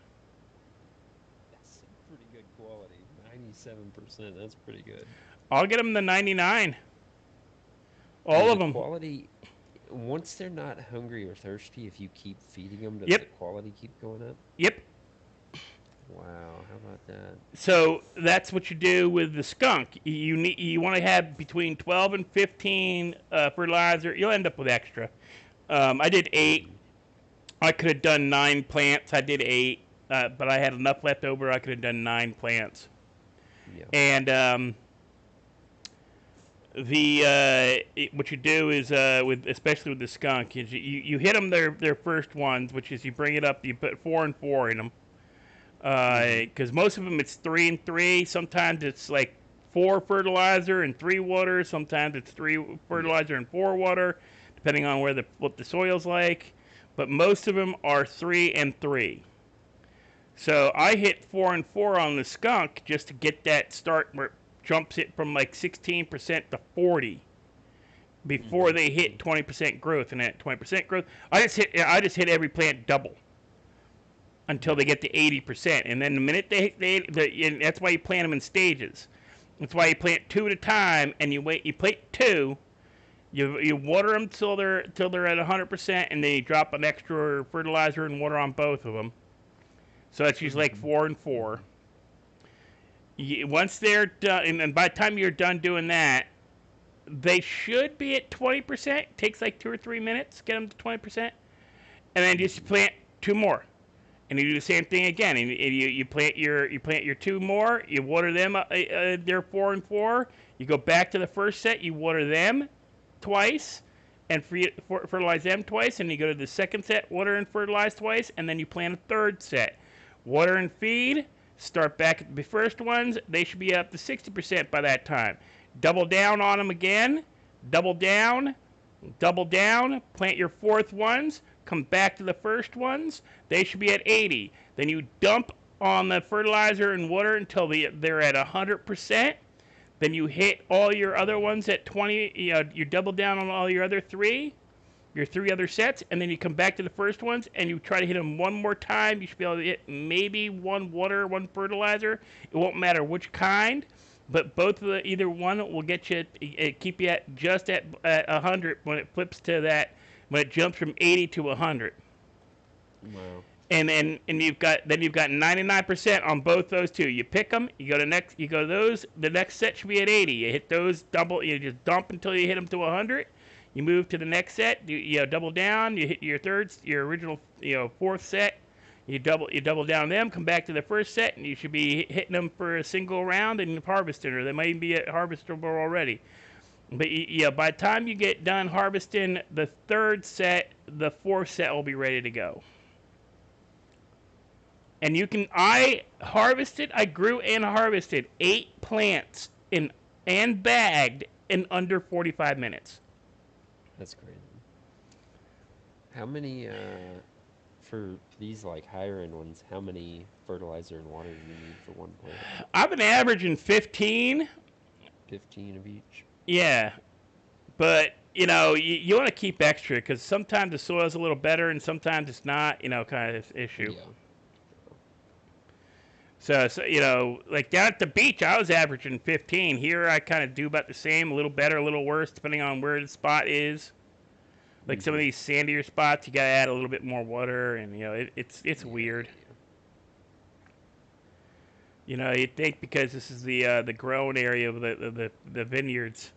That's pretty good quality. 97%. That's pretty good. I'll get them the 99. Will All of the them. quality, once they're not hungry or thirsty, if you keep feeding them, does Yep. the quality keep going up? Yep. Wow, how about that? So that's what you do with the skunk. You want to have between 12 and 15 fertilizer. You'll end up with extra. I did 8. I could have done 9 plants. I did 8, but I had enough left over. I could have done 9 plants. Yeah. And what you do is especially with the skunk is you hit them their first ones, which is you bring it up. You put 4 and 4 in them. Because most of them it's 3 and 3. Sometimes it's like 4 fertilizer and 3 water. Sometimes it's 3 fertilizer and 4 water, depending on what the soil's like. But most of them are 3 and 3. So I hit 4 and 4 on the skunk just to get that start where it jumps it from like 16% to 40 before they hit 20% growth. And at 20% growth, I just hit every plant double until they get to 80%. And then the minute and that's why you plant them in stages. That's why you plant 2 at a time, and you plant 2, you water them till they're at 100%, and then you drop an extra fertilizer and water on both of them. So that's usually like 4 and 4. Once they're done, and by the time you're done doing that, they should be at 20%. It takes like 2 or 3 minutes to get them to 20%, and then just plant 2 more. And you do the same thing again. And you plant your 2 more. You water them. They're 4 and 4. You go back to the first set. You water them twice, and fertilize them twice. And you go to the second set, water and fertilize twice, and then you plant a third set. Water and feed. Start back at the first ones. They should be up to 60% by that time. Double down on them again. Double down. Double down. Plant your 4th ones. Come back to the first ones. They should be at 80. Then you dump on the fertilizer and water until they're at 100%. Then you hit all your other ones at 20. You double down on all your other 3 other sets, and then you come back to the first ones and you try to hit them one more time. You should be able to hit maybe 1 water, 1 fertilizer. It won't matter which kind, but either one will get you, keep you at just at 100 when it flips to that. When it jumps from 80 to 100. Wow. And you've got 99% on both those 2. You pick them. You go to those. The next set should be at 80. You hit those double. You just dump until you hit them to 100. You move to the next set. You double down. You hit your original 4th set. You double down them. Come back to the first set, and you should be hitting them for a single round and harvesting, or they might even be harvestable already. But by the time you get done harvesting the 3rd set, the 4th set will be ready to go. And I grew and harvested 8 plants and bagged in under 45 minutes. That's crazy. How many, for these like higher end ones, how many fertilizer and water do you need for 1 plant? I've been averaging 15. 15 of each? Yeah. But, you want to keep extra because sometimes the soil's a little better and sometimes it's not, kind of this issue. Yeah. So, like down at the beach, I was averaging 15. Here, I kind of do about the same, a little better, a little worse, depending on where the spot is. Like some of these sandier spots, you got to add a little bit more water, and, it's weird. You know, you'd think because this is the grown area of the vineyards.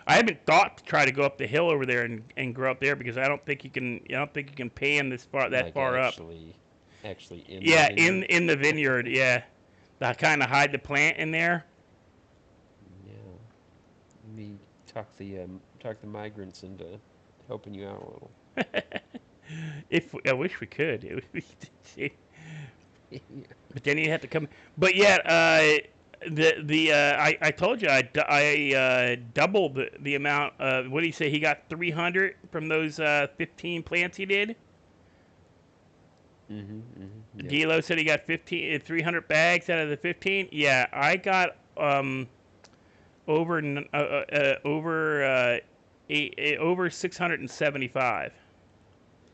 I haven't thought to try to go up the hill over there and grow up there because I don't think you can. I don't think you can pan that Like far up. actually in the Yeah, vineyard. in the vineyard. Yeah, to kind of hide the plant in there. Yeah. Maybe talk the migrants into helping you out a little. If I wish we could, it would be, Yeah. but then you have to come. But yeah, I told you I doubled the amount. What did he say? He got 300 from those 15 plants he did. Yep. D'Lo said he got 300 bags out of the 15. Yeah, I got over over 675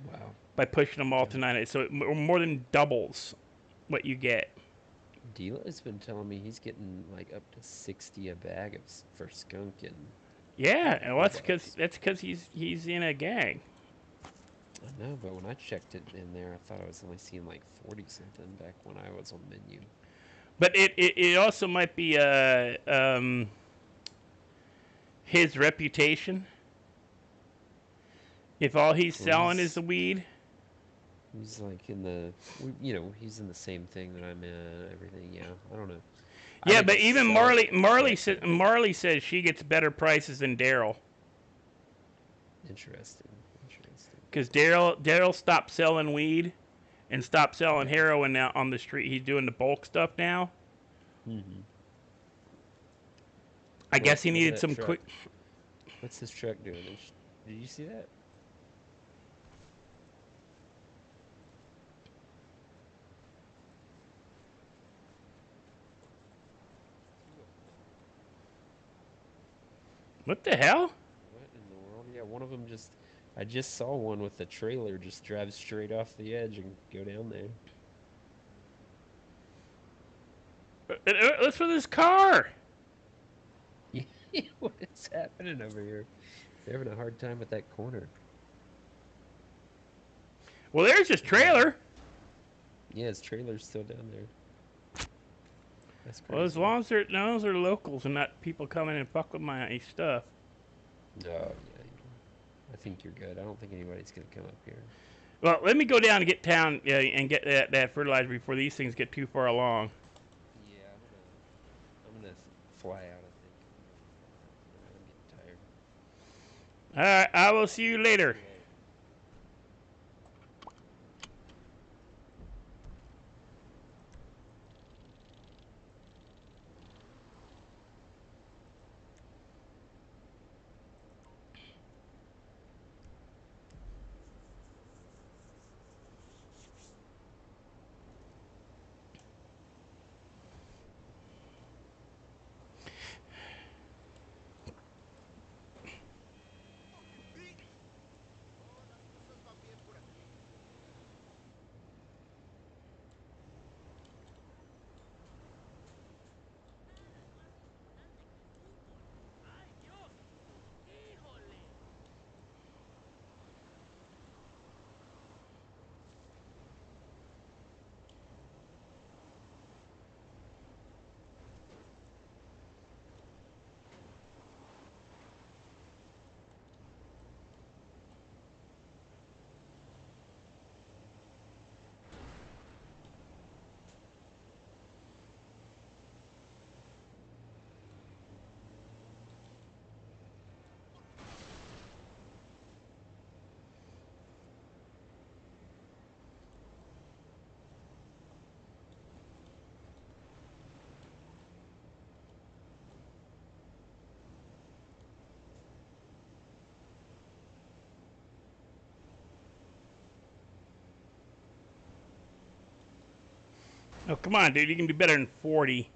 Wow. by pushing them all Yeah. to 9. So it more than doubles what you get. Delo's been telling me he's getting like up to 60 a bag for skunk and Yeah, and well, bulldogs. that's because he's in a gang. I know, but when I checked it in there, I thought I was only seeing like 40 something back when I was on menu. But it also might be his reputation. If all he's Well, selling is the weed. he's like he's in the same thing that I'm in, everything. Yeah, I don't know. I Yeah, think but he'll even sell it, but Marley says she gets better prices than Daryl interesting, interesting. because Daryl stopped selling weed and stopped selling Yeah. heroin now on the street. He's doing the bulk stuff now. hmm I guess he Look at needed that some truck. quick. What's this truck doing? Did you see that? What the hell? What in the world? Yeah, one of them just. I just saw one with the trailer just drive straight off the edge and go down there. What's with his car? What is happening over here? They're having a hard time with that corner. Well, there's his Yeah, trailer. yeah, his trailer's still down there. That's Well, as crazy. long as they're locals and not people coming and fuck with my stuff. Oh yeah, I think you're good. I don't think anybody's gonna come up here. Well, let me go down and get town and get that fertilizer before these things get too far along. Yeah, I'm gonna fly out. I think I'm getting tired. All right, I will see you See later. you later. Oh, come on, dude. You can do better than 40.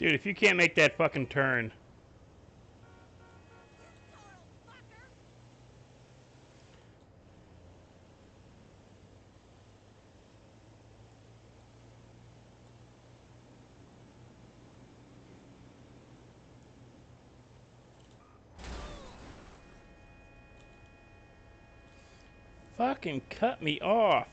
Dude, if you can't make that fucking turn. Fucking cut me off.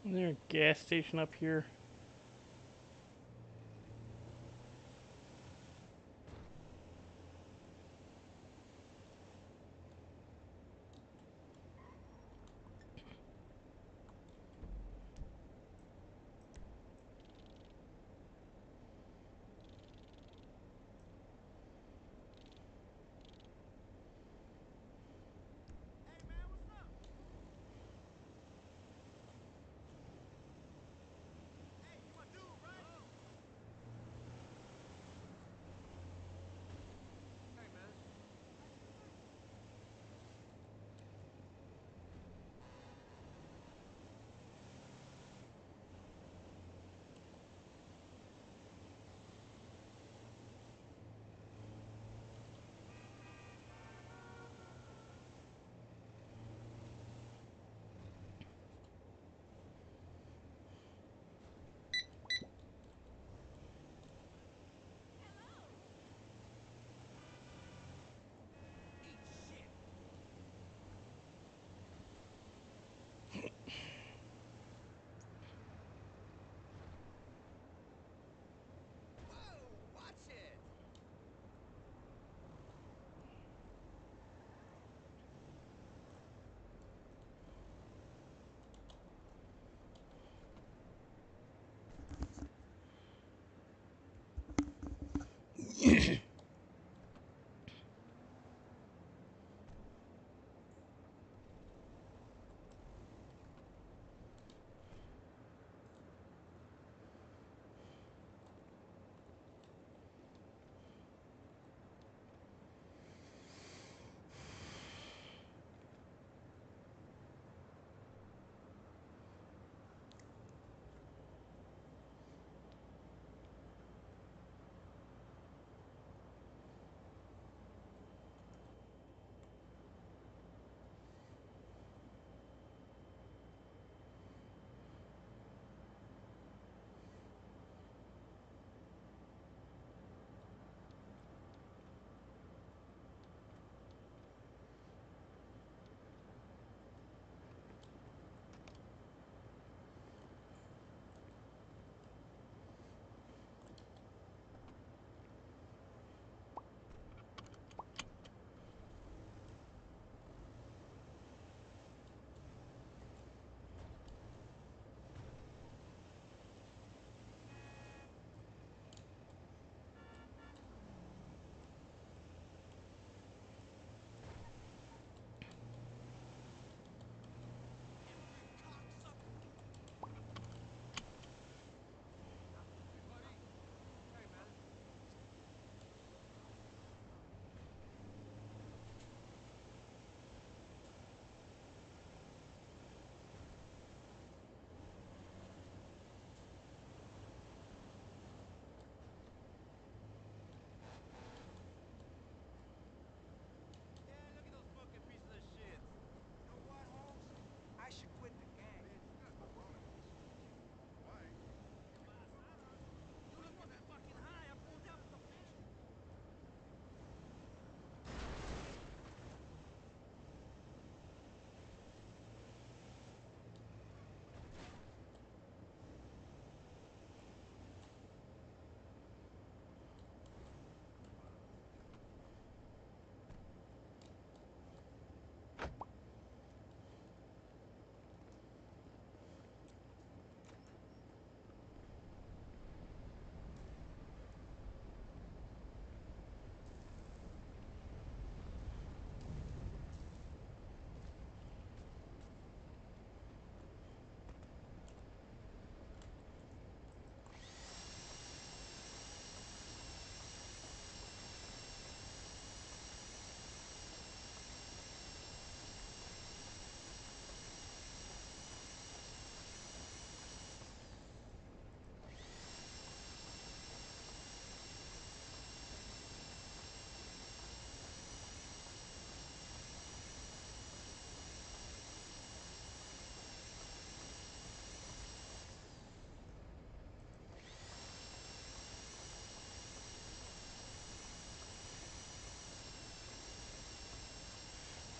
Is there a gas station up here?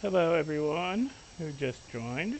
Hello, everyone who just joined.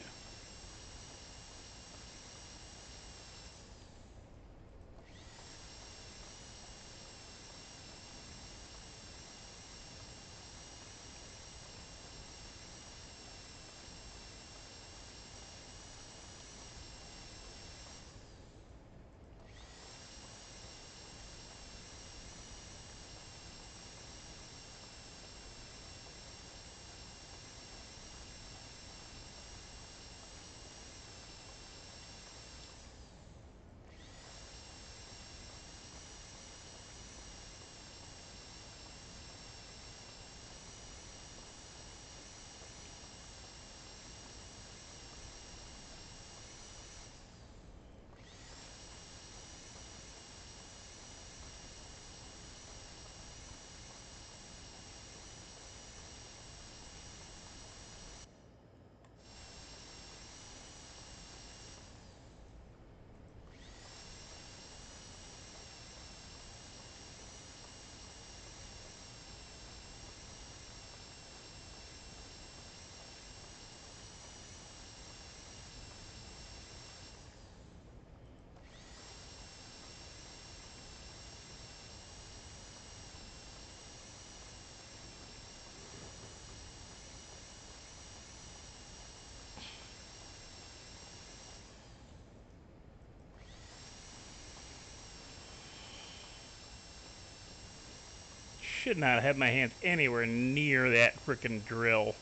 should not have my hands anywhere near that frickin' drill.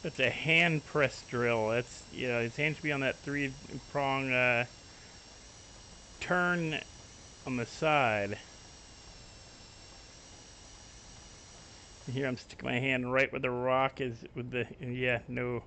It's a hand press drill. That's, you know, his hand should be on that 3-prong turn on the side. Here I'm sticking my hand right where the rock is with the, yeah, no.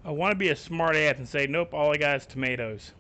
I want to be a smart ass and say, nope, all I got is tomatoes.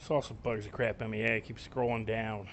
This also bugs the crap out of me. Yeah, I keep scrolling down.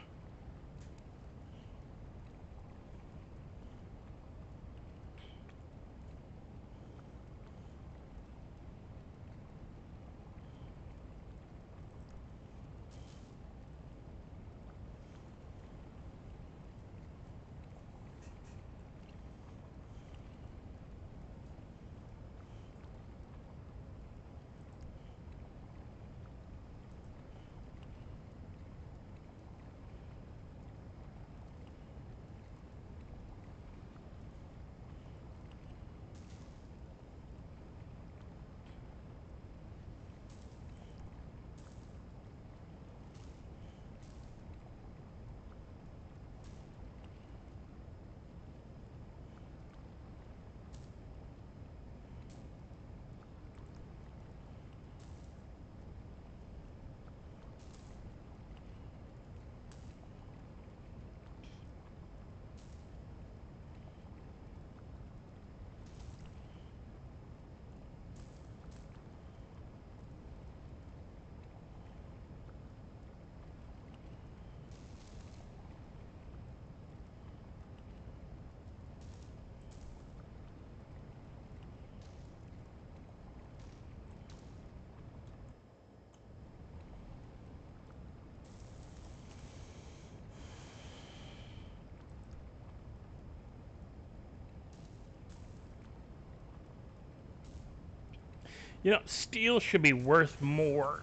You know, steel should be worth more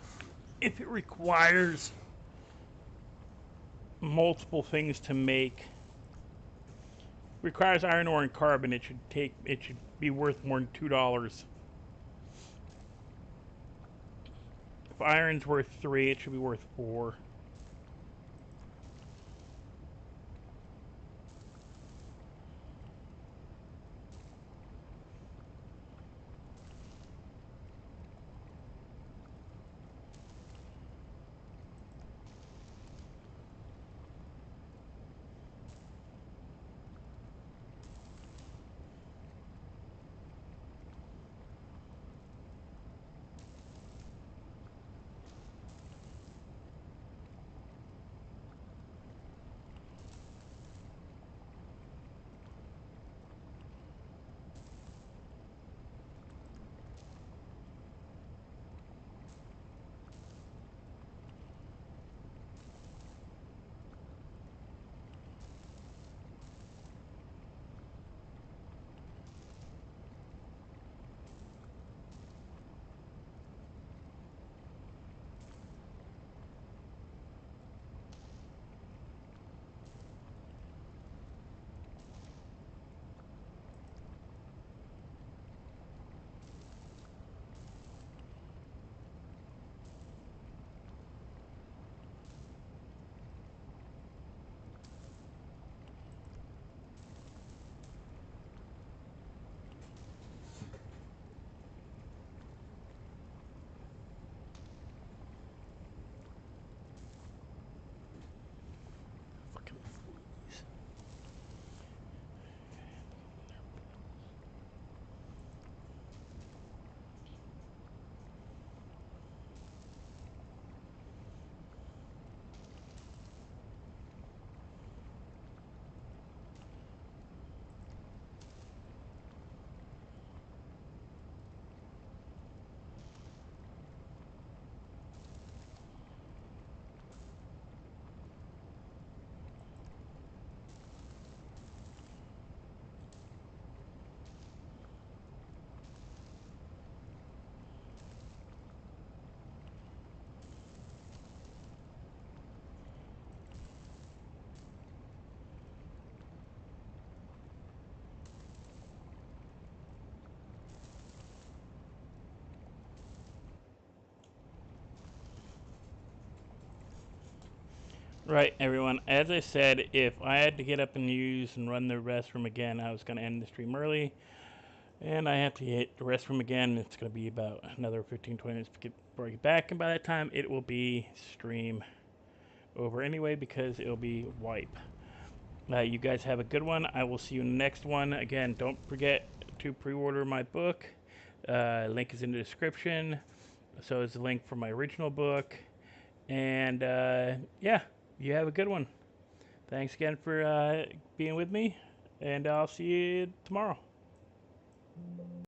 if it requires multiple things to make. Requires iron ore and carbon. It should be worth more than $2. If iron's worth 3, it should be worth 4. Fucking fleas. Right, everyone. As I said, if I had to get up and use and run the restroom again, I was going to end the stream early. And I have to hit the restroom again. It's going to be about another 15, 20 minutes before I get back. And by that time, it will be stream over anyway because it'll be wipe. You guys have a good one. I will see you next one. Again, don't forget to pre-order my book. Link is in the description. So is the link for my original book. And yeah, you have a good one. Thanks again for being with me, and I'll see you tomorrow.